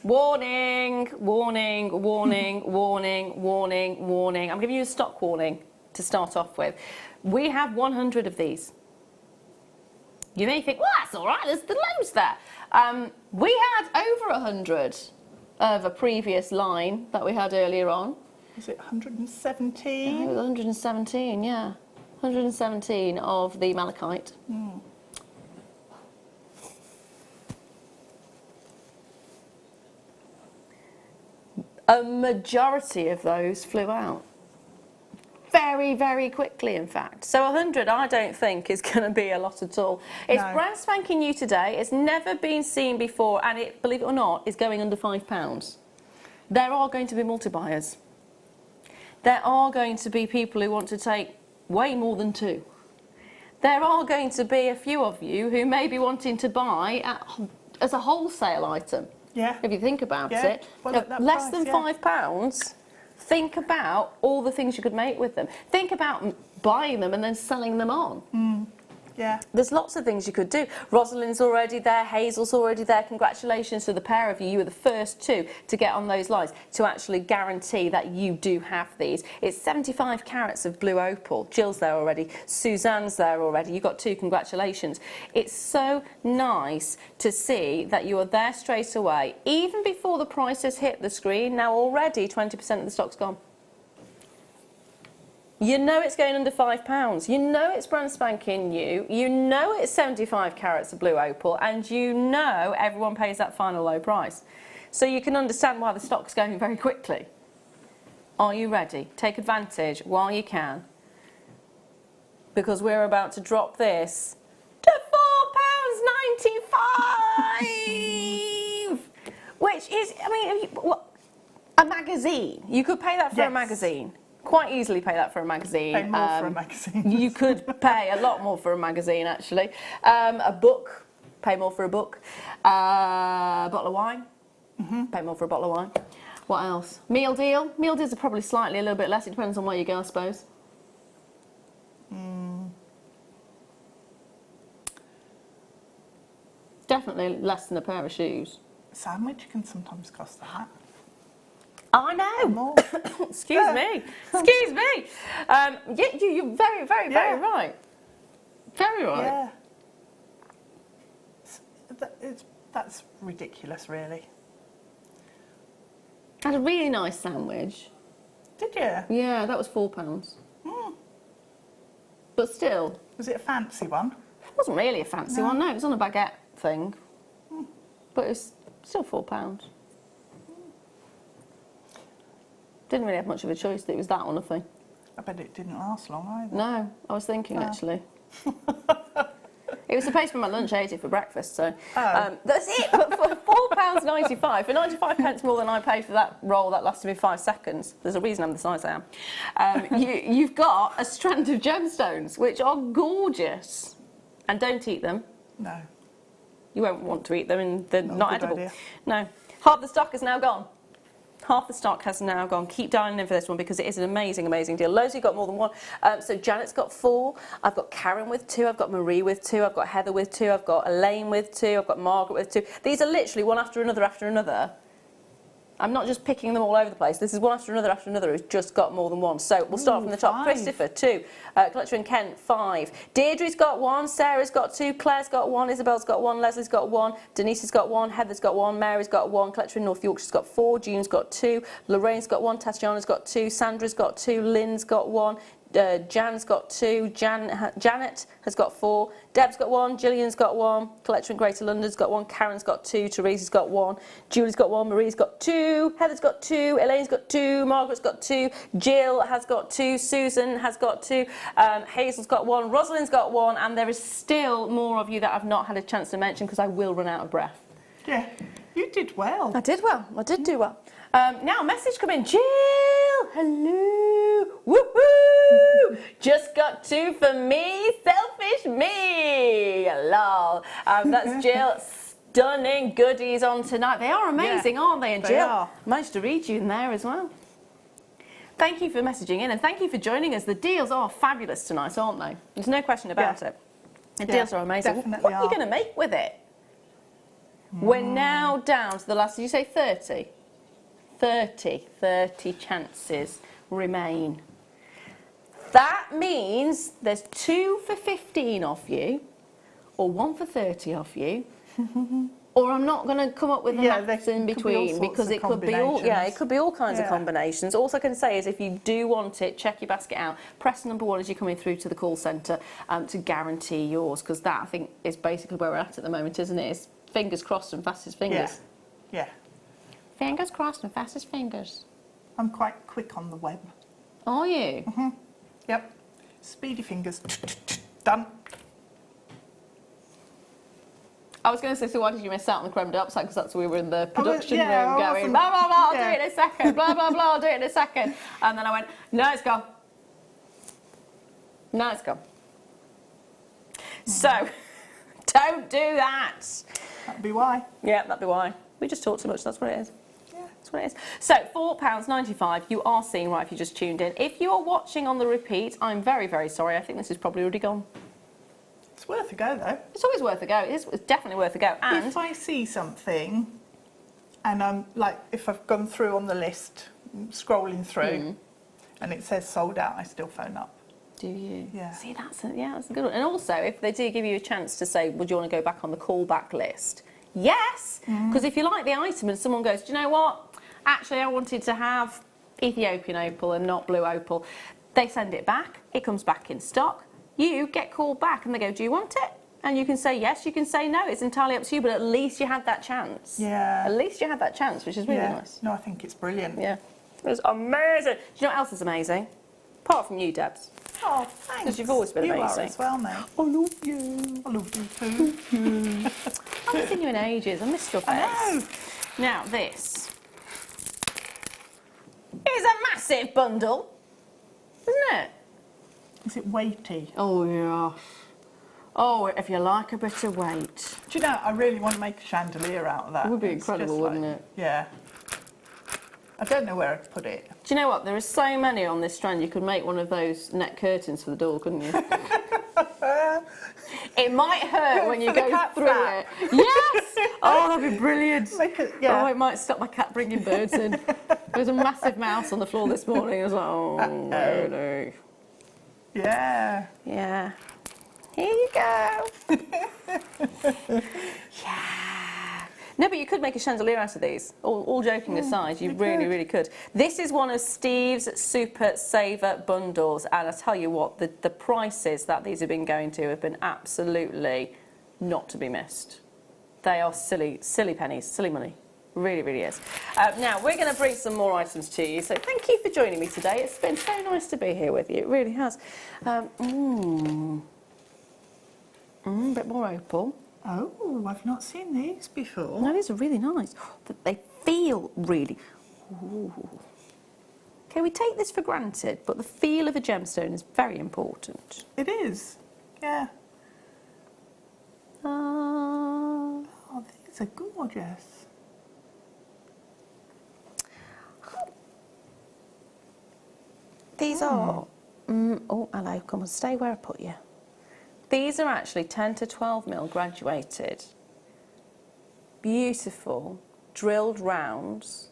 Warning, warning, warning, warning, warning, warning. I'm giving you a stock warning to start off with. We have 100 of these. You may think, well, that's all right, there's loads there. We had over 100 of a previous line that we had earlier on. Was it 117? It was 117, yeah. 117 of the malachite. A majority of those flew out. Very, very quickly, in fact. So 100, I don't think, is going to be a lot at all. It's brand spanking new today. It's never been seen before, and it, believe it or not, is going under £5. There are going to be multi-buyers. There are going to be people who want to take way more than 2. There are going to be a few of you who may be wanting to buy as a wholesale item. Yeah. If you think about it, well, less price, than £5, think about all the things you could make with them. Think about buying them and then selling them on. Yeah. There's lots of things you could do. Rosalind's already there, Hazel's already there. Congratulations to the pair of you. You were the first 2 to get on those lines to actually guarantee that you do have these. It's 75 carats of blue opal. Jill's there already. Suzanne's there already. You got 2, congratulations. It's so nice to see that you are there straight away, even before the prices hit the screen. Now already 20% of the stock's gone. You know it's going under £5. You know it's brand spanking new. You know it's 75 carats of blue opal, and you know everyone pays that final low price. So you can understand why the stock's going very quickly. Are you ready? Take advantage while you can, because we're about to drop this to £4.95, which is, I mean, a magazine. You could pay that for a magazine. Quite easily pay that for a magazine. Pay more for a magazine. You could pay a lot more for a magazine, actually. A book, pay more for a book. A bottle of wine, pay more for a bottle of wine. What else? Meal deal. Meal deals are probably slightly a little bit less. It depends on where you go, I suppose. Definitely less than a pair of shoes. A sandwich can sometimes cost that. I know. More. Excuse me. Excuse me. Yeah, you're very, very, very right. Very right. Yeah. That's ridiculous, really. I had a really nice sandwich. Did you? Yeah, that was £4. But still. Was it a fancy one? It wasn't really a fancy one, no. It was on a baguette thing. But it was still £4. Didn't really have much of a choice. It was that or nothing. I bet it didn't last long either. No, I was thinking actually. It was supposed to be my lunch. I ate it for breakfast, so that's it. But for £4.95, for 95 pence more than I paid for that roll, that lasted me 5 seconds. There's a reason I'm the size I am. You've got a strand of gemstones, which are gorgeous, and don't eat them. No. You won't want to eat them, and they're not edible. Idea. No. Half the stock is now gone. Half the stock has now gone. Keep dialing in for this one because it is an amazing, amazing deal. Loads of you got more than one. So Janet's got 4. I've got Karen with 2. I've got Marie with 2. I've got Heather with 2. I've got Elaine with 2. I've got Margaret with 2. These are literally one after another after another. I'm not just picking them all over the place. This is one after another who's just got more than one. So we'll start from the top. 5. Christopher, 2. Collector and Kent, 5. Deirdre's got 1. Sarah's got 2. Claire's got 1. Isabel's got 1. Leslie's got 1. Denise's got 1. Heather's got 1. Mary's got 1. Collector in North Yorkshire's got 4. June's got 2. Lorraine's got 1. Tatiana's got 2. Sandra's got 2. Lynn's got 1. Jan's got 2, Janet has got 4, Deb's got 1, Gillian's got 1, Collector in Greater London's got 1, Karen's got 2, Teresa's got 1, Julie's got 1, Marie's got 2, Heather's got 2, Elaine's got 2, Margaret's got 2, Jill has got 2, Susan has got 2, Hazel's got 1, Rosalind's got 1, and there is still more of you that I've not had a chance to mention because I will run out of breath. Yeah, you did well. I did well. I did do well. Now, message come in. Jill, hello, woohoo! Just got 2 for me, selfish me. Lol. That's Jill. Stunning goodies on tonight. They are amazing, aren't they? And Jill, I managed to read you in there as well. Thank you for messaging in and thank you for joining us. The deals are fabulous tonight, aren't they? There's no question about it. The deals are amazing. Definitely what are you going to make with it? We're now down to the last, did you say 30? 30 chances remain. That means there's 2 for 15 off you, or 1 for 30 off you, or I'm not going to come up with the maths in between because it could be all kinds of combinations. All I can say is if you do want it, check your basket out. Press number 1 as you're coming through to the call centre to guarantee yours, because that I think is basically where we're at the moment, isn't it? It's fingers crossed and fastest fingers. Yeah. Fingers crossed and fastest fingers. I'm quite quick on the web. Are you? Yep. Speedy fingers. Done. I was going to say, so why did you miss out on the creme d'upside? Because that's where we were in the production room I going, wasn't- blah, blah, blah, I'll do it in a second, blah, blah, blah, I'll do it in a second. And then I went, no, it's gone. No, it's gone. So, don't do that. That'd be why. Yeah, that'd be why. We just talk too much, that's what it is. Yeah, that's what it is. So, £4.95, you are seeing right if you just tuned in. If you are watching on the repeat, I'm very, very sorry. I think this is probably already gone. It's worth a go, though. It's always worth a go. It's definitely worth a go. And if I see something, and I'm like, if I've gone through on the list, scrolling through, and it says sold out, I still phone up. Do you? Yeah. See, that's a good one. And also, if they do give you a chance to say, would you want to go back on the callback list? Yes, because if you like the item and someone goes, do you know what? Actually, I wanted to have Ethiopian opal and not blue opal. They send it back. It comes back in stock. You get called back and they go, do you want it? And you can say yes, you can say no. It's entirely up to you, but at least you had that chance. Yeah. At least you had that chance, which is really nice. No, I think it's brilliant. Yeah. It was amazing. Do you know what else is amazing? Apart from you, Debs. Oh, thanks. Because you've always been amazing. You are as well, mate. I love you. I love you too. I haven't seen you in ages. I missed your face. I know. Now, this is a massive bundle Isn't it? Is it weighty? Oh, yeah. Oh, if you like a bit of weight. Do you know, I really want to make a chandelier out of that. It would be It's incredible, just wouldn't it? Yeah. I don't know where I'd put it. Do you know what? There are so many on this strand, you could make one of those net curtains for the door, couldn't you? It might hurt when you For the go cat through flap. it. Yes! Oh, that'd be brilliant. Yeah. Oh, it might stop my cat bringing birds in. There was a massive mouse on the floor this morning. I was like, oh, no. Yeah. Yeah. Here you go. Yeah. No, but you could make a chandelier out of these. All joking aside, you really, really could. This is one of Steve's Super Saver bundles, and I tell you what, the prices that these have been going to have been absolutely not to be missed. They are silly, silly pennies, silly money. Really, really is. Now, we're going to bring some more items to you, so thank you for joining me today. It's been so nice to be here with you, it really has. A bit more opal. Oh, I've not seen these before. No, these are really nice. They feel really... Ooh. Okay, we take this for granted, but the feel of a gemstone is very important. It is. Yeah. Oh, these are gorgeous. These are... oh, hello, come on, stay where I put you. These are actually 10 to 12 mil graduated. Beautiful, drilled rounds.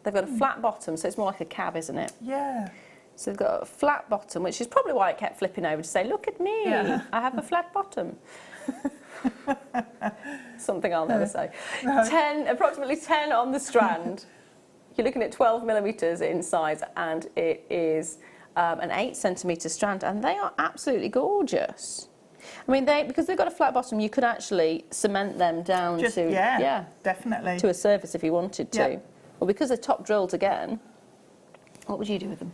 They've got a flat bottom, so it's more like a cab, isn't it? Yeah. So they've got a flat bottom, which is probably why it kept flipping over to say, look at me, Yeah. I have a flat bottom. Something I'll never say. No. Approximately 10 on the strand. You're looking at 12 millimetres in size, and it is an 8 centimetre strand, and they are absolutely gorgeous. I mean, because they've got a flat bottom, you could actually cement them down to definitely to a surface if you wanted to. Yeah. Well, because they're top drilled again, what would you do with them?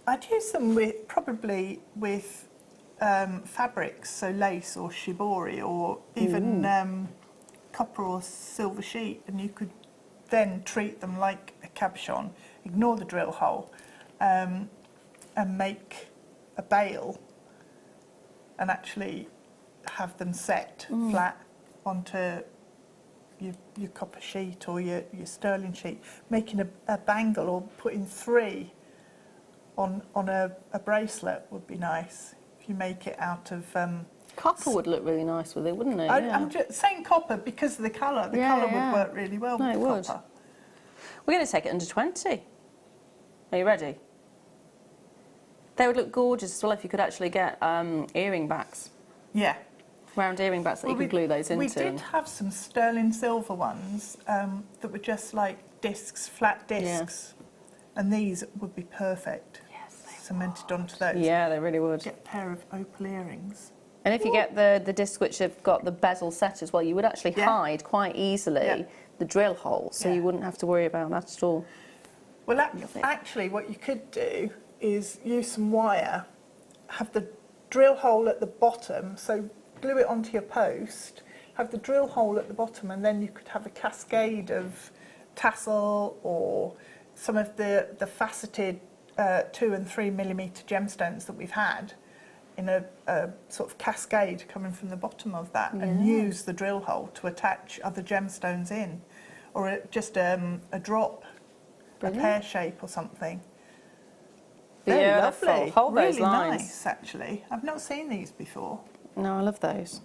I'd use them probably with fabrics, so lace or shibori, or even copper or silver sheet, and you could then treat them like a cabochon, ignore the drill hole, and make a bail and actually have them set flat onto your copper sheet or your sterling sheet, making a bangle or putting 3 on a bracelet would be nice. If you make it out of... Copper would look really nice with it, wouldn't it? I'm just saying copper because of the colour. The colour would work really well with would. copper. We're going to take it under 20. Are you ready? They would look gorgeous as well if you could actually get earring backs. Yeah. Round earring backs that you could glue those into. We did have some sterling silver ones that were just like discs, flat discs. Yeah. And these would be perfect. Yes, cemented onto those. Yeah, they really would. Get a pair of opal earrings. And if you get the discs which have got the bezel set as well, you would actually hide quite easily the drill hole, so you wouldn't have to worry about that at all. Well, actually, what you could do is use some wire, have the drill hole at the bottom, so glue it onto your post, have the drill hole at the bottom, and then you could have a cascade of tassel or some of the faceted 2 and 3 millimetre gemstones that we've had in a sort of cascade coming from the bottom of that, and use the drill hole to attach other gemstones in, or just a drop, a pear shape or something. They're lovely. Hold those really lines. Nice, actually. I've not seen these before. No, I love those.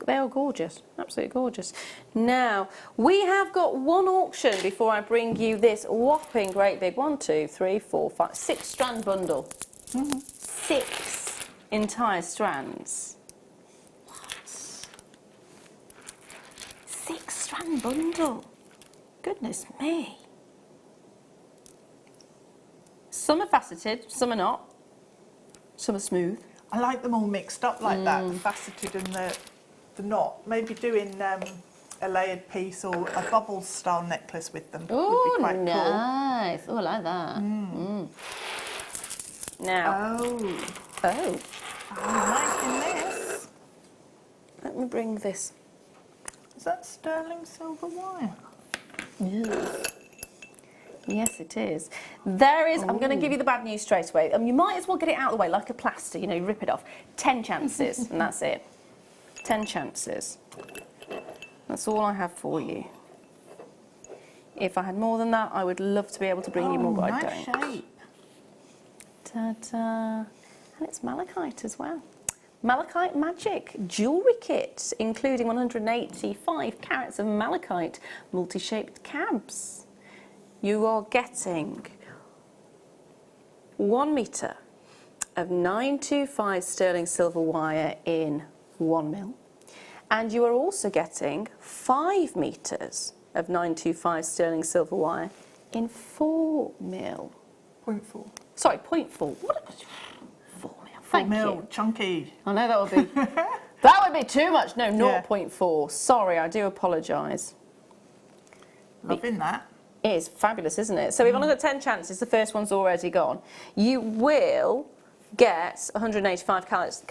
They are gorgeous, absolutely gorgeous. Now, we have got one auction before I bring you this whopping great big 1, 2, 3, 4, 5, 6 strand bundle. 6 entire strands. What? 6 strand bundle. Goodness me. Some are faceted, some are not. Some are smooth. I like them all mixed up like that, the faceted and the knot. Maybe doing a layered piece or a bubbles style necklace with them would be quite nice. Oh, I like that. Now. Oh. I'm liking this. Let me bring this. Is that sterling silver wire? Yes. Yes, it is. There is, I'm going to give you the bad news straight away. You might as well get it out of the way like a plaster, you know, rip it off. 10 chances, and that's it. 10 chances. That's all I have for you. If I had more than that, I would love to be able to bring you more, but I don't. Nice shape. Ta-da. And it's malachite as well. Malachite Magic jewellery kit, including 185 carats of malachite, multi-shaped cabs. You are getting 1 metre of 925 sterling silver wire in 1 mil. And you are also getting 5 metres of 925 sterling silver wire in 4 mil. 0.4. Sorry, 0.4. What? 4 mil. Thank 4 mil, you. chunky. I know that would be that would be too much. No, Yeah. 0.4. Sorry, I do apologise. Loving that. It is fabulous, isn't it? So we've only got 10 chances. The first one's already gone. You will get 185 carats.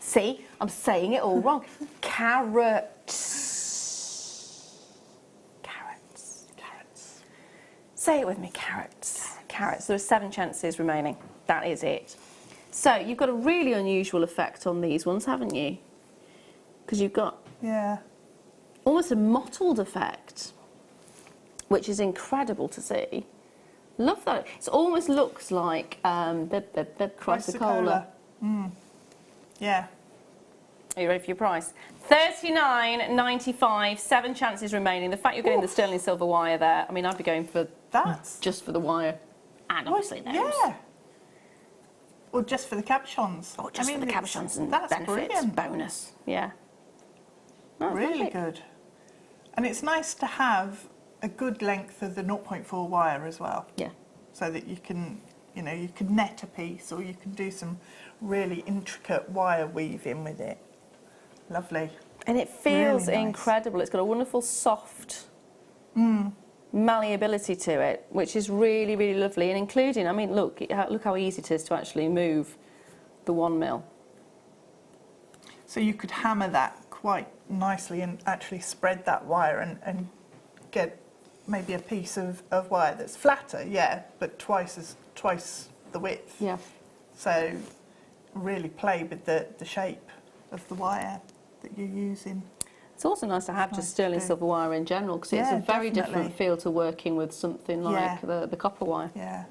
See, I'm saying it all wrong. Carrots. Say it with me, carrots. Carrots. There are 7 chances remaining. That is it. So you've got a really unusual effect on these ones, haven't you? Because you've got almost a mottled effect, which is incredible to see. Love that. It almost looks like the chrysocolla. Yeah. Are you ready for your price? $39.95, 7 chances remaining. The fact you're getting the sterling silver wire there, I mean, I'd be going for just for the wire and obviously those. Yeah. Or just for the cabochons. Or just for the cabochons and that's benefits, brilliant. bonus. Yeah. That's Really lovely. good. And it's nice to have a good length of the 0.4 wire as well. Yeah. So that you can, you know, you can net a piece or you can do some really intricate wire weaving with it. Lovely. And it feels Really nice. incredible. It's got a wonderful soft malleability to it, which is really, really lovely. And including, I mean, look how easy it is to actually move the 1 mil. So you could hammer that quite nicely and actually spread that wire and get maybe a piece of wire that's flatter, but twice the width. Yeah. So really play with the shape of the wire that you're using. It's also nice to have just sterling silver wire in general because it's a very different feel to working with something like the copper wire. Yeah.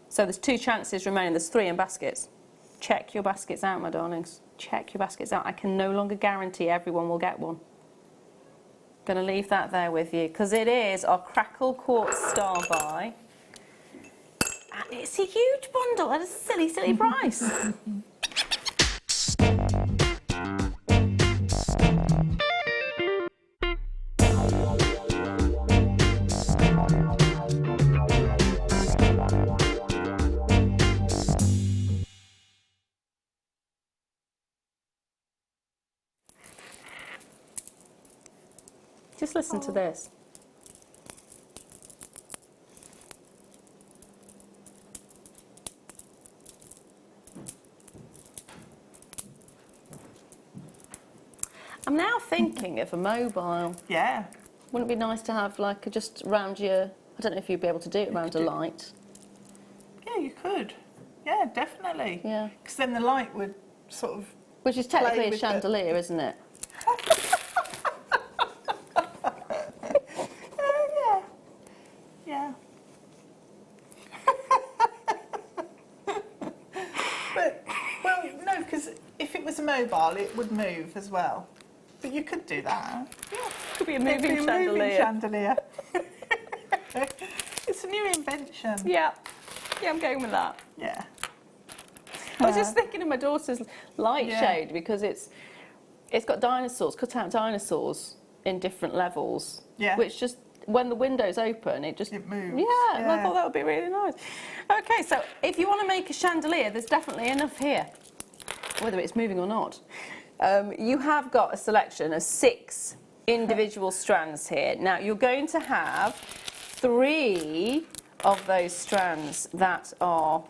So there's 2 chances remaining. There's 3 in baskets. Check your baskets out, my darlings. Check your baskets out. I can no longer guarantee everyone will get one. Going to leave that there with you because it is our Crackle Quartz Star Buy. And it's a huge bundle at a silly, silly price. Just listen to this. I'm now thinking of a mobile. Yeah. Wouldn't it be nice to have like just around your, I don't know if you'd be able to do it around a light. Yeah, you could. Yeah, definitely. Yeah. Because then the light would sort of... Which is technically a chandelier, isn't it? Yeah. But, well, no, because if it was a mobile, it would move as well. But you could do that. Yeah. Could be a It'd moving be a chandelier. moving chandelier. It's a new invention. Yeah. Yeah, I'm going with that. Yeah. I was just thinking of my daughter's light Yeah. shade because it's got dinosaurs, cut out dinosaurs in different levels. Yeah. Which just, when the window's open, it It moves. Yeah, and I Yeah. thought that would be really nice. Okay, so if you want to make a chandelier, there's definitely enough here, whether it's moving or not. You have got a selection of 6 individual strands here. Now, you're going to have 3 of those strands that are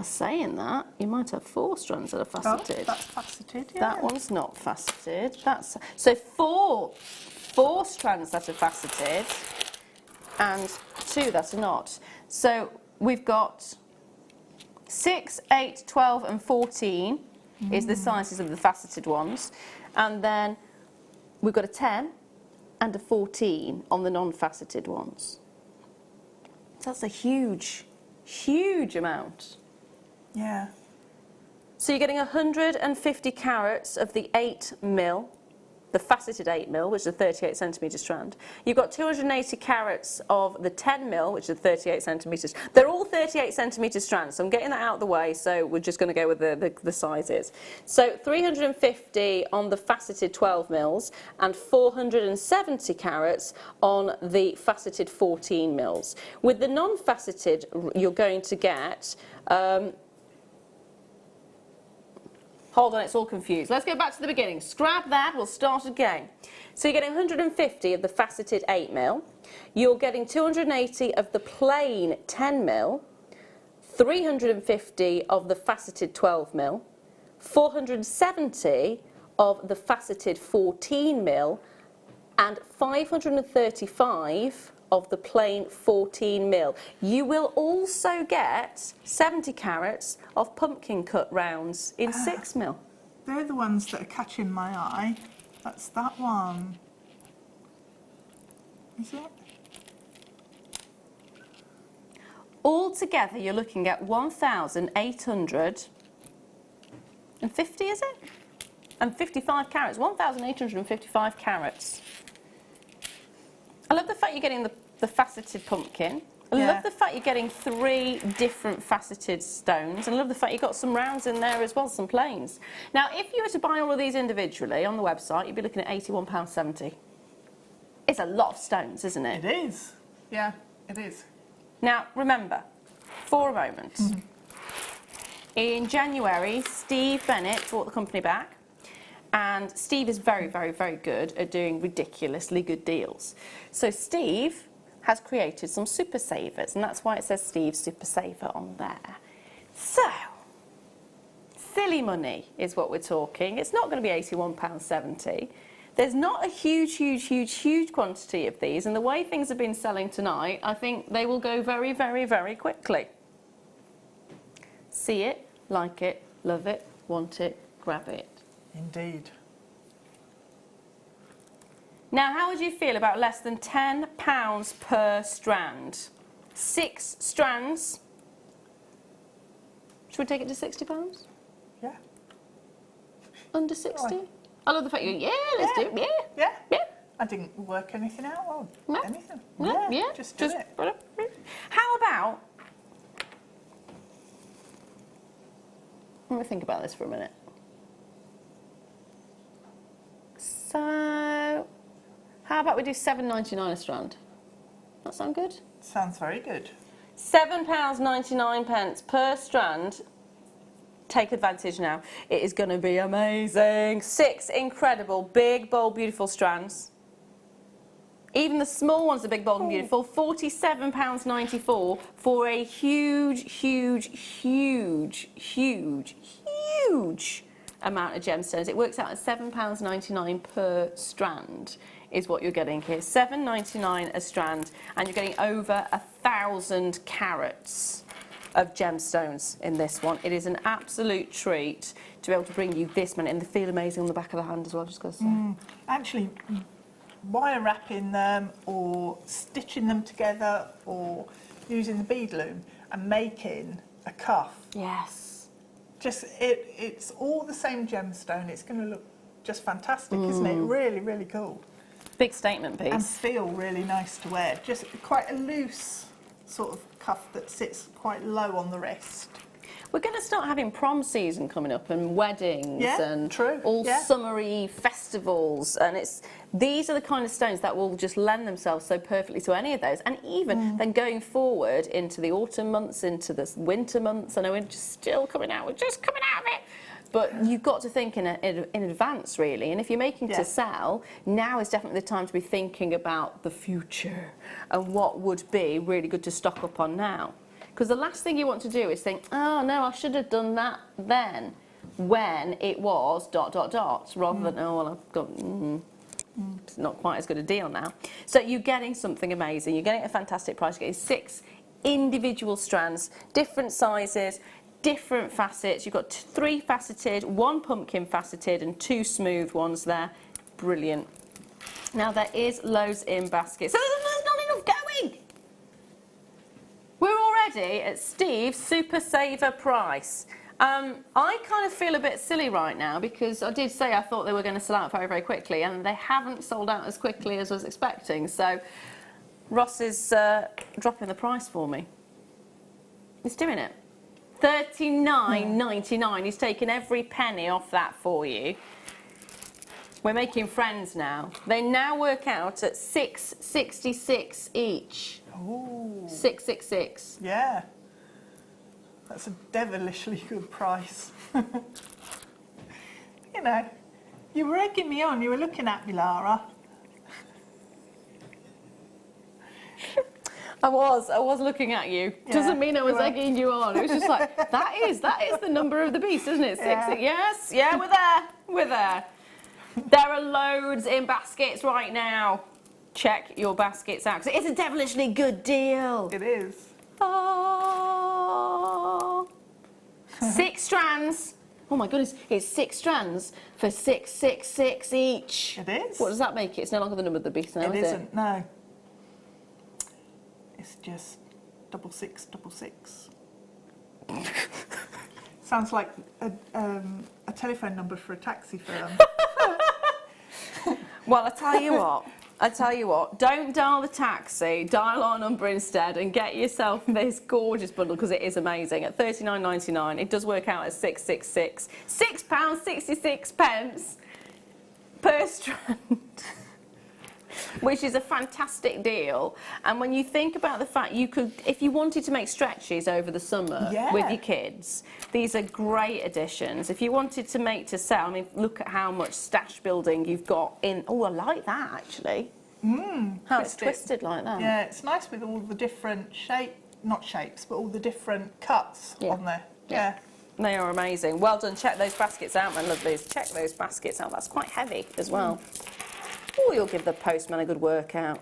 saying that, you might have 4 strands that are faceted. Oh, that's faceted, yeah. That one's not faceted. So 4 strands that are faceted and 2 that are not. So we've got 6, 8, 12 and 14 is the sizes of the faceted ones. And then we've got a 10 and a 14 on the non-faceted ones. So that's a huge, huge amount. Yeah. So you're getting 150 carats of the 8mm, the faceted 8mm, which is a 38 centimetre strand. You've got 280 carats of the 10mm, which is 38 centimetres. They're all 38 centimetre strands, so I'm getting that out of the way, so we're just going to go with the sizes. So 350 on the faceted 12mm and 470 carats on the faceted 14mm. With the non-faceted, you're going to get... Hold on, it's all confused. Let's go back to the beginning. Scrap that, we'll start again. So you're getting 150 of the faceted 8mm. You're getting 280 of the plain 10mm, 350 of the faceted 12mm, 470 of the faceted 14mm, and 535 of the plain 14mm. You will also get 70 carats of pumpkin cut rounds in 6mm. They're the ones that are catching my eye. That's that one. Is it? Altogether, you're looking at 1,850, is it? And 55 carats, 1,855 carats. I love the fact you're getting the faceted pumpkin. I love the fact you're getting 3 different faceted stones. And I love the fact you've got some rounds in there as well, some plains. Now, if you were to buy all of these individually on the website, you'd be looking at £81.70. It's a lot of stones, isn't it? It is. Yeah, it is. Now, remember, for a moment, in January, Steve Bennett bought the company back. And Steve is very, very, very good at doing ridiculously good deals. So Steve has created some super savers, and that's why it says Steve Super Saver on there. So, silly money is what we're talking. It's not going to be £81.70. There's not a huge, huge, huge, huge quantity of these, and the way things have been selling tonight, I think they will go very, very, very quickly. See it, like it, love it, want it, grab it. Indeed. Now, how would you feel about less than £10 per strand? 6 strands. Should we take it to £60? Yeah. Under 60? Right. I love the fact let's do it, Yeah. yeah. I didn't work anything out or No. anything. No, yeah. Just do it. How about... Let me think about this for a minute. So, how about we do £7.99 a strand? That sound good? Sounds very good. £7.99 per strand. Take advantage now. It is going to be amazing. 6 incredible, big, bold, beautiful strands. Even the small ones are big, bold and beautiful. £47.94 for a huge, huge, huge, huge, huge amount of gemstones. It works out at £7.99 per strand is what you're getting here. £7.99 a strand, and you're getting over 1,000 carats of gemstones in this one. It is an absolute treat to be able to bring you this many, and they feel amazing on the back of the hand as well, just got to say. Actually, wire wrapping them or stitching them together or using the bead loom and making a cuff. Yes. Just it's all the same gemstone. It's going to look just fantastic, isn't it? Really, really cool. Big statement piece. And feel really nice to wear. Just quite a loose sort of cuff that sits quite low on the wrist. We're going to start having prom season coming up and weddings and all summery festivals, and these are the kind of stones that will just lend themselves so perfectly to any of those. And even then going forward into the autumn months, into the winter months, I know we're just still coming out, we're just coming out of it. But you've got to think in advance, really. And if you're making to sell, now is definitely the time to be thinking about the future and what would be really good to stock up on now. Because the last thing you want to do is think, oh no, I should have done that then, when it was ... rather than, oh well, I've got... It's not quite as good a deal now. So you're getting something amazing. You're getting a fantastic price. You're getting 6 individual strands, different sizes, different facets. You've got 3 faceted, 1 pumpkin faceted and 2 smooth ones there. Brilliant. Now there is loads in baskets. So there's not enough going. We're already at Steve's super saver price. I kind of feel a bit silly right now because I did say I thought they were going to sell out very, very quickly, and they haven't sold out as quickly as I was expecting. So Ross is dropping the price for me. He's doing it. $39.99. He's taken every penny off that for you. We're making friends now. They now work out at $6.66 each. Ooh. $6.66. Yeah. That's a devilishly good price. You know, you were egging me on. You were looking at me, Lara. I was looking at you. Yeah, Doesn't mean I was you were. egging you on. It was just like, that is the number of the beast, isn't it? 6. Yeah. Yes, yeah, we're there. There are loads in baskets right now. Check your baskets out, because it's a devilishly good deal. It is. Oh. 6 strands. Oh my goodness, it's 6 strands for $6.66 each. It is. What does that make it? It's no longer the number of the beast now, It is isn't, no. It's just 666. Sounds like a telephone number for a taxi firm. Well, I tell you what, don't dial the taxi, dial our number instead and get yourself this gorgeous bundle, because it is amazing. At £39.99, it does work out at £6.66. £6.66 per strand, which is a fantastic deal. And when you think about the fact you could, if you wanted to make stretches over the summer with your kids, these are great additions. If you wanted to make to sell, I mean, look at how much stash building you've got in. Oh, I like that actually. How it's twisted like that. Yeah, it's nice with all the different not shapes, but all the different cuts on there. Yeah. They are amazing. Well done. Check those baskets out, my lovelies. Check those baskets out. That's quite heavy as well. Oh, you'll give the postman a good workout.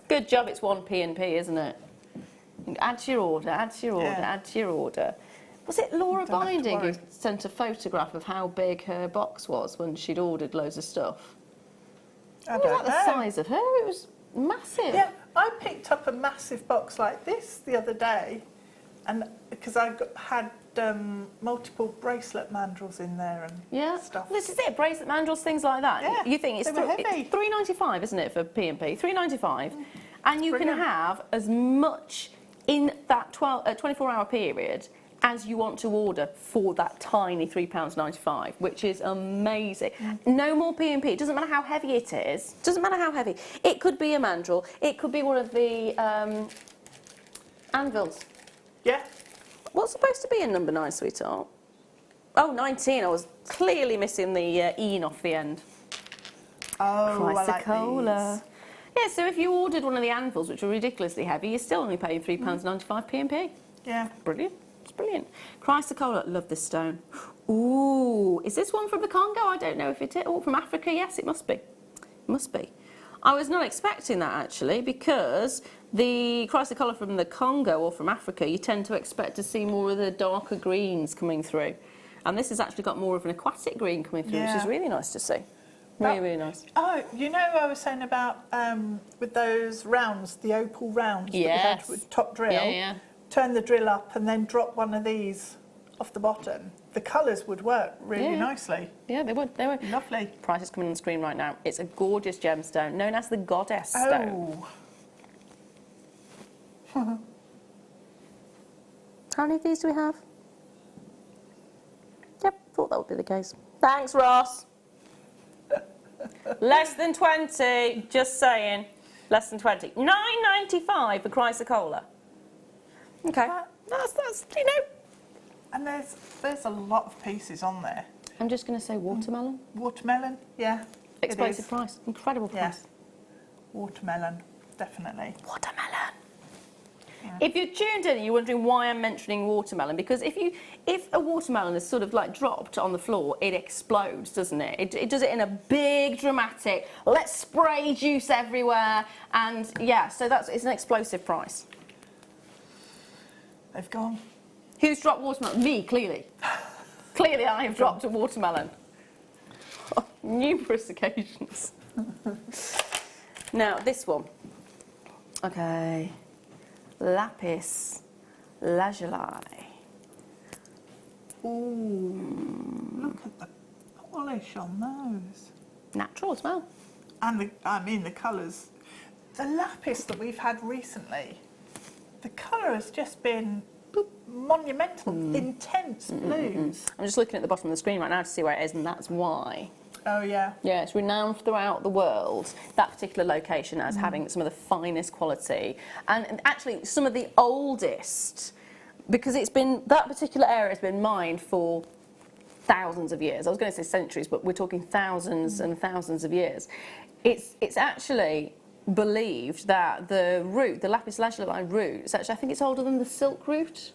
Good job, it's 1 P&P, isn't it? Add to your order, add to your order, add to your order. Was it Laura Binding who sent a photograph of how big her box was when she'd ordered loads of stuff? I What don't was that the size of her? It was massive. Yeah, I picked up a massive box like this the other day, and because had multiple bracelet mandrels in there and stuff. This is it, bracelet mandrels, things like that. Yeah, You think it's they were heavy. It's $3.95, isn't it, for P&P? $3.95, and you can have as much in that 24-hour period as you want to order for that tiny £3.95, which is amazing. No more P&P. It doesn't matter how heavy it is. Doesn't matter how heavy. It could be a mandrel. It could be one of the anvils. Yeah. What's supposed to be in number 9, sweetheart? Oh, 19. I was clearly missing the "een" off the end. Oh, I like Chrysocolla. these. Yeah, so if you ordered one of the anvils, which are ridiculously heavy, you're still only paying £3.95 P&P. Yeah. Brilliant. It's brilliant. Chrysocolla, love this stone. Ooh, is this one from the Congo? I don't know if it is. Oh, from Africa? Yes, it must be. It must be. I was not expecting that, actually, because the chrysocolla from the Congo or from Africa, you tend to expect to see more of the darker greens coming through. And this has actually got more of an aquatic green coming through, which is really nice to see. Really, really nice. Oh, you know I was saying about with those rounds, the opal rounds that we had with top drill? Yeah. Turn the drill up and then drop one of these off the bottom. The colours would work really nicely. Yeah, they would. They would. Lovely. Price is coming on the screen right now. It's a gorgeous gemstone, known as the Goddess Stone. Oh. How many of these do we have? Yep, thought that would be the case. Thanks, Ross. Less than 20, just saying. Less than 20. $9.95 for chrysocolla. Okay, that's you know. And there's a lot of pieces on there. I'm just going to say watermelon. Watermelon, yeah. Explosive price, incredible price. Yeah. Watermelon, definitely. Watermelon. If you're tuned in and you're wondering why I'm mentioning watermelon, because if a watermelon is sort of like dropped on the floor, it explodes, doesn't it? It does it in a big, dramatic, let's spray juice everywhere, and yeah, so it's an explosive price. They've gone. Who's dropped watermelon? Me, clearly. Clearly I have dropped a watermelon. On numerous occasions. Now, this one. Okay. Lapis lazuli. Ooh, look at the polish on those. Natural as well. And the colours. The lapis that we've had recently, the colour has just been monumental, intense blues. I'm just looking at the bottom of the screen right now to see where it is, and that's why. Oh yeah. Yeah, it's renowned throughout the world, that particular location, as having some of the finest quality. And actually some of the oldest, because that particular area has been mined for thousands of years. I was going to say centuries, but we're talking thousands and thousands of years. It's actually believed that the root, the lapis lazuli root, it's actually, I think it's older than the silk root.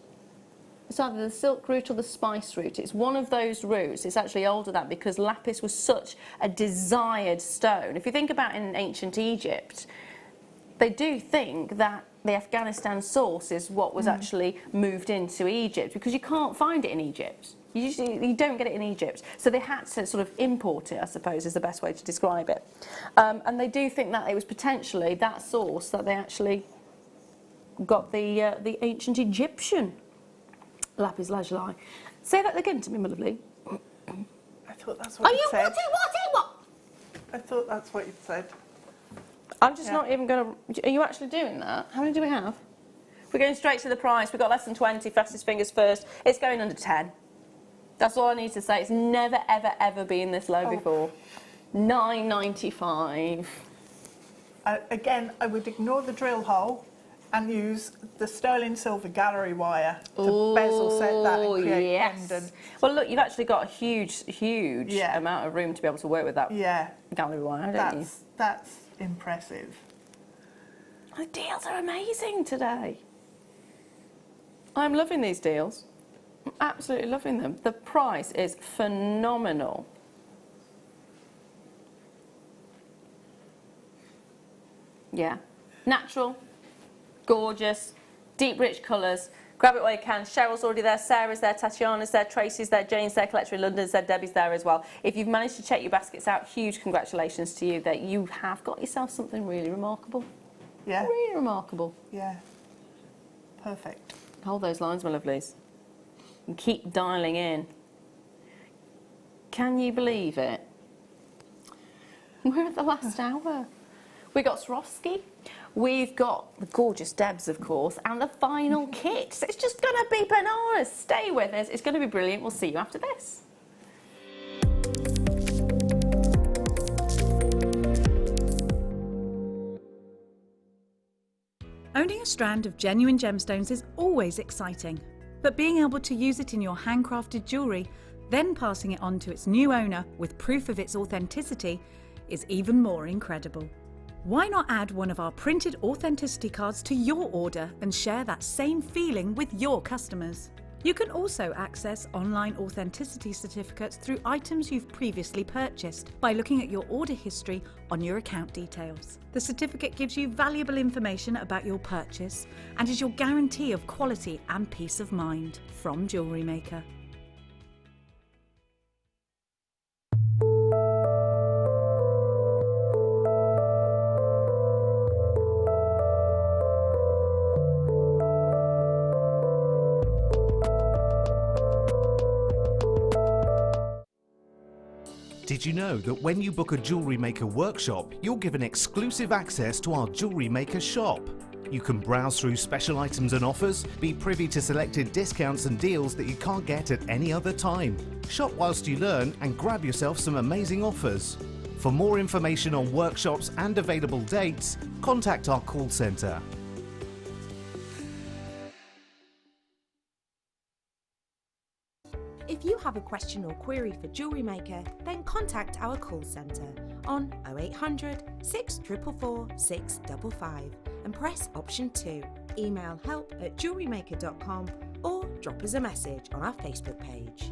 It's either the silk root or the spice root. It's one of those roots. It's actually older than that because lapis was such a desired stone. If you think about in ancient Egypt, they do think that the Afghanistan source is what was actually moved into Egypt, because you can't find it in Egypt. You don't get it in Egypt. So they had to sort of import it, I suppose, is the best way to describe it. And they do think that it was potentially that source that they actually got the ancient Egyptian lapis lazuli. Say that again to me, my lovely. I thought that's what you said. What? I thought that's what you said. I'm just not even going to... Are you actually doing that? How many do we have? We're going straight to the price. We've got less than 20, fastest fingers first. It's going under 10. That's all I need to say. It's never, ever, ever been this low before. $9.95. Again, I would ignore the drill hole and use the sterling silver gallery wire to bezel set that and create pendant. Well, look, you've actually got a huge amount of room to be able to work with that gallery wire, don't you? That's impressive. The deals are amazing today. I'm loving these deals. I'm absolutely loving them. The price is phenomenal. Yeah. Natural. Gorgeous, deep, rich colours. Grab it while you can. Cheryl's already there, Sarah's there, Tatiana's there, Tracy's there, Jane's there, Collector in London's there, Debbie's there as well. If you've managed to check your baskets out, huge congratulations to you that you have got yourself something really remarkable. Yeah. Really remarkable. Yeah. Perfect. Hold those lines, my lovelies. And keep dialing in. Can you believe it? We're at the last hour. We got Swarovski. We've got the gorgeous Debs, of course, and the final kit. So it's just going to be bananas. Stay with us. It's going to be brilliant. We'll see you after this. Owning a strand of genuine gemstones is always exciting, but being able to use it in your handcrafted jewellery, then passing it on to its new owner with proof of its authenticity, is even more incredible. Why not add one of our printed authenticity cards to your order and share that same feeling with your customers? You can also access online authenticity certificates through items you've previously purchased by looking at your order history on your account details. The certificate gives you valuable information about your purchase and is your guarantee of quality and peace of mind from Jewellery Maker. Did you know that when you book a Jewellery Maker workshop, you're given exclusive access to our Jewellery Maker shop? You can browse through special items and offers, be privy to selected discounts and deals that you can't get at any other time. Shop whilst you learn and grab yourself some amazing offers. For more information on workshops and available dates, contact our call centre. If you have a question or query for Jewellery Maker, then contact our call centre on 0800 644 655 and press option 2. Email help@jewellerymaker.com or drop us a message on our Facebook page.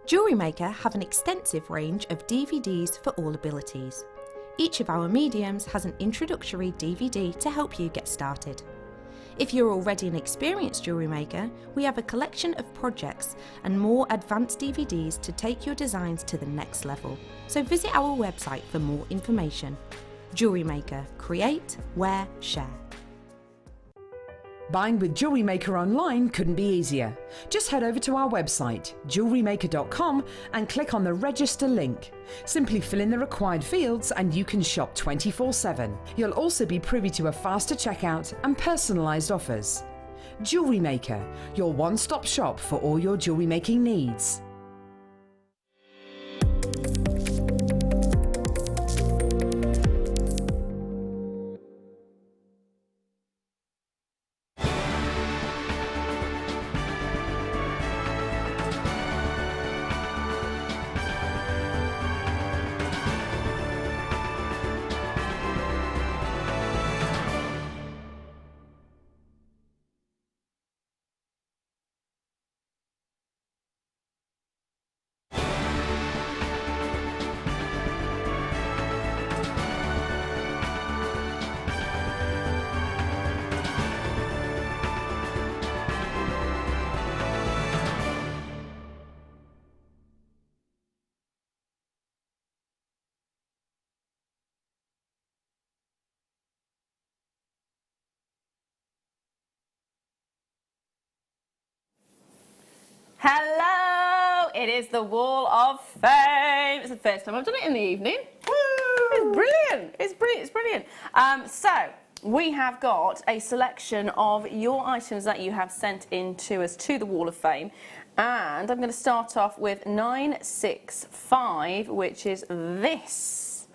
Jewellery Maker have an extensive range of DVDs for all abilities. Each of our mediums has an introductory DVD to help you get started. If you're already an experienced jewellery maker, we have a collection of projects and more advanced DVDs to take your designs to the next level. So visit our website for more information. Jewellery Maker, create, wear, share. Buying with Jewellery Maker online couldn't be easier. Just head over to our website, JewelleryMaker.com, and click on the register link. Simply fill in the required fields and you can shop 24/7. You'll also be privy to a faster checkout and personalised offers. Jewellery Maker, your one-stop shop for all your jewellery making needs. Hello! It is the Wall of Fame. It's the first time I've done it in the evening. Woo! It's brilliant. It's brilliant. It's brilliant. So we have got a selection of your items that you have sent in to us to the Wall of Fame. And I'm going to start off with 965, which is this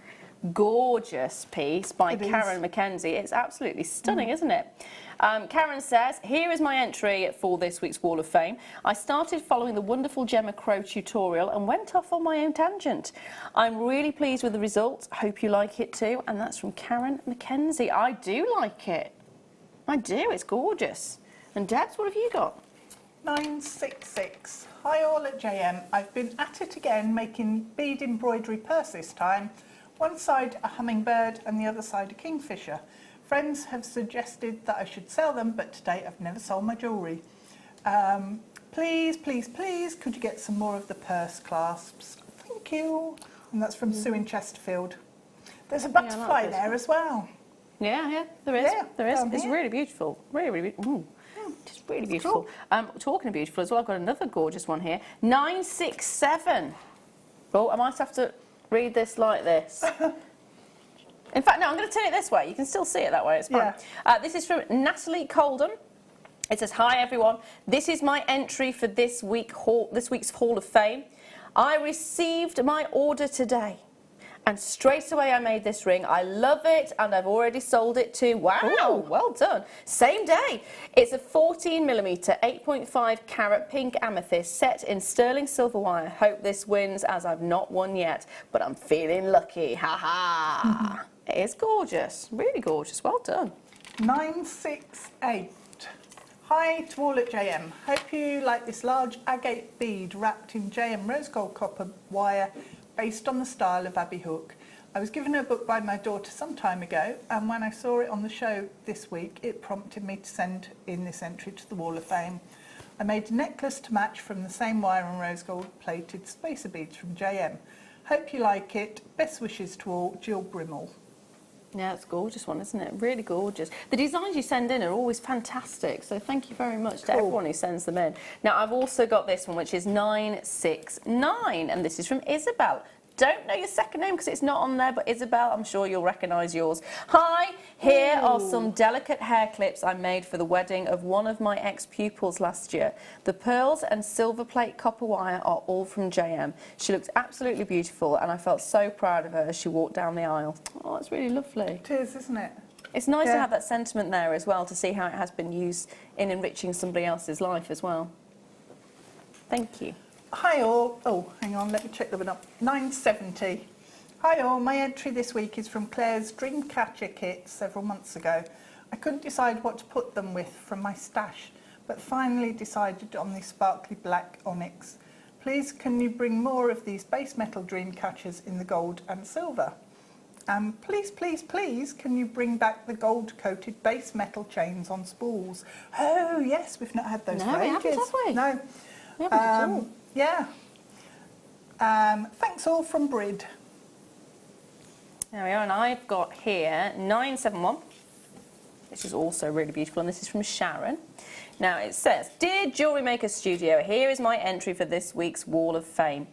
gorgeous piece by Karen Mackenzie. It's absolutely stunning, isn't it? Karen says, here is my entry for this week's Wall of Fame. I started following the wonderful Gemma Crow tutorial and went off on my own tangent. I'm really pleased with the results. Hope you like it too. And that's from Karen Mackenzie. I do like it. I do. It's gorgeous. And Debs, what have you got? 966. Hi all at JM. I've been at it again making bead embroidery purse this time. One side a hummingbird and the other side a kingfisher. Friends have suggested that I should sell them, but to date I've never sold my jewellery. Please, please, please, could you get some more of the purse clasps? Thank you. And that's from Sue in Chesterfield. There's a butterfly there as well. Yeah, there is. Yeah, there is. It's here. really beautiful. Really, really beautiful. It's really beautiful. Cool. Talking of beautiful as well, I've got another gorgeous one here. 967. Oh, I might have to read this like this. In fact, no, I'm going to turn it this way. You can still see it that way. It's fine. Yeah. This is from Natalie Colden. It says, hi, everyone. This is my entry for this week's Hall of Fame. I received my order today. And straight away I made this ring. I love it and I've already sold it too. Wow, Ooh. well done. Same day. It's a 14mm 8.5 carat pink amethyst set in sterling silver wire. Hope this wins as I've not won yet, but I'm feeling lucky. Ha ha. It is gorgeous. Really gorgeous. Well done. 968. Hi to all at JM. Hope you like this large agate bead wrapped in JM rose gold copper wire based on the style of Abbey Hook. I was given a book by my daughter some time ago, and when I saw it on the show this week, it prompted me to send in this entry to the Wall of Fame. I made a necklace to match from the same wire and rose gold plated spacer beads from JM. Hope you like it. Best wishes to all, Jill Brimmel. Yeah, it's a gorgeous one, isn't it? Really gorgeous. The designs you send in are always fantastic, so thank you very much to everyone who sends them in. Now, I've also got this one, which is 969, and this is from Isabel. Don't know your second name because it's not on there, but Isabel, I'm sure you'll recognise yours. Hi, here are some delicate hair clips I made for the wedding of one of my ex-pupils last year. The pearls and silver plate copper wire are all from JM. She looked absolutely beautiful, and I felt so proud of her as she walked down the aisle. Oh, it's really lovely. It is, isn't it? It's nice to have that sentiment there as well, to see how it has been used in enriching somebody else's life as well. Thank you. Hi all. Oh, hang on, let me check the one up. 970. Hi all, my entry this week is from Claire's Dreamcatcher kit several months ago. I couldn't decide what to put them with from my stash, but finally decided on the sparkly black onyx. Please can you bring more of these base metal Dreamcatchers in the gold and silver? Please, please, please, can you bring back the gold-coated base metal chains on spools? Oh yes, we've not had those for ages. We haven't, have we? No. We haven't at all. Yeah. Thanks all from Brid. There we are, and I've got here 971. This is also really beautiful, and this is from Sharon. Now it says, Dear Jewellery Maker Studio, here is my entry for this week's Wall of Fame.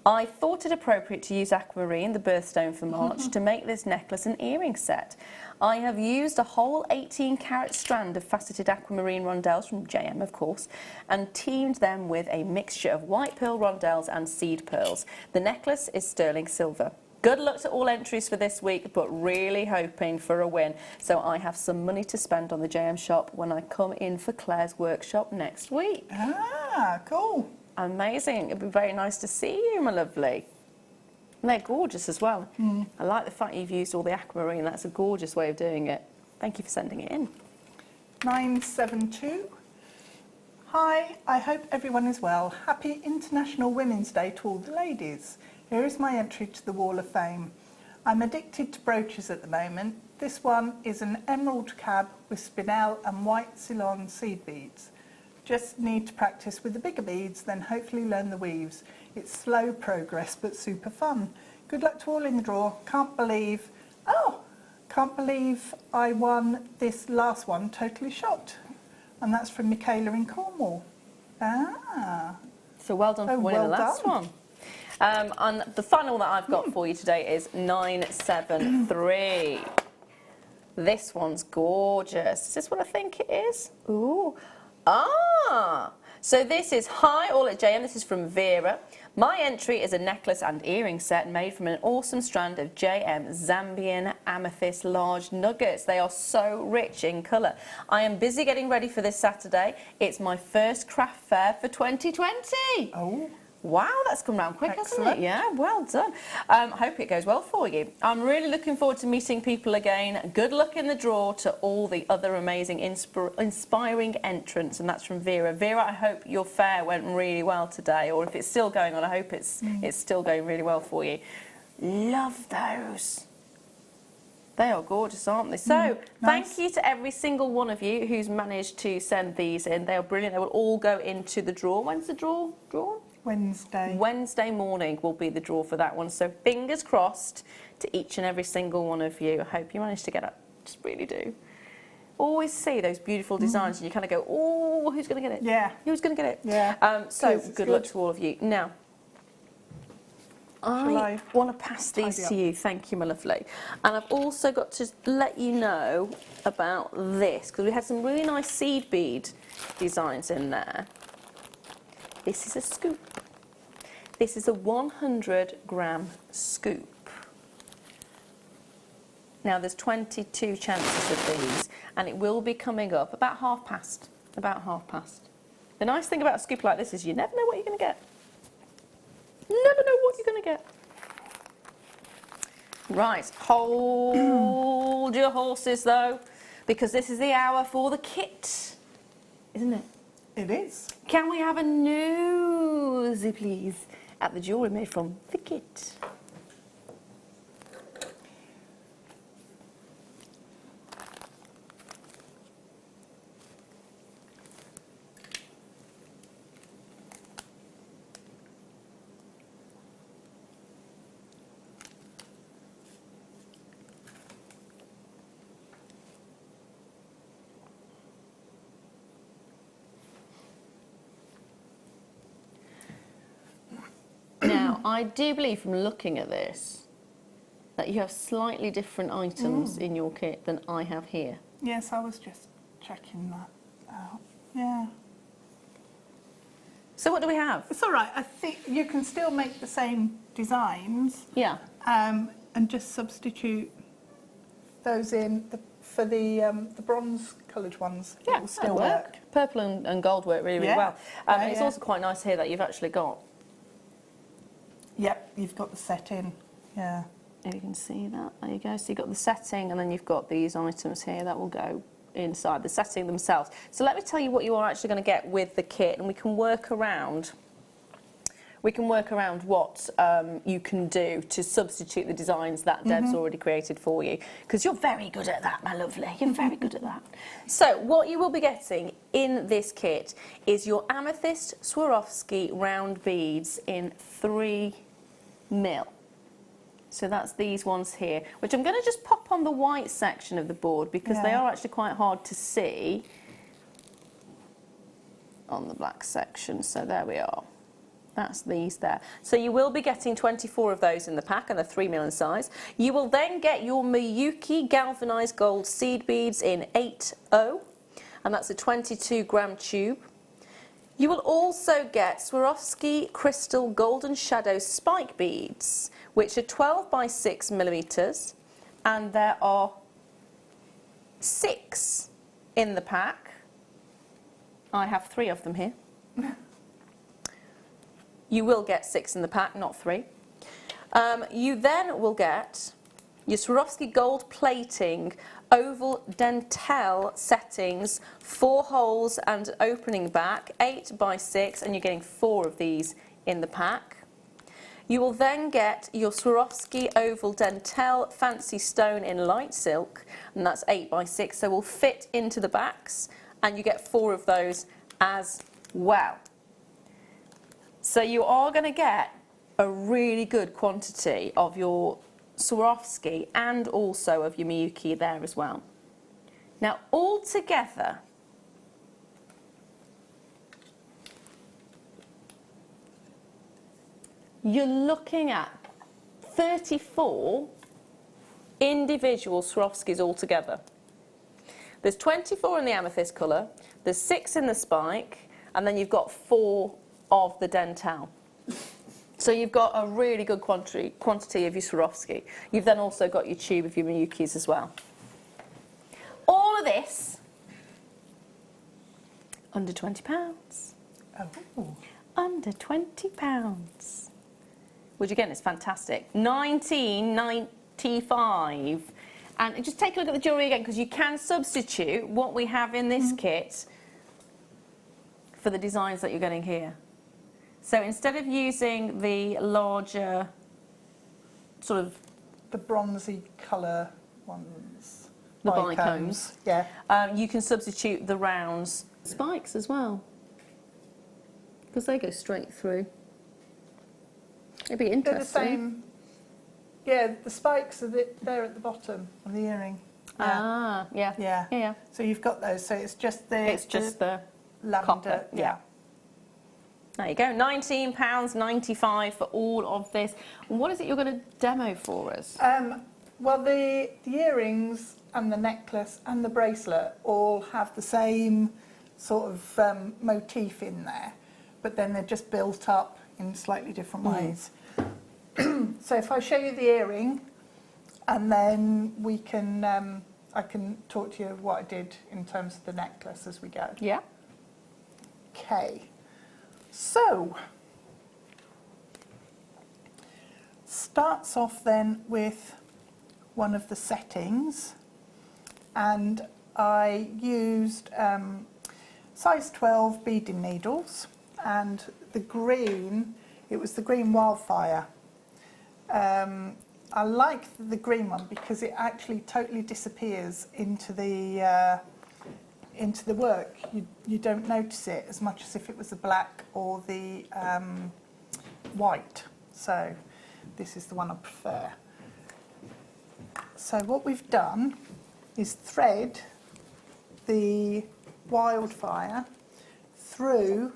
I thought it appropriate to use Aquamarine, the birthstone for March, to make this necklace and earring set. I have used a whole 18-carat strand of faceted aquamarine rondelles from JM, of course, and teamed them with a mixture of white pearl rondelles and seed pearls. The necklace is sterling silver. Good luck to all entries for this week, but really hoping for a win. So I have some money to spend on the JM shop when I come in for Claire's workshop next week. Ah, cool. Amazing. It'd be very nice to see you, my lovely. And they're gorgeous as well. I like the fact you've used all the aquamarine. That's a gorgeous way of doing it. Thank you for sending it in. 972. Hi, I hope everyone is well. Happy International Women's Day to all the ladies. Here is my entry to the Wall of Fame. I'm addicted to brooches at the moment. This one is an emerald cab with spinel and white Ceylon seed beads. Just need to practice with the bigger beads, then hopefully learn the weaves. It's slow progress, but super fun. Good luck to all in the draw. Can't believe I won this last one. Totally shocked. And that's from Michaela in Cornwall. Ah. So well done for winning the last one. And the final that I've got for you today is 973. This one's gorgeous. Is this what I think it is? Ooh. Ah! So this is Hi all at JM. This is from Vera. My entry is a necklace and earring set made from an awesome strand of JM Zambian Amethyst large nuggets. They are so rich in colour. I am busy getting ready for this Saturday. It's my first craft fair for 2020. Oh. Wow, that's come round quick, hasn't it? Yeah, well done. I hope it goes well for you. I'm really looking forward to meeting people again. Good luck in the draw to all the other amazing, inspiring entrants, and that's from Vera. Vera, I hope your fair went really well today, or if it's still going on, I hope it's still going really well for you. Love those. They are gorgeous, aren't they? So, thank you to every single one of you who's managed to send these in. They are brilliant. They will all go into the draw. When's the draw drawn? Wednesday. Wednesday morning will be the draw for that one. So fingers crossed to each and every single one of you. I hope you manage to get it. Just really do. Always see those beautiful designs and you kind of go, oh, who's going to get it? Yeah. Who's going to get it? Yeah. So good luck to all of you. Now, I want to pass these to you. Thank you, my lovely. And I've also got to let you know about this because we had some really nice seed bead designs in there. This is a scoop. This is a 100-gram scoop. Now there's 22 chances of these, and it will be coming up about half past. The nice thing about a scoop like this is you never know what you're going to get. Never know what you're going to get. Right, hold your horses though, because this is the hour for the kit. isn't it? It is. Can we have a nosy, please, at the jewellery made from the kit? Now, I do believe from looking at this that you have slightly different items in your kit than I have here. Yes, I was just checking that out. Yeah. So what do we have? It's all right. I think you can still make the same designs. Yeah. And just substitute those in for the bronze coloured ones. Yeah, It will still that'll work. Purple and gold work really, really Yeah. well. Yeah, It's yeah. also quite nice here that you've actually got, Yep, you've got the set in. Yeah. if you can see that, there you go. So you've got the setting and then you've got these items here that will go inside the setting themselves. So let me tell you what you are actually going to get with the kit, and we can work around what you can do to substitute the designs that Deb's already created for you, because you're very good at that, my lovely. You're very good at that. So what you will be getting in this kit is your amethyst Swarovski round beads in 3 mil. So that's these ones here, which I'm going to just pop on the white section of the board because they are actually quite hard to see on the black section. So there we are. That's these there. So you will be getting 24 of those in the pack, and they're 3 mil in size. You will then get your Miyuki galvanized gold seed beads in 8O, and that's a 22-gram tube. You will also get Swarovski crystal golden shadow spike beads, which are 12 by 6 millimeters, and there are 6 in the pack. I have 3 of them here. You will get 6 in the pack, not 3. You then will get your Swarovski gold plating oval dentelle settings, 4 holes and opening back, 8 by 6, and you're getting 4 of these in the pack. You will then get your Swarovski oval dentelle fancy stone in light silk, and that's 8 by 6, so will fit into the backs, and you get 4 of those as well. So you are going to get a really good quantity of your Swarovski and also of your Miyuki there as well. Now all together, you're looking at 34 individual Swarovskis altogether. There's 24 in the amethyst colour, there's 6 in the spike, and then you've got 4 of the dentelle. So you've got a really good quantity of your Swarovski. You've then also got your tube of your Miyukis as well. All of this under £20. Oh. Under £20. Which again is fantastic. $19.95. And just take a look at the jewellery again, because you can substitute what we have in this kit for the designs that you're getting here. So instead of using the larger sort of... The bronzy colour ones. The bicones. Yeah. You can substitute the rounds spikes as well, because they go straight through. It'd be interesting. They're the same. Yeah, the spikes are there at the bottom of the earring. Yeah. Ah, yeah. Yeah. Yeah. So you've got those. So it's just the lavender. copper. Yeah. There you go, £19.95 for all of this. What is it you're going to demo for us? Well, the earrings and the necklace and the bracelet all have the same sort of motif in there, but then they're just built up in slightly different ways. So if I show you the earring, and then we can, I can talk to you what I did in terms of the necklace as we go. Yeah. Okay. So, starts off then with one of the settings, and I used size 12 beading needles, and the green, it was the green Wildfire. I like the green one because it actually totally disappears into the work. You don't notice it as much as if it was the black or the white. So this is the one I prefer. So what we've done is thread the Wildfire through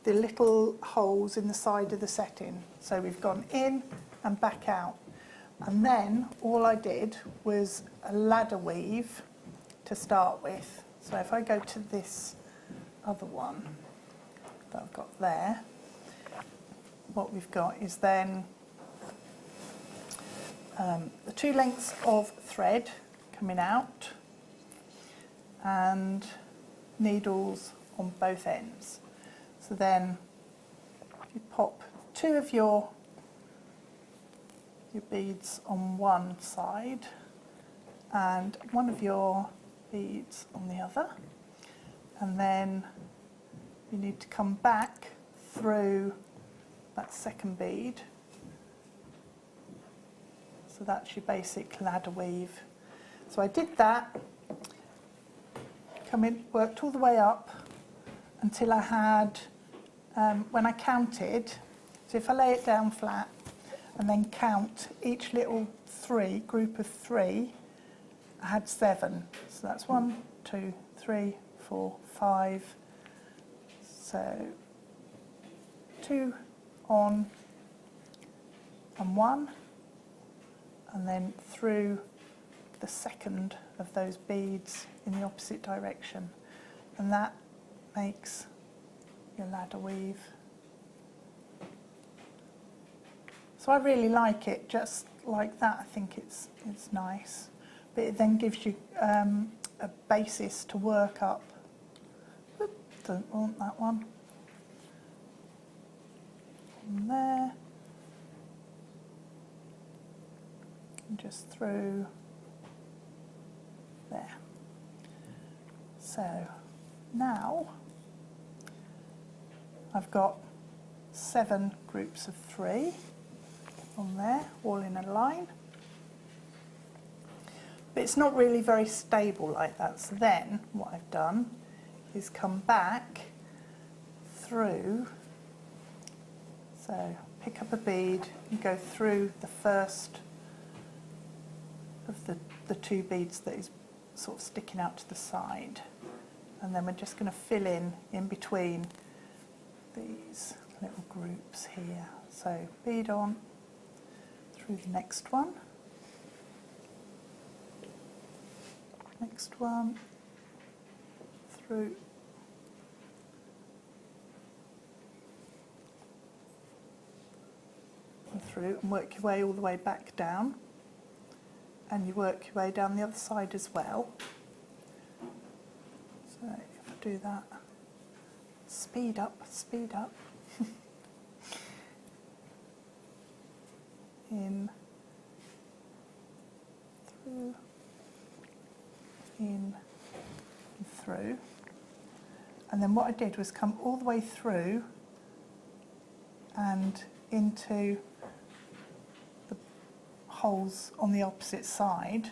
the little holes in the side of the setting. So we've gone in and back out. And then all I did was a ladder weave to start with. So if I go to this other one that I've got there, what we've got is then the 2 lengths of thread coming out and needles on both ends. So then you pop 2 of your beads on one side and 1 of your beads on the other, and then you need to come back through that second bead. So that's your basic ladder weave. So I did that, come in, worked all the way up until I had, when I counted, so if I lay it down flat and then count each little group of 3, I had 7. So that's 1, 2, 3, 4, 5. So 2 on and 1, and then through the second of those beads in the opposite direction, and that makes your ladder weave. So I really like it just like that. I think it's nice, but it then gives you a basis to work up. Oop, don't want that one. And there, and just through there. So now I've got 7 groups of 3 on there, all in a line. But it's not really very stable like that. So then what I've done is come back through. So pick up a bead and go through the first of the 2 beads that is sort of sticking out to the side. And then we're just going to fill in between these little groups here. So bead on through the next one, through, and work your way all the way back down, and you work your way down the other side as well. So if I do that, speed up, in, through, in, and through. And then what I did was come all the way through and into the holes on the opposite side.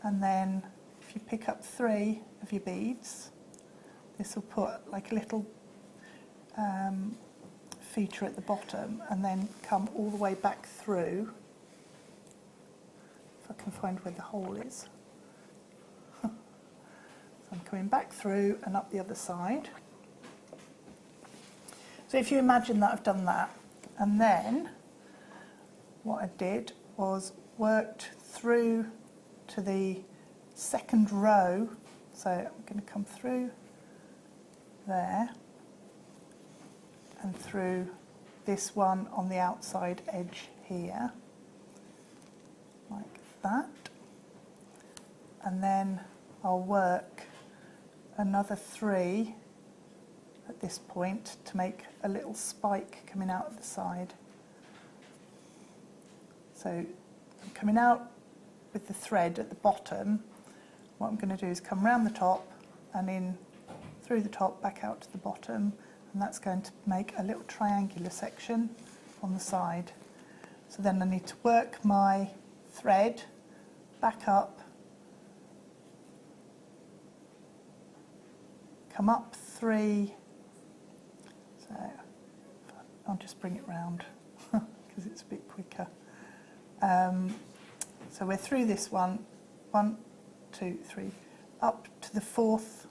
And then if you pick up 3 of your beads, this will put like a little feature at the bottom, and then come all the way back through. If I can find where the hole is. So I'm coming back through and up the other side. So if you imagine that I've done that, and then what I did was worked through to the second row. So I'm going to come through there and through this one on the outside edge here, like that. And then I'll work another 3 at this point to make a little spike coming out of the side. So I'm coming out with the thread at the bottom. What I'm going to do is come round the top and in through the top, back out to the bottom, and that's going to make a little triangular section on the side. So then I need to work my thread back up, come up 3, so I'll just bring it round because it's a bit quicker. So we're through this one, 1, 2, 3, up to the 4th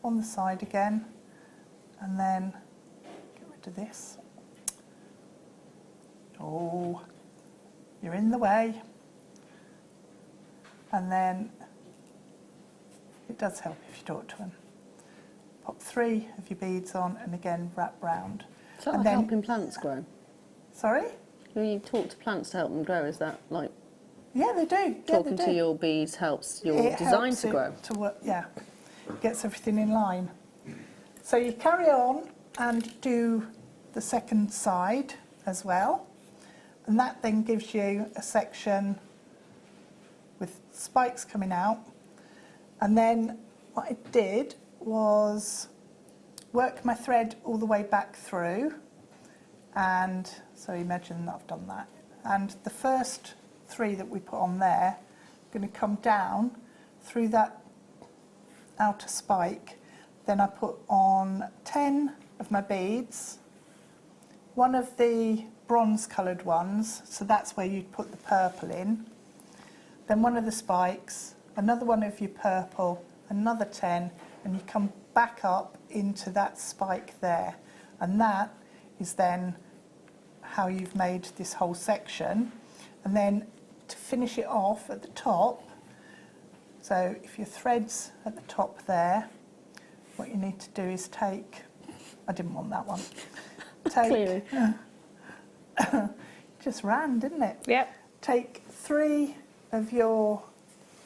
on the side again, and then get rid of this. Oh, you're in the way. And then it does help if you talk to them. Pop 3 of your beads on and again wrap round. Is that and like then, helping plants grow? Sorry? When you talk to plants to help them grow, is that like Yeah, they do. talking to your beads helps your design to grow? To work, yeah, gets everything in line. So you carry on and do the second side as well. And that then gives you a section with spikes coming out. And then what I did was work my thread all the way back through. And so imagine that I've done that. And the first 3 that we put on there are going to come down through that outer spike. Then I put on 10 of my beads, one of the bronze coloured ones, so that's where you'd put the purple in, then one of the spikes, another one of your purple, another 10, and you come back up into that spike there, and that is then how you've made this whole section. And then to finish it off at the top, so if your thread's at the top there, what you need to do is take, I didn't want that one, Clearly. Just ran, didn't it? Yep. Take 3 of your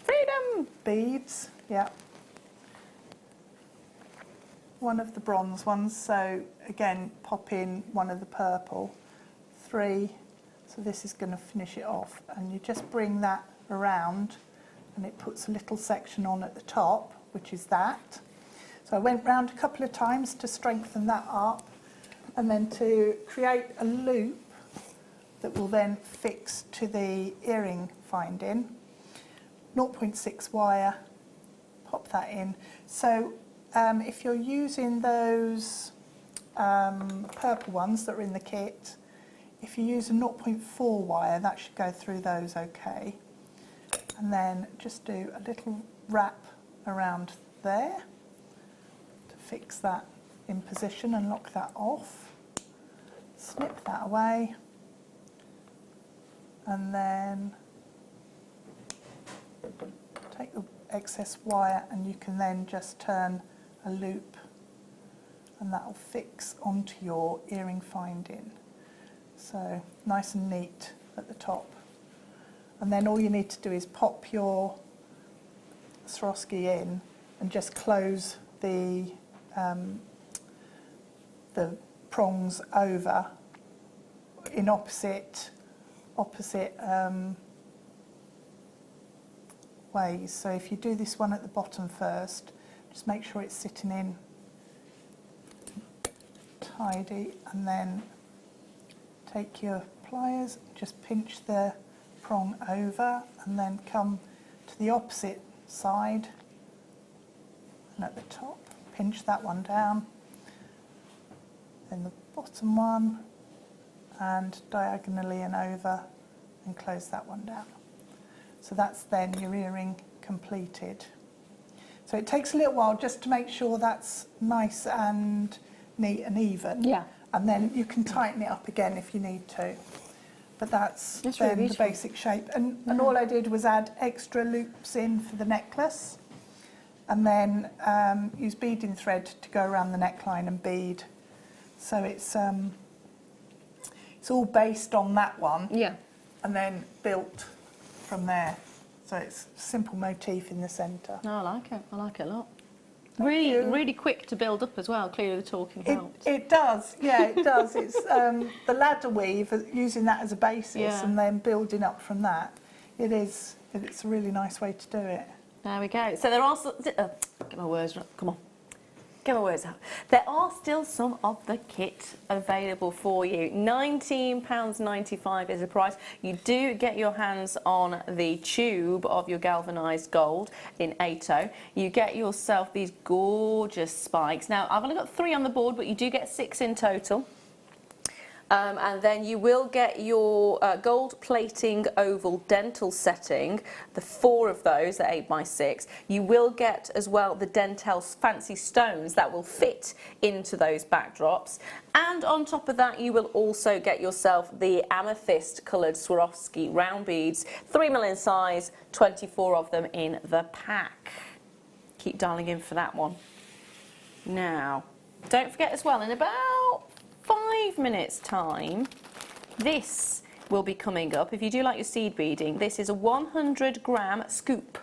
Freedom! beads, yeah, one of the bronze ones, so again pop in one of the purple, 3, so this is going to finish it off, and you just bring that around and it puts a little section on at the top, which is that. So I went round a couple of times to strengthen that up, and then to create a loop that will then fix to the earring finding. 0.6 wire, pop that in. So if you're using those purple ones that are in the kit, if you use a 0.4 wire, that should go through those okay. And then just do a little wrap around there to fix that in position and lock that off. Snip that away, and then take the excess wire, and you can then just turn a loop, and that will fix onto your earring finding. So nice and neat at the top. And then all you need to do is pop your Swarovski in and just close the prongs over in opposite ways. So if you do this one at the bottom first, just make sure it's sitting in tidy, and then take your pliers, just pinch the prong over, and then come to the opposite side, and at the top pinch that one down, then the bottom one, and diagonally and over, and close that one down. So that's then your earring completed. So it takes a little while just to make sure that's nice and neat and even. Yeah. And then you can tighten it up again if you need to. But that's really then the beautiful. basic shape. And all I did was add extra loops in for the necklace, and then use beading thread to go around the neckline and bead. So it's all based on that one. Yeah. And then built from there. So it's a simple motif in the centre. No, I like it. I like it a lot. you. Really quick to build up as well. Clearly the talking helped. It does, yeah, it does. It's the ladder weave, using that as a basis, Yeah. and then building up from that. It's a really nice way to do it. There we go. So there are get my words right. Come on. Get my words out. There are still some of the kit available for you. £19.95 is the price. You do get your hands on the tube of your galvanised gold in 8O. You get yourself these gorgeous spikes. Now, I've only got 3 on the board, but you do get 6 in total. And then you will get your gold plating oval dental setting, the 4 of those at 8x6. You will get as well the dental fancy stones that will fit into those backdrops. And on top of that, you will also get yourself the amethyst coloured Swarovski round beads, 3mm in size, 24 of them in the pack. Keep dialing in for that one. Now, don't forget as well, in about 5 minutes time, this will be coming up. If you do like your seed beading, this is a 100-gram scoop.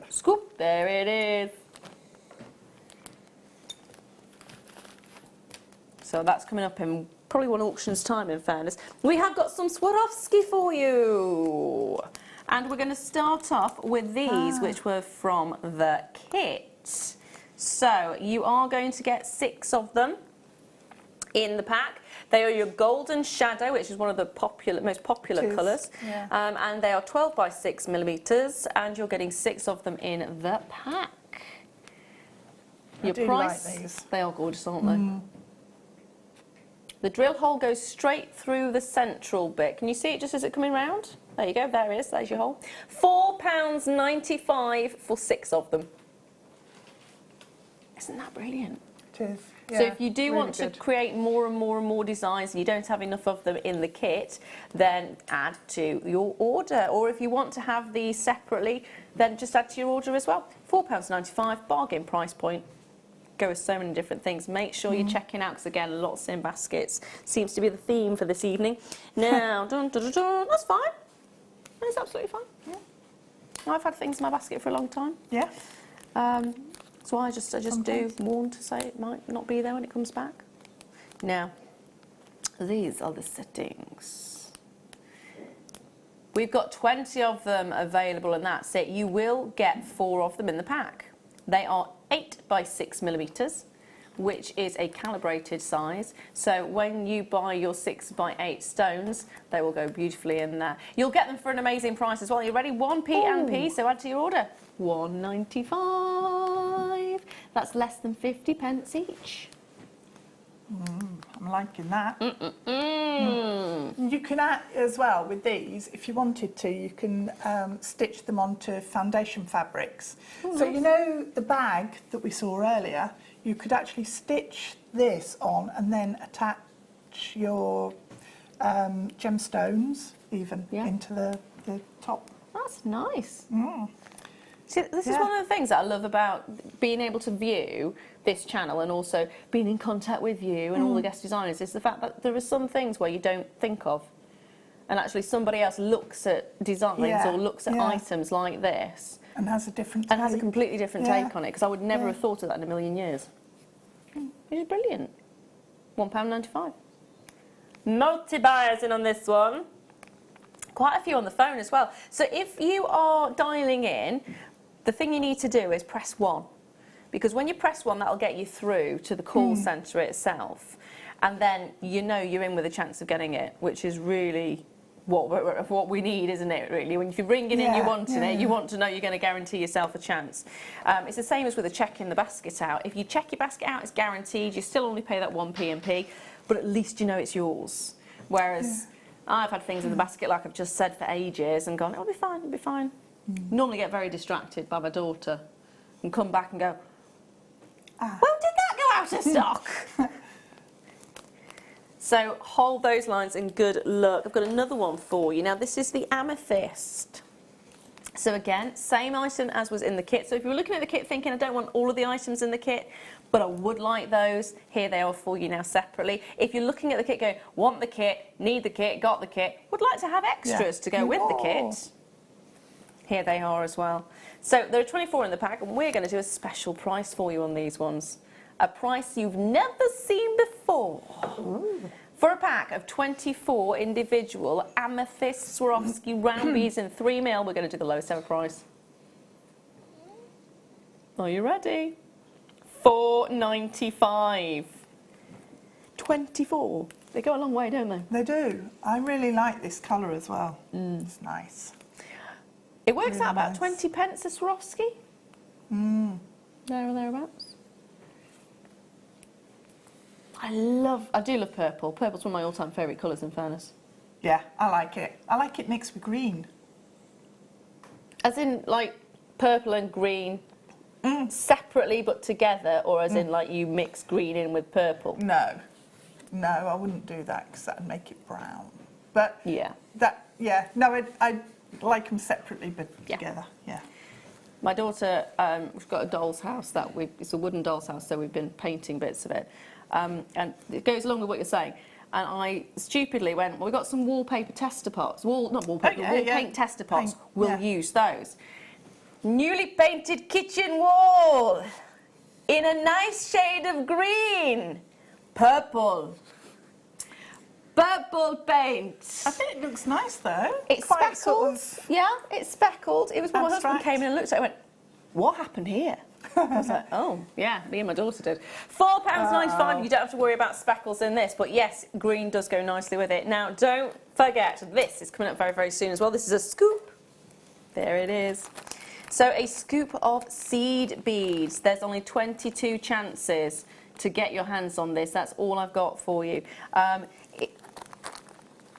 Scoop, there it is. So that's coming up in probably one auction's time, in fairness. We have got some Swarovski for you. And we're going to start off with these, which were from the kit. So you are going to get 6 of them in the pack. They are your golden shadow, which is one of the most popular colours, and they are 12x6mm, and you're getting 6 of them in the pack. Your price, like these. They are gorgeous, aren't they? The drill hole goes straight through the central bit. Can you see it just as it's coming round? There you go, there it is, there's your hole. £4.95 for 6 of them. Isn't that brilliant? It is. Yeah, so if you do really want to create more and more and more designs and you don't have enough of them in the kit, then add to your order. Or if you want to have these separately, then just add to your order as well. £4.95, bargain price point. Go with so many different things. Make sure you're checking out, because again, lots in baskets. Seems to be the theme for this evening. Now, that's fine. That's absolutely fine. Yeah. I've had things in my basket for a long time. Yeah. So I just do warn to say it might not be there when it comes back. Now, these are the settings. We've got 20 of them available, and that's it. You will get 4 of them in the pack. They are 8x6mm, which is a calibrated size. So when you buy your 6x8 stones, they will go beautifully in there. You'll get them for an amazing price as well. You ready? 1p and p, so add to your order. £1.95. That's less than 50 pence each. I'm liking that. You can add as well with these, if you wanted to, you can stitch them onto foundation fabrics. So you know the bag that we saw earlier, you could actually stitch this on and then attach your gemstones even into the top. That's nice. See, this is one of the things that I love about being able to view this channel and also being in contact with you and all the guest designers, is the fact that there are some things where you don't think of, and actually somebody else looks at designs or looks at items like this and has a different and has a completely different take on it, because I would never have thought of that in a million years. It's brilliant. £1.95. Multi-buyers in on this one. Quite a few on the phone as well. So if you are dialing in, the thing you need to do is press 1, because when you press 1, that'll get you through to the call centre itself, and then you know you're in with a chance of getting it, which is really what we need, isn't it, really? When you're ringing in, you want it, you want to know you're going to guarantee yourself a chance. It's the same as with a checking the basket out. If you check your basket out, it's guaranteed. You still only pay that 1p and p, but at least you know it's yours. Whereas I've had things in the basket, like I've just said, for ages and gone, it'll be fine, it'll be fine. Normally get very distracted by my daughter and come back and go, when did that go out of stock? So hold those lines and good luck. I've got another one for you. Now this is the amethyst. So again, same item as was in the kit. So if you were looking at the kit thinking, I don't want all of the items in the kit, but I would like those, here they are for you now separately. If you're looking at the kit going, want the kit, need the kit, got the kit, would like to have extras to go with the kit, here they are as well. So there are 24 in the pack, and we're going to do a special price for you on these ones. A price you've never seen before. For a pack of 24 individual amethyst Swarovski round beads in 3mm, we're going to do the lowest ever price. Are you ready? £4.95. 24. They go a long way, don't they? They do. I really like this colour as well. It's nice. It works Really out about nice. 20 pence a Swarovski. There or thereabouts. I do love purple. Purple's one of my all-time favourite colours, in fairness. Yeah, I like it. I like it mixed with green. As in, like, purple and green separately but together, or as in, like, you mix green in with purple? No, I wouldn't do that because that would make it brown. But Yeah. no, I like them separately but together. Yeah. My daughter, we've got a doll's house it's a wooden doll's house, so we've been painting bits of it. And it goes along with what you're saying. And I stupidly went, well, we've got some wallpaper tester pots. Wall paint tester pots. We'll use those. Newly painted kitchen wall in a nice shade of green. Purple. Purple paint. I think it looks nice though. It's quite speckled. sort of Yeah, it's speckled. It was when my husband abstract. came in and looked at it and went, what happened here? I was like, oh, yeah, me and my daughter did. £4.95. You don't have to worry about speckles in this, but yes, green does go nicely with it. Now, don't forget, this is coming up very, very soon as well. This is a scoop. There it is. So, a scoop of seed beads. There's only 22 chances to get your hands on this. That's all I've got for you.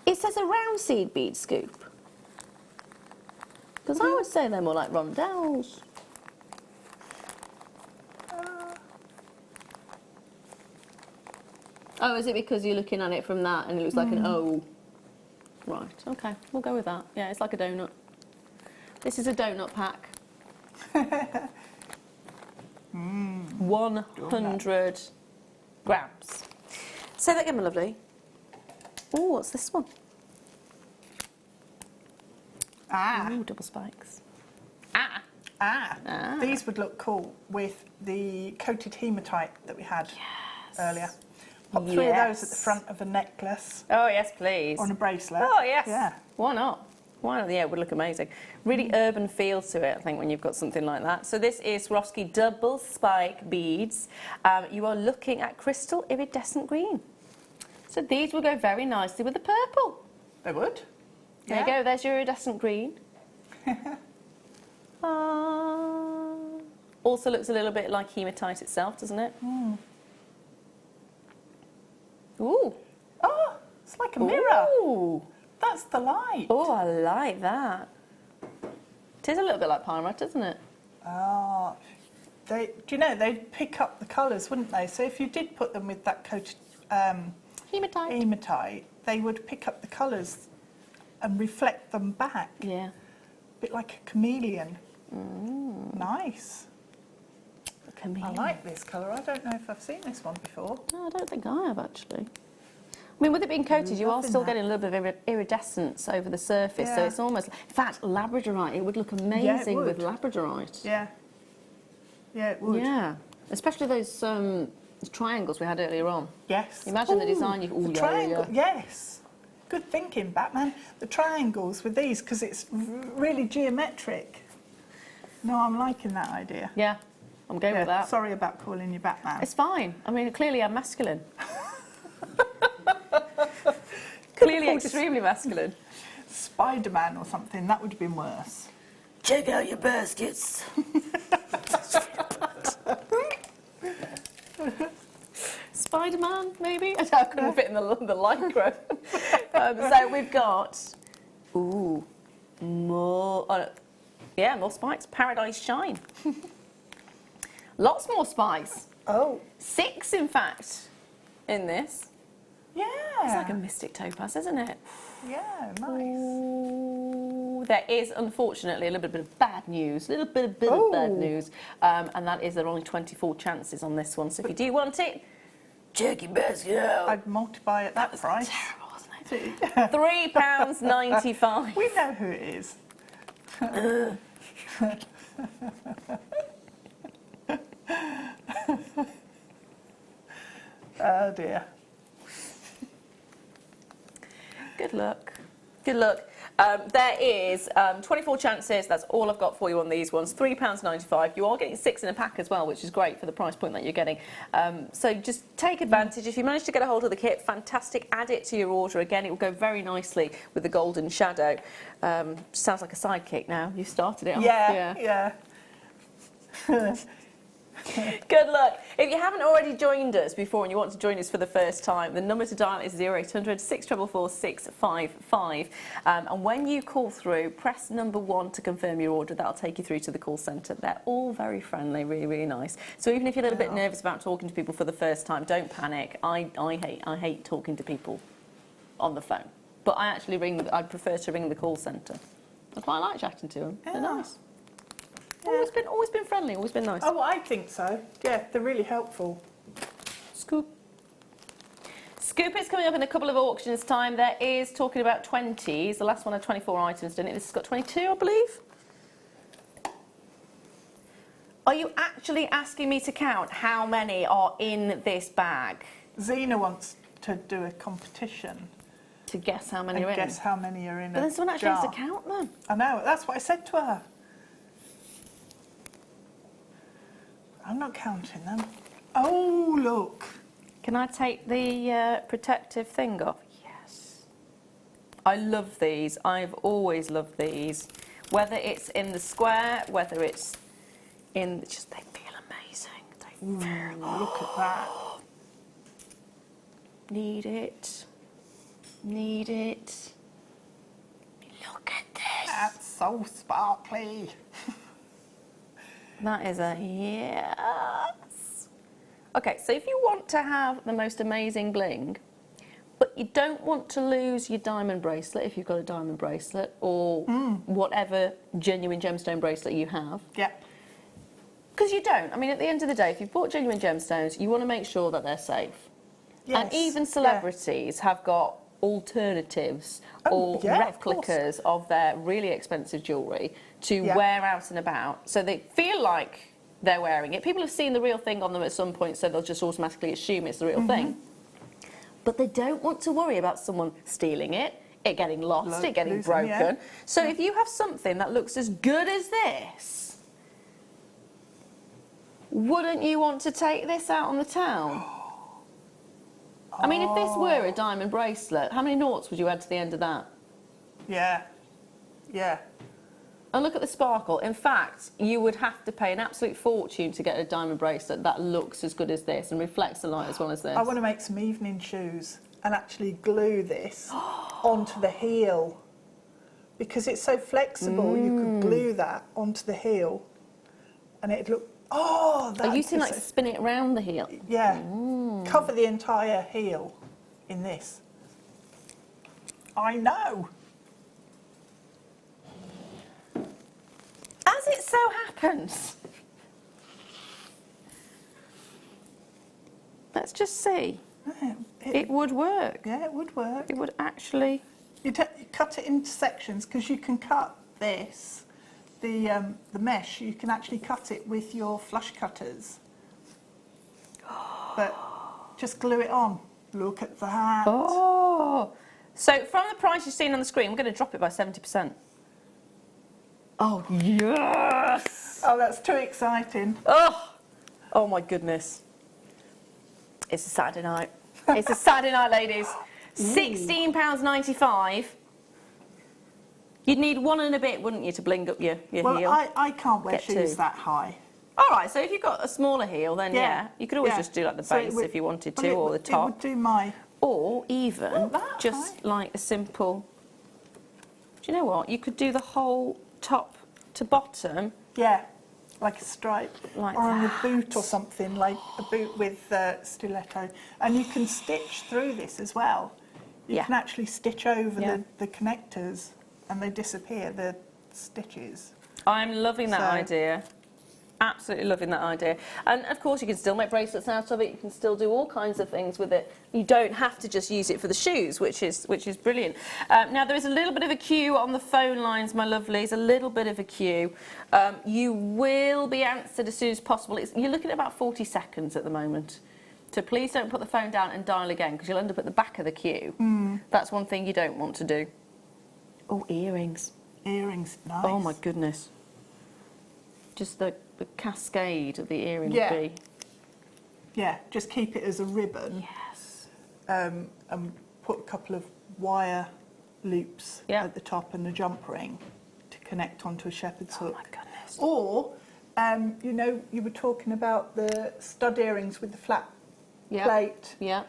It says a round seed bead scoop. Because I would say they're more like rondelles. Oh, is it because you're looking at it from that and it looks like an O? Right, okay, we'll go with that. Yeah, it's like a donut. This is a donut pack. 100 grams. Say that again, my lovely. Oh, what's this one? Ooh, double spikes. These would look cool with the coated hematite that we had earlier. Pop 3 of those at the front of a necklace. Oh, yes, please. Or on a bracelet. Oh, yes. Yeah. Why not? Why not? Yeah, it would look amazing. Really urban feel to it, I think, when you've got something like that. So this is Swarovski double spike beads. You are looking at crystal iridescent green. So these will go very nicely with the purple. They would. There you go, there's your iridescent green. Also looks a little bit like hematite itself, doesn't it? Ooh. Oh, it's like a mirror. Ooh. That's the light. Oh, I like that. It is a little bit like pyrite, isn't it? Oh, do you know, they'd pick up the colours, wouldn't they? So if you did put them with that coated hematite, they would pick up the colours and reflect them back. Yeah. A bit like a chameleon. Nice. A chameleon. I like this colour. I don't know if I've seen this one before. No, I don't think I have, actually. I mean, with it being coated, you are Loving still that. getting a little bit of iridescence over the surface, so Yeah. it's almost... In fact, labradorite, it would look amazing with would. labradorite. Yeah. Yeah, it would. Yeah, especially those triangles we had earlier on. Yes. Imagine the design you... The triangle, yes. Good thinking, Batman. The triangles with these, because it's really geometric. No, I'm liking that idea. Yeah, I'm going with that. Sorry about calling you Batman. It's fine. I mean, clearly I'm masculine. Clearly extremely masculine. Spider-Man or something, that would have been worse. Check out your baskets. Spider-Man, maybe? I couldn't fit in the lycra. So we've got, more, more spikes. Paradise Shine. Lots more spikes. Oh. 6, in fact, in this. Yeah. It's like a mystic topaz, isn't it? Yeah, nice. Ooh, there is, unfortunately, a little bit of bad news. A little bit of bad news. And that is there are only 24 chances on this one. So if you do want it, check your basket out. I'd multiply at that price. Terrible, wasn't it? £3.95. We know who it is. Oh dear. Good luck. Good luck. There is 24 chances. That's all I've got for you on these ones. £3.95. You are getting 6 in a pack as well, which is great for the price point that you're getting. So just take advantage. If you manage to get a hold of the kit, fantastic. Add it to your order. Again, it will go very nicely with the golden shadow. Sounds like a sidekick now. You started it off. Yeah. Good luck. If you haven't already joined us before and you want to join us for the first time, the number to dial is 0800 644 655. And when you call through, press number 1 to confirm your order. That'll take you through to the call centre. They're all very friendly, really, really nice. So even if you're a little bit nervous about talking to people for the first time, don't panic. I hate talking to people on the phone. But I prefer to ring the call centre. I quite like chatting to them. They're nice. Always been friendly, always been nice. Oh, I think so. Yeah, they're really helpful. Scoop. Scoop is coming up in a couple of auctions time. There is talking about 20s. The last one had 24 items, didn't it? This has got 22, I believe. Are you actually asking me to count how many are in this bag? Zena wants to do a competition. To guess how many are in? Guess how many are in But then someone actually has to count them. I know, that's what I said to her. I'm not counting them. Oh, look. Can I take the protective thing off? Yes. I love these. I've always loved these. Whether it's in the square, whether it's in... Just, they feel amazing. They feel... Look at that. Need it. Need it. Look at this. That's so sparkly. That is a yes. Okay, so if you want to have the most amazing bling, but you don't want to lose your diamond bracelet, if you've got a diamond bracelet, or whatever genuine gemstone bracelet you have. Yeah. Because you don't. I mean, at the end of the day, if you've bought genuine gemstones, you want to make sure that they're safe. Yes. And even celebrities have got alternatives or replicas of their really expensive jewellery to wear out and about, so they feel like they're wearing it. People have seen the real thing on them at some point, so they'll just automatically assume it's the real thing. But they don't want to worry about someone stealing it, it getting lost, it getting broken. Yeah. So if you have something that looks as good as this, wouldn't you want to take this out on the town? I mean, if this were a diamond bracelet, how many noughts would you add to the end of that? Yeah. Yeah. And look at the sparkle. In fact, you would have to pay an absolute fortune to get a diamond bracelet that looks as good as this and reflects the light as well as this. I want to make some evening shoes and actually glue this onto the heel. Because it's so flexible, you could glue that onto the heel and it'd look... Oh, that's... Are you saying like spin it around the heel? Yeah. Cover the entire heel in this. I know. As it so happens, let's just see. It would work. Yeah, it would work. It would actually... You cut it into sections because you can cut this, the mesh, you can actually cut it with your flush cutters. But just glue it on. Look at that. Oh! So from the price you've seen on the screen, we're going to drop it by 70%. Oh, yes! Oh, that's too exciting. Oh! Oh, my goodness. It's a Saturday night. It's a Saturday night, ladies. £16.95. You'd need one and a bit, wouldn't you, to bling up your heel? Well, I can't wear shoes that high. All right, so if you've got a smaller heel, then yeah you could always just do like the base if you wanted to, or the top. It would do my... Or even just like a simple... Do you know what? You could do the whole top to bottom. Yeah, like a stripe. Like or on a boot or something, like a boot with stiletto. And you can stitch through this as well. You can actually stitch over the connectors and they disappear, the stitches. I'm loving that idea. Absolutely loving that idea. And of course you can still make bracelets out of it, you can still do all kinds of things with it. You don't have to just use it for the shoes, which is brilliant. Now there is a little bit of a queue on the phone lines, my lovelies, a little bit of a queue. You will be answered as soon as possible. You're looking at about 40 seconds at the moment. So please don't put the phone down and dial again, because you'll end up at the back of the queue. That's one thing you don't want to do. Oh, earrings. Earrings, nice. Oh my goodness. Just the cascade of the earring Yeah. would be. Yeah, just keep it as a ribbon. Yes. And put a couple of wire loops Yeah. at the top and a jump ring to connect onto a shepherd's Oh hook. my goodness. Or, you know, you were talking about the stud earrings with the flat Yeah. plate. Yeah.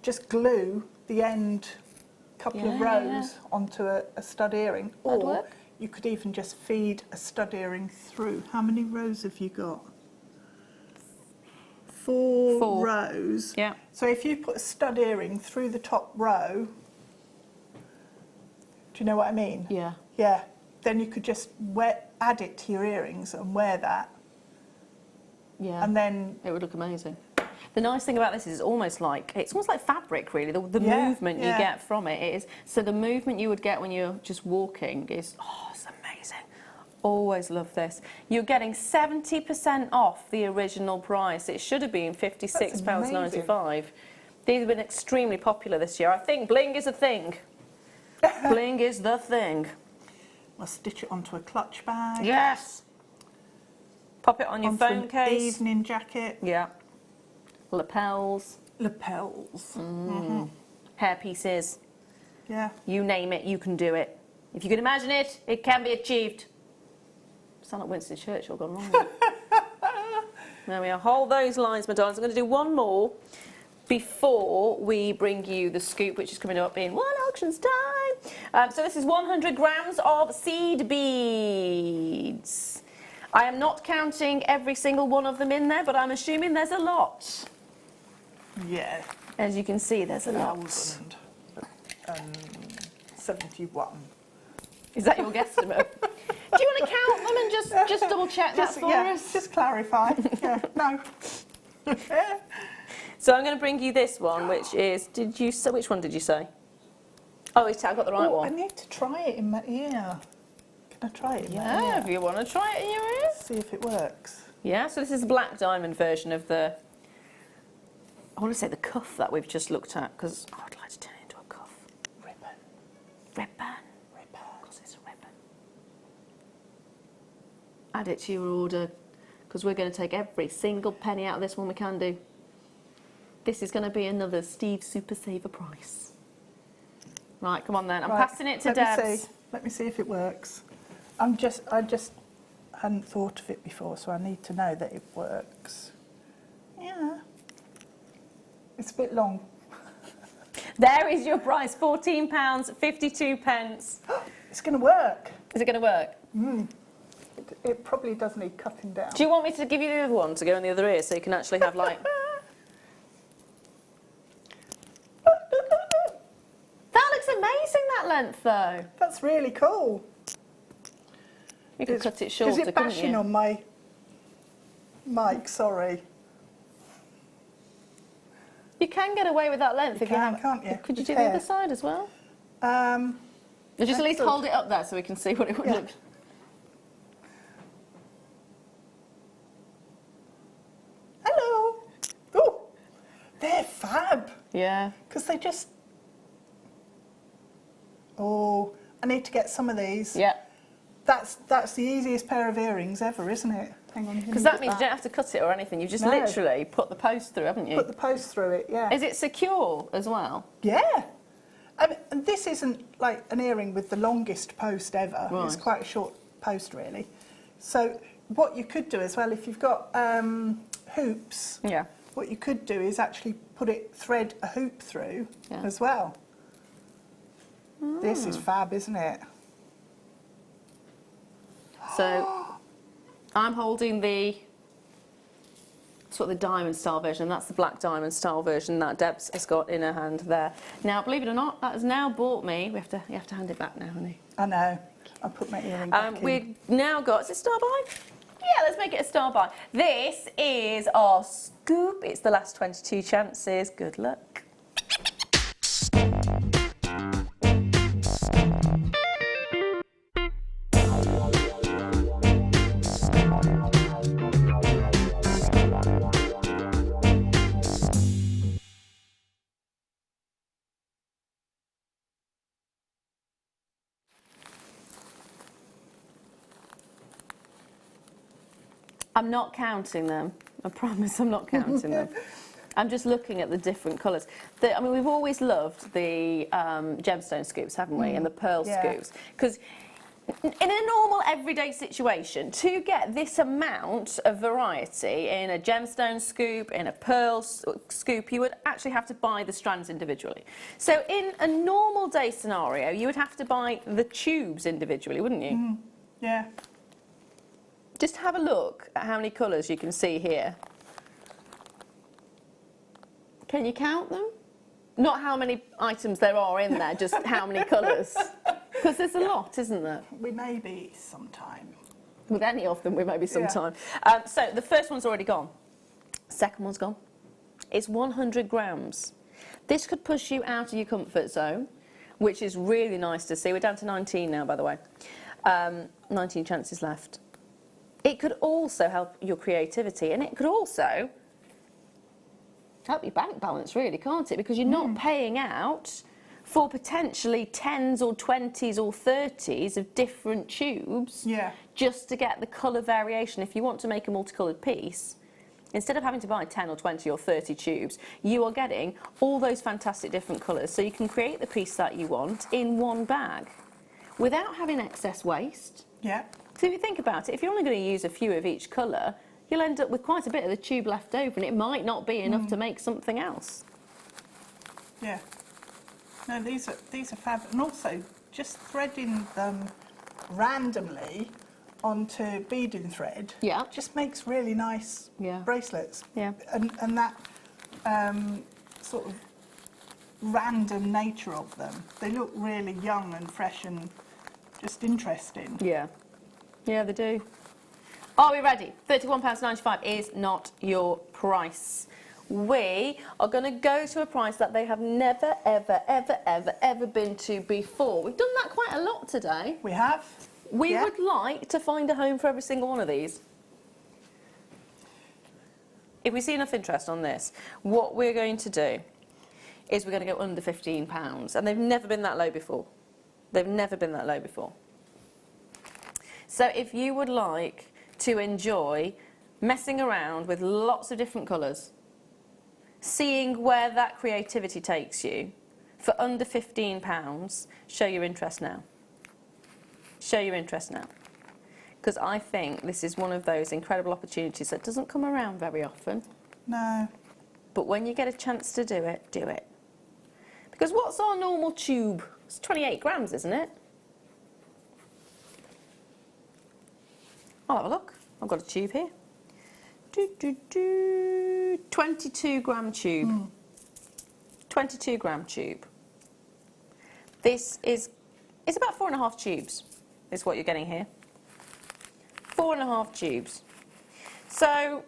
Just glue the end couple of Yeah, rows onto a stud earring. That'd Or work. you could even just feed a stud earring through. How many rows have you got? Four rows. Yeah. So if you put a stud earring through the top row, do you know what I mean? Yeah. Yeah. Then you could just add it to your earrings and wear that. Yeah. And then It would look amazing. The nice thing about this is it's almost like fabric, really. The Yeah, movement you yeah. get from it is so the movement you would get when you're just walking is it's amazing. Always love this. You're getting 70% off the original price. It should have been £56.95. These have been extremely popular this year. I think bling is a thing. Bling is the thing. we'll stitch it onto a clutch bag. Yes. Pop it on your Onto phone an case. evening jacket. Yeah. Lapels. Lapels. Hair pieces. Yeah. You name it, you can do it. If you can imagine it, it can be achieved. Sound like Winston Churchill gone wrong there. There we are. Hold those lines, my darlings. I'm going to do one more before we bring you the scoop, which is coming up in one auction's time. So this is 100 grams of seed beads. I am not counting every single one of them in there, but I'm assuming there's a lot. Yeah. As you can see, there's a lot. 1,071. Is that your guesstimate? Do you want to count them and just double check that for us? Just clarify. Yeah, no. So I'm going to bring you this one, which is, which one did you say? Oh, I got the right I one. need to try it in my ear. Can I try it in my ear? Yeah, if you want to try it in your ears. See if it works. Yeah, so this is the black diamond version of the, I want to say the cuff that we've just looked at, because I'd like to turn it into a cuff. Ribbon. Ribbon. Because it's a ribbon. Add it to your order, because we're going to take every single penny out of this one we can do. This is going to be another Steve Super Saver price. Right, come on then. I'm passing it to Debs. Let me see if it works. I just hadn't thought of it before, so I need to know that it works. Yeah. It's a bit long. There is your price, £14.52. It's going to work. Is it going to work? It probably does need cutting down. Do you want me to give you the other one to go in the other ear so you can actually have like... That looks amazing, that length though. That's really cool. You could cut it shorter, Is it couldn't bashing you? on my mic? Sorry. You can get away with that length if you have... can't you? Could you With do the hair. other side as well? Um, Or just at least could. hold it up there so we can see what it would Yeah. look. Hello. Oh, they're fab. Yeah. Because they just... Oh, I need to get some of these. Yeah. That's the easiest pair of earrings ever, isn't it? Hang on. Because that means you don't have to cut it or anything. You've just No. literally put the post through, haven't you? Put the post through it, yeah. Is it secure as well? Yeah. And this isn't like an earring with the longest post ever. It's Right. quite a short post, really. So what you could do as well, if you've got hoops, Yeah. what you could do is actually thread a hoop through Yeah. as well. This is fab, isn't it? So I'm holding the sort of the diamond style version, and that's the black diamond style version that Debs has got in her hand there. Now, believe it or not, that has now bought me. You have to hand it back now, honey. I know. I put my earring back in. We've now got, is it star buy? Yeah, let's make it a star buy. This is our scoop. It's the last 22 chances. Good luck. I'm not counting them. I promise I'm not counting them. I'm just looking at the different colours. I mean, we've always loved the gemstone scoops, haven't we, and the pearl scoops. Because in a normal everyday situation, to get this amount of variety in a gemstone scoop, in a pearl scoop, you would actually have to buy the strands individually. So in a normal day scenario, you would have to buy the tubes individually, wouldn't you? Yeah. Just have a look at how many colours you can see here. Can you count them? Not how many items there are in there, just how many colours. Because there's a lot, isn't there? We may be sometime. With any of them, we may be sometime. So the first one's already gone. Second one's gone. It's 100 grams. This could push you out of your comfort zone, which is really nice to see. We're down to 19 now, by the way. 19 chances left. It could also help your creativity, and it could also help your bank balance, really, can't it? Because you're not paying out for potentially 10s or 20s or 30s of different tubes just to get the colour variation. If you want to make a multicoloured piece, instead of having to buy 10 or 20 or 30 tubes, you are getting all those fantastic different colours, so you can create the piece that you want in one bag without having excess waste. Yeah. So if you think about it, if you're only going to use a few of each colour, you'll end up with quite a bit of the tube left over, and it might not be enough to make something else. Yeah. No, these are fab, and also just threading them randomly onto beading thread. Just makes really nice bracelets. Yeah. And that sort of random nature of them, they look really young and fresh and just interesting. Yeah. Yeah, they do. Are we ready? £31.95 is not your price. We are going to go to a price that they have never, ever, ever, ever, ever been to before. We've done that quite a lot today. We have. We would like to find a home for every single one of these. If we see enough interest on this, what we're going to do is we're going to go under £15. And they've never been that low before. They've never been that low before. So if you would like to enjoy messing around with lots of different colours, seeing where that creativity takes you for under £15, show your interest now. Show your interest now. Because I think this is one of those incredible opportunities that doesn't come around very often. No. But when you get a chance to do it, do it. Because what's our normal tube? It's 28 grams, isn't it? I'll have a look. I've got a tube here. 22 gram tube. 22 gram tube. This is, it's about 4.5 tubes is what you're getting here. 4.5 tubes. So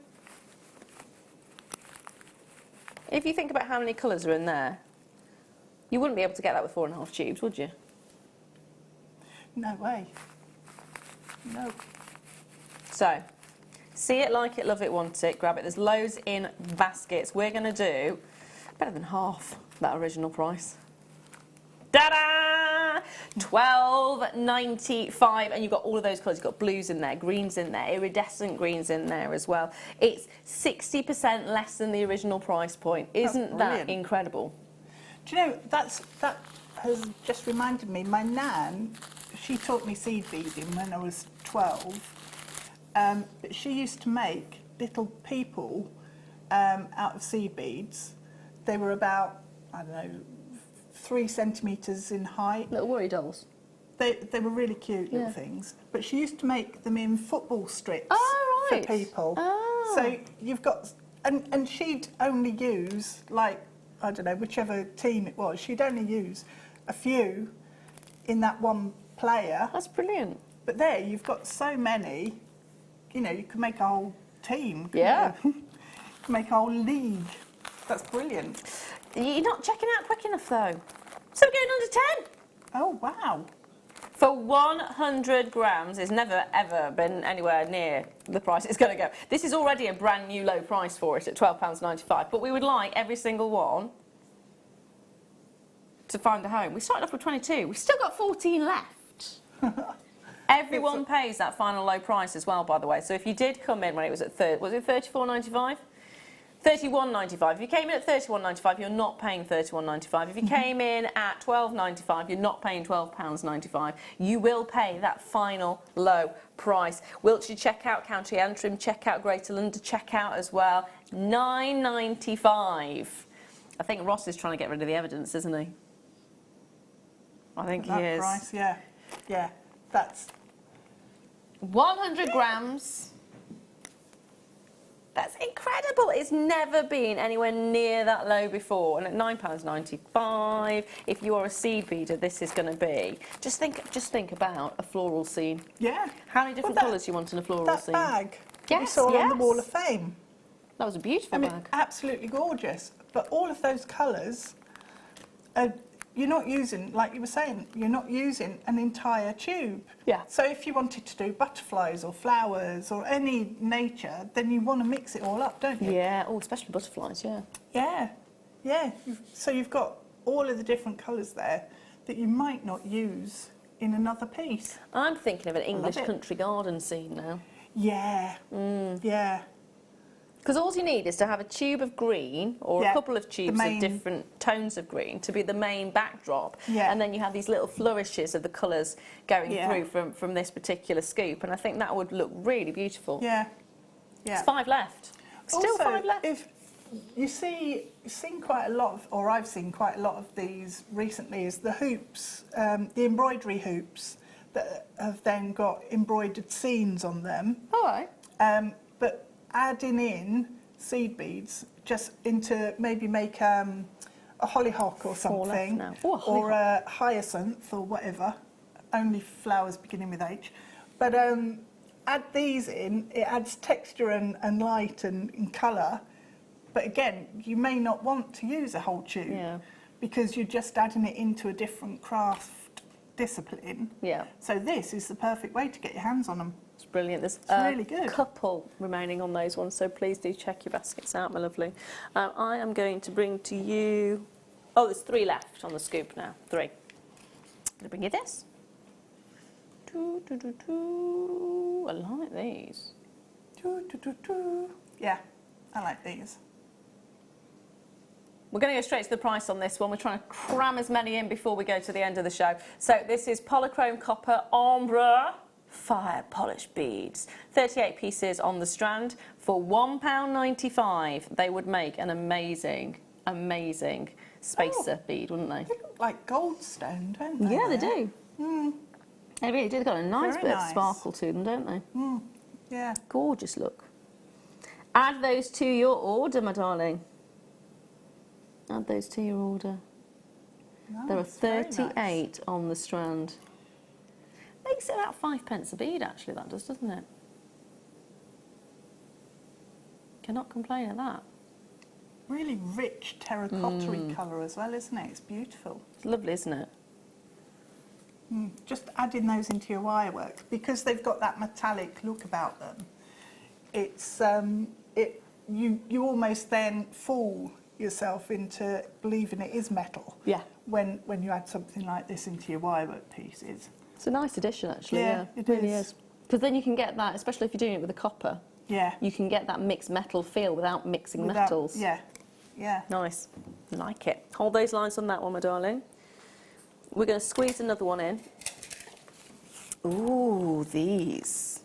if you think about how many colours are in there, you wouldn't be able to get that with 4.5 tubes, would you? No way. No. So, see it, like it, love it, want it, grab it. There's loads in baskets. We're going to do better than half that original price. Ta-da! £12.95, and you've got all of those colours. You've got blues in there, greens in there, iridescent greens in there as well. It's 60% less than the original price point. Isn't that incredible? Do you know, that has just reminded me, my nan, she taught me seed beading when I was 12. But she used to make little people out of seed beads. They were about, I don't know, 3 centimetres in height. Little worry dolls. They were really cute little things. But she used to make them in football strips for people. Oh. So you've got, and she'd only use, like, I don't know, whichever team it was, she'd only use a few in that one player. That's brilliant. But there, you've got so many. You know, you can make a whole team. Yeah. You can make a whole league. That's brilliant. You're not checking out quick enough, though. So we're going under 10. Oh, wow. For 100 grams, it's never, ever been anywhere near the price it's going to go. This is already a brand new low price for it at £12.95. But we would like every single one to find a home. We started off with 22. We've still got 14 left. Everyone pays that final low price as well, by the way. So if you did come in when it was at was it $34.95? $31.95. If you came in at $31.95, you're not paying $31.95. If you came in at $12.95, you're not paying £12.95. You will pay that final low price. Wiltshire checkout, County Antrim checkout, Greater London checkout as well. $9.95. I think Ross is trying to get rid of the evidence, isn't he? I think he is. Price, yeah. Yeah, that's 100 grams. That's incredible. It's never been anywhere near that low before. And at £9.95, if you are a seed beader, this is going to be. Just think about a floral scene. Yeah. How many different colours you want in a floral scene? That bag that we saw on the Wall of Fame. That was a beautiful bag. Absolutely gorgeous. But all of those colours, you're not using, like you were saying, you're not using an entire tube. Yeah. So if you wanted to do butterflies or flowers or any nature, then you want to mix it all up, don't you? Yeah. Oh, especially butterflies. Yeah. Yeah. Yeah. So you've got all of the different colours there that you might not use in another piece. I'm thinking of an English country garden scene now. Yeah. Yeah. Because all you need is to have a tube of green or a couple of tubes of different tones of green to be the main backdrop. Yeah. And then you have these little flourishes of the colours going through from this particular scoop. And I think that would look really beautiful. Yeah. Yeah. There's 5 left. Still also, 5 left. If you've seen quite a lot of, or I've seen quite a lot of these recently, is the hoops, the embroidery hoops that have then got embroidered scenes on them. All right. But adding in seed beads just into maybe make a hollyhock or something, or a hyacinth or whatever, only flowers beginning with H. But add these in, it adds texture and light and colour. But again, you may not want to use a whole tube because you're just adding it into a different craft discipline. Yeah. So this is the perfect way to get your hands on them. It's brilliant. There's really good. A couple remaining on those ones, so please do check your baskets out, my lovely. I am going to bring to you... Oh, there's 3 left on the scoop now. 3. I'm going to bring you this. I like these. Yeah, I like these. We're going to go straight to the price on this one. We're trying to cram as many in before we go to the end of the show. So this is Polychrome Copper Ombre Fire Polished Beads. 38 pieces on the strand for £1.95. They would make an amazing, amazing spacer bead, wouldn't they? They look like goldstone, don't they? Yeah, they do. They really do. They've got a nice bit of sparkle to them, don't they? Yeah. Gorgeous look. Add those to your order, my darling. Add those to your order. Nice, there are 38 on the strand. Makes it about 5p a bead, actually, that does, doesn't it? Cannot complain at that. Really rich terracotta-y colour as well, isn't it? It's beautiful. It's lovely, isn't it? Just adding those into your wire work, because they've got that metallic look about them. It's you almost then fool yourself into believing it is metal. Yeah. When you add something like this into your wire work pieces. It's a nice addition, actually. Yeah, it really is. Because then you can get that, especially if you're doing it with a copper. Yeah. You can get that mixed metal feel without mixing metals. Yeah. Yeah. Nice. Like it. Hold those lines on that one, my darling. We're going to squeeze another one in. Ooh, these.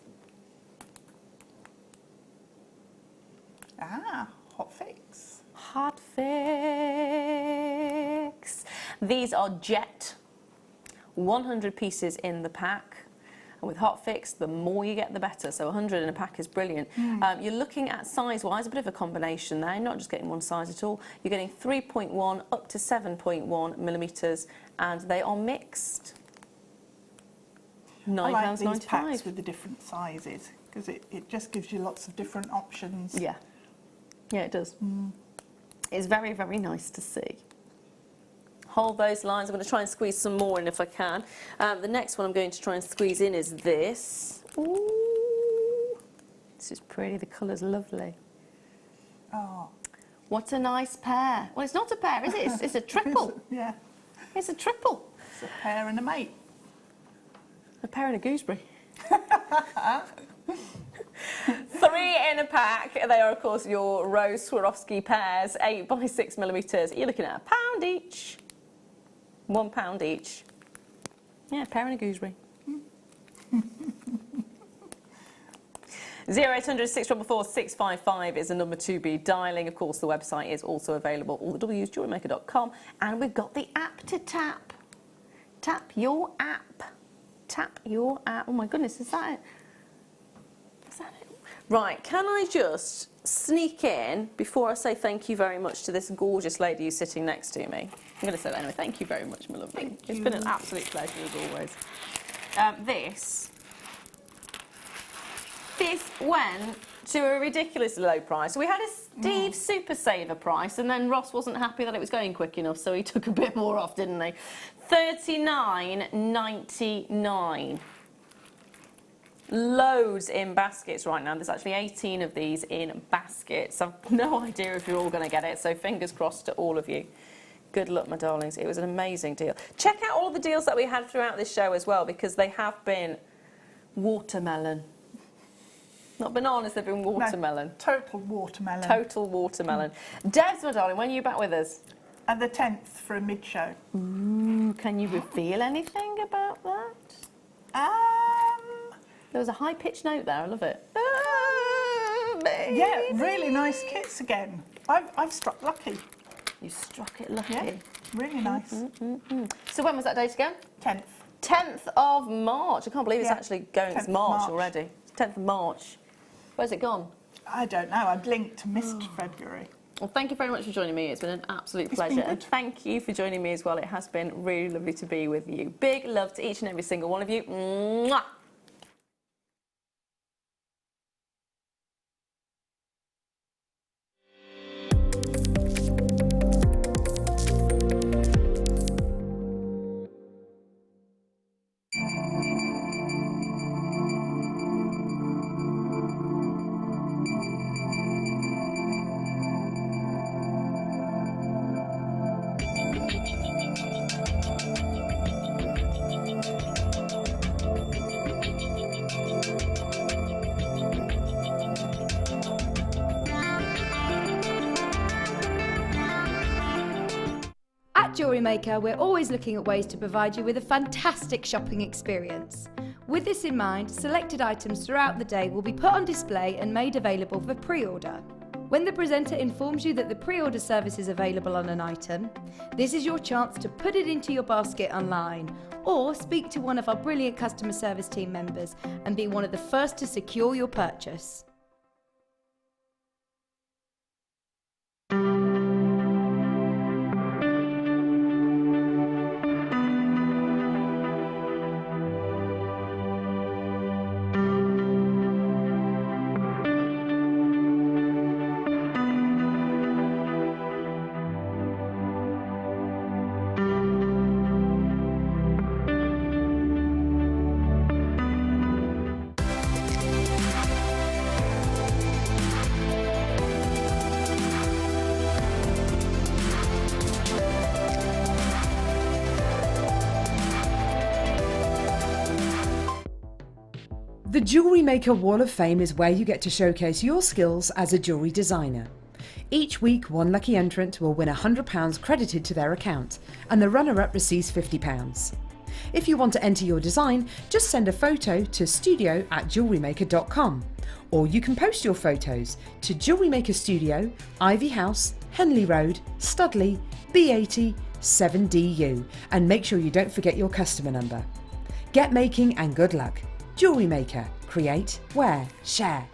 Ah, hot fix. Hot fix. These are jet. 100 pieces in the pack. And with hot fix, the more you get, the better. So 100 in a pack is brilliant. You're looking at size-wise, a bit of a combination there. You're not just getting one size at all. You're getting 3.1 up to 7.1 millimetres, and they are mixed. I like these packs with the different sizes, because it just gives you lots of different options. Yeah. Yeah, it does. It's very, very nice to see. Hold those lines. I'm going to try and squeeze some more in if I can. The next one I'm going to try and squeeze in is this. Ooh, this is pretty. The colour's lovely. Oh. What a nice pair. Well, it's not a pair, is it? It's a triple. Yeah. It's a triple. It's a pair and a mate. A pear and a gooseberry. Three in a pack. They are, of course, your rose Swarovski pairs, 8 by 6 millimetres. You're looking at £1 each. £1 each. Yeah, a pair and a gooseberry. 0800 644 655 is the number to be dialing. Of course, the website is also available, all the W's, JewelleryMaker.com. And we've got the app to tap. Tap your app. Tap your app. Oh my goodness, is that it? Is that it? Right, can I just sneak in before I say thank you very much to this gorgeous lady who's sitting next to me? I'm going to say that anyway. Thank you very much, my lovely. It's been an absolute pleasure as always. This went to a ridiculously low price. We had a Steve Super Saver price, and then Ross wasn't happy that it was going quick enough, so he took a bit more off, didn't he? $39.99. Loads in baskets right now. There's actually 18 of these in baskets. I've no idea if you're all going to get it, so fingers crossed to all of you. Good luck, my darlings. It was an amazing deal. Check out all the deals that we had throughout this show as well, because they have been watermelon. Not bananas, they've been watermelon. No, total watermelon. Total watermelon. Des, my darling, when are you back with us? At the 10th for a mid-show. Ooh, can you reveal anything about that? There was a high-pitched note there, I love it. Yeah, really nice kits again. I've struck lucky. You struck it lucky. Yeah, really nice. So when was that date again? 10th. 10th of March. I can't believe it's actually going, it's 10th March already. 10th of March. Where's it gone? I don't know. I blinked and missed February. Well, thank you very much for joining me. It's been an absolute pleasure. And thank you for joining me as well. It has been really lovely to be with you. Big love to each and every single one of you. Mwah! At Jewellery Maker, we're always looking at ways to provide you with a fantastic shopping experience. With this in mind, selected items throughout the day will be put on display and made available for pre-order. When the presenter informs you that the pre-order service is available on an item, this is your chance to put it into your basket online, or speak to one of our brilliant customer service team members and be one of the first to secure your purchase. The Jewellery Maker Wall of Fame is where you get to showcase your skills as a jewellery designer. Each week, one lucky entrant will win £100 credited to their account, and the runner-up receives £50. If you want to enter your design, just send a photo to studio@jewellerymaker.com, or you can post your photos to Jewellery Maker Studio, Ivy House, Henley Road, Studley, B80 7DU, and make sure you don't forget your customer number. Get making and good luck. Jewellery Maker. Create, wear, share.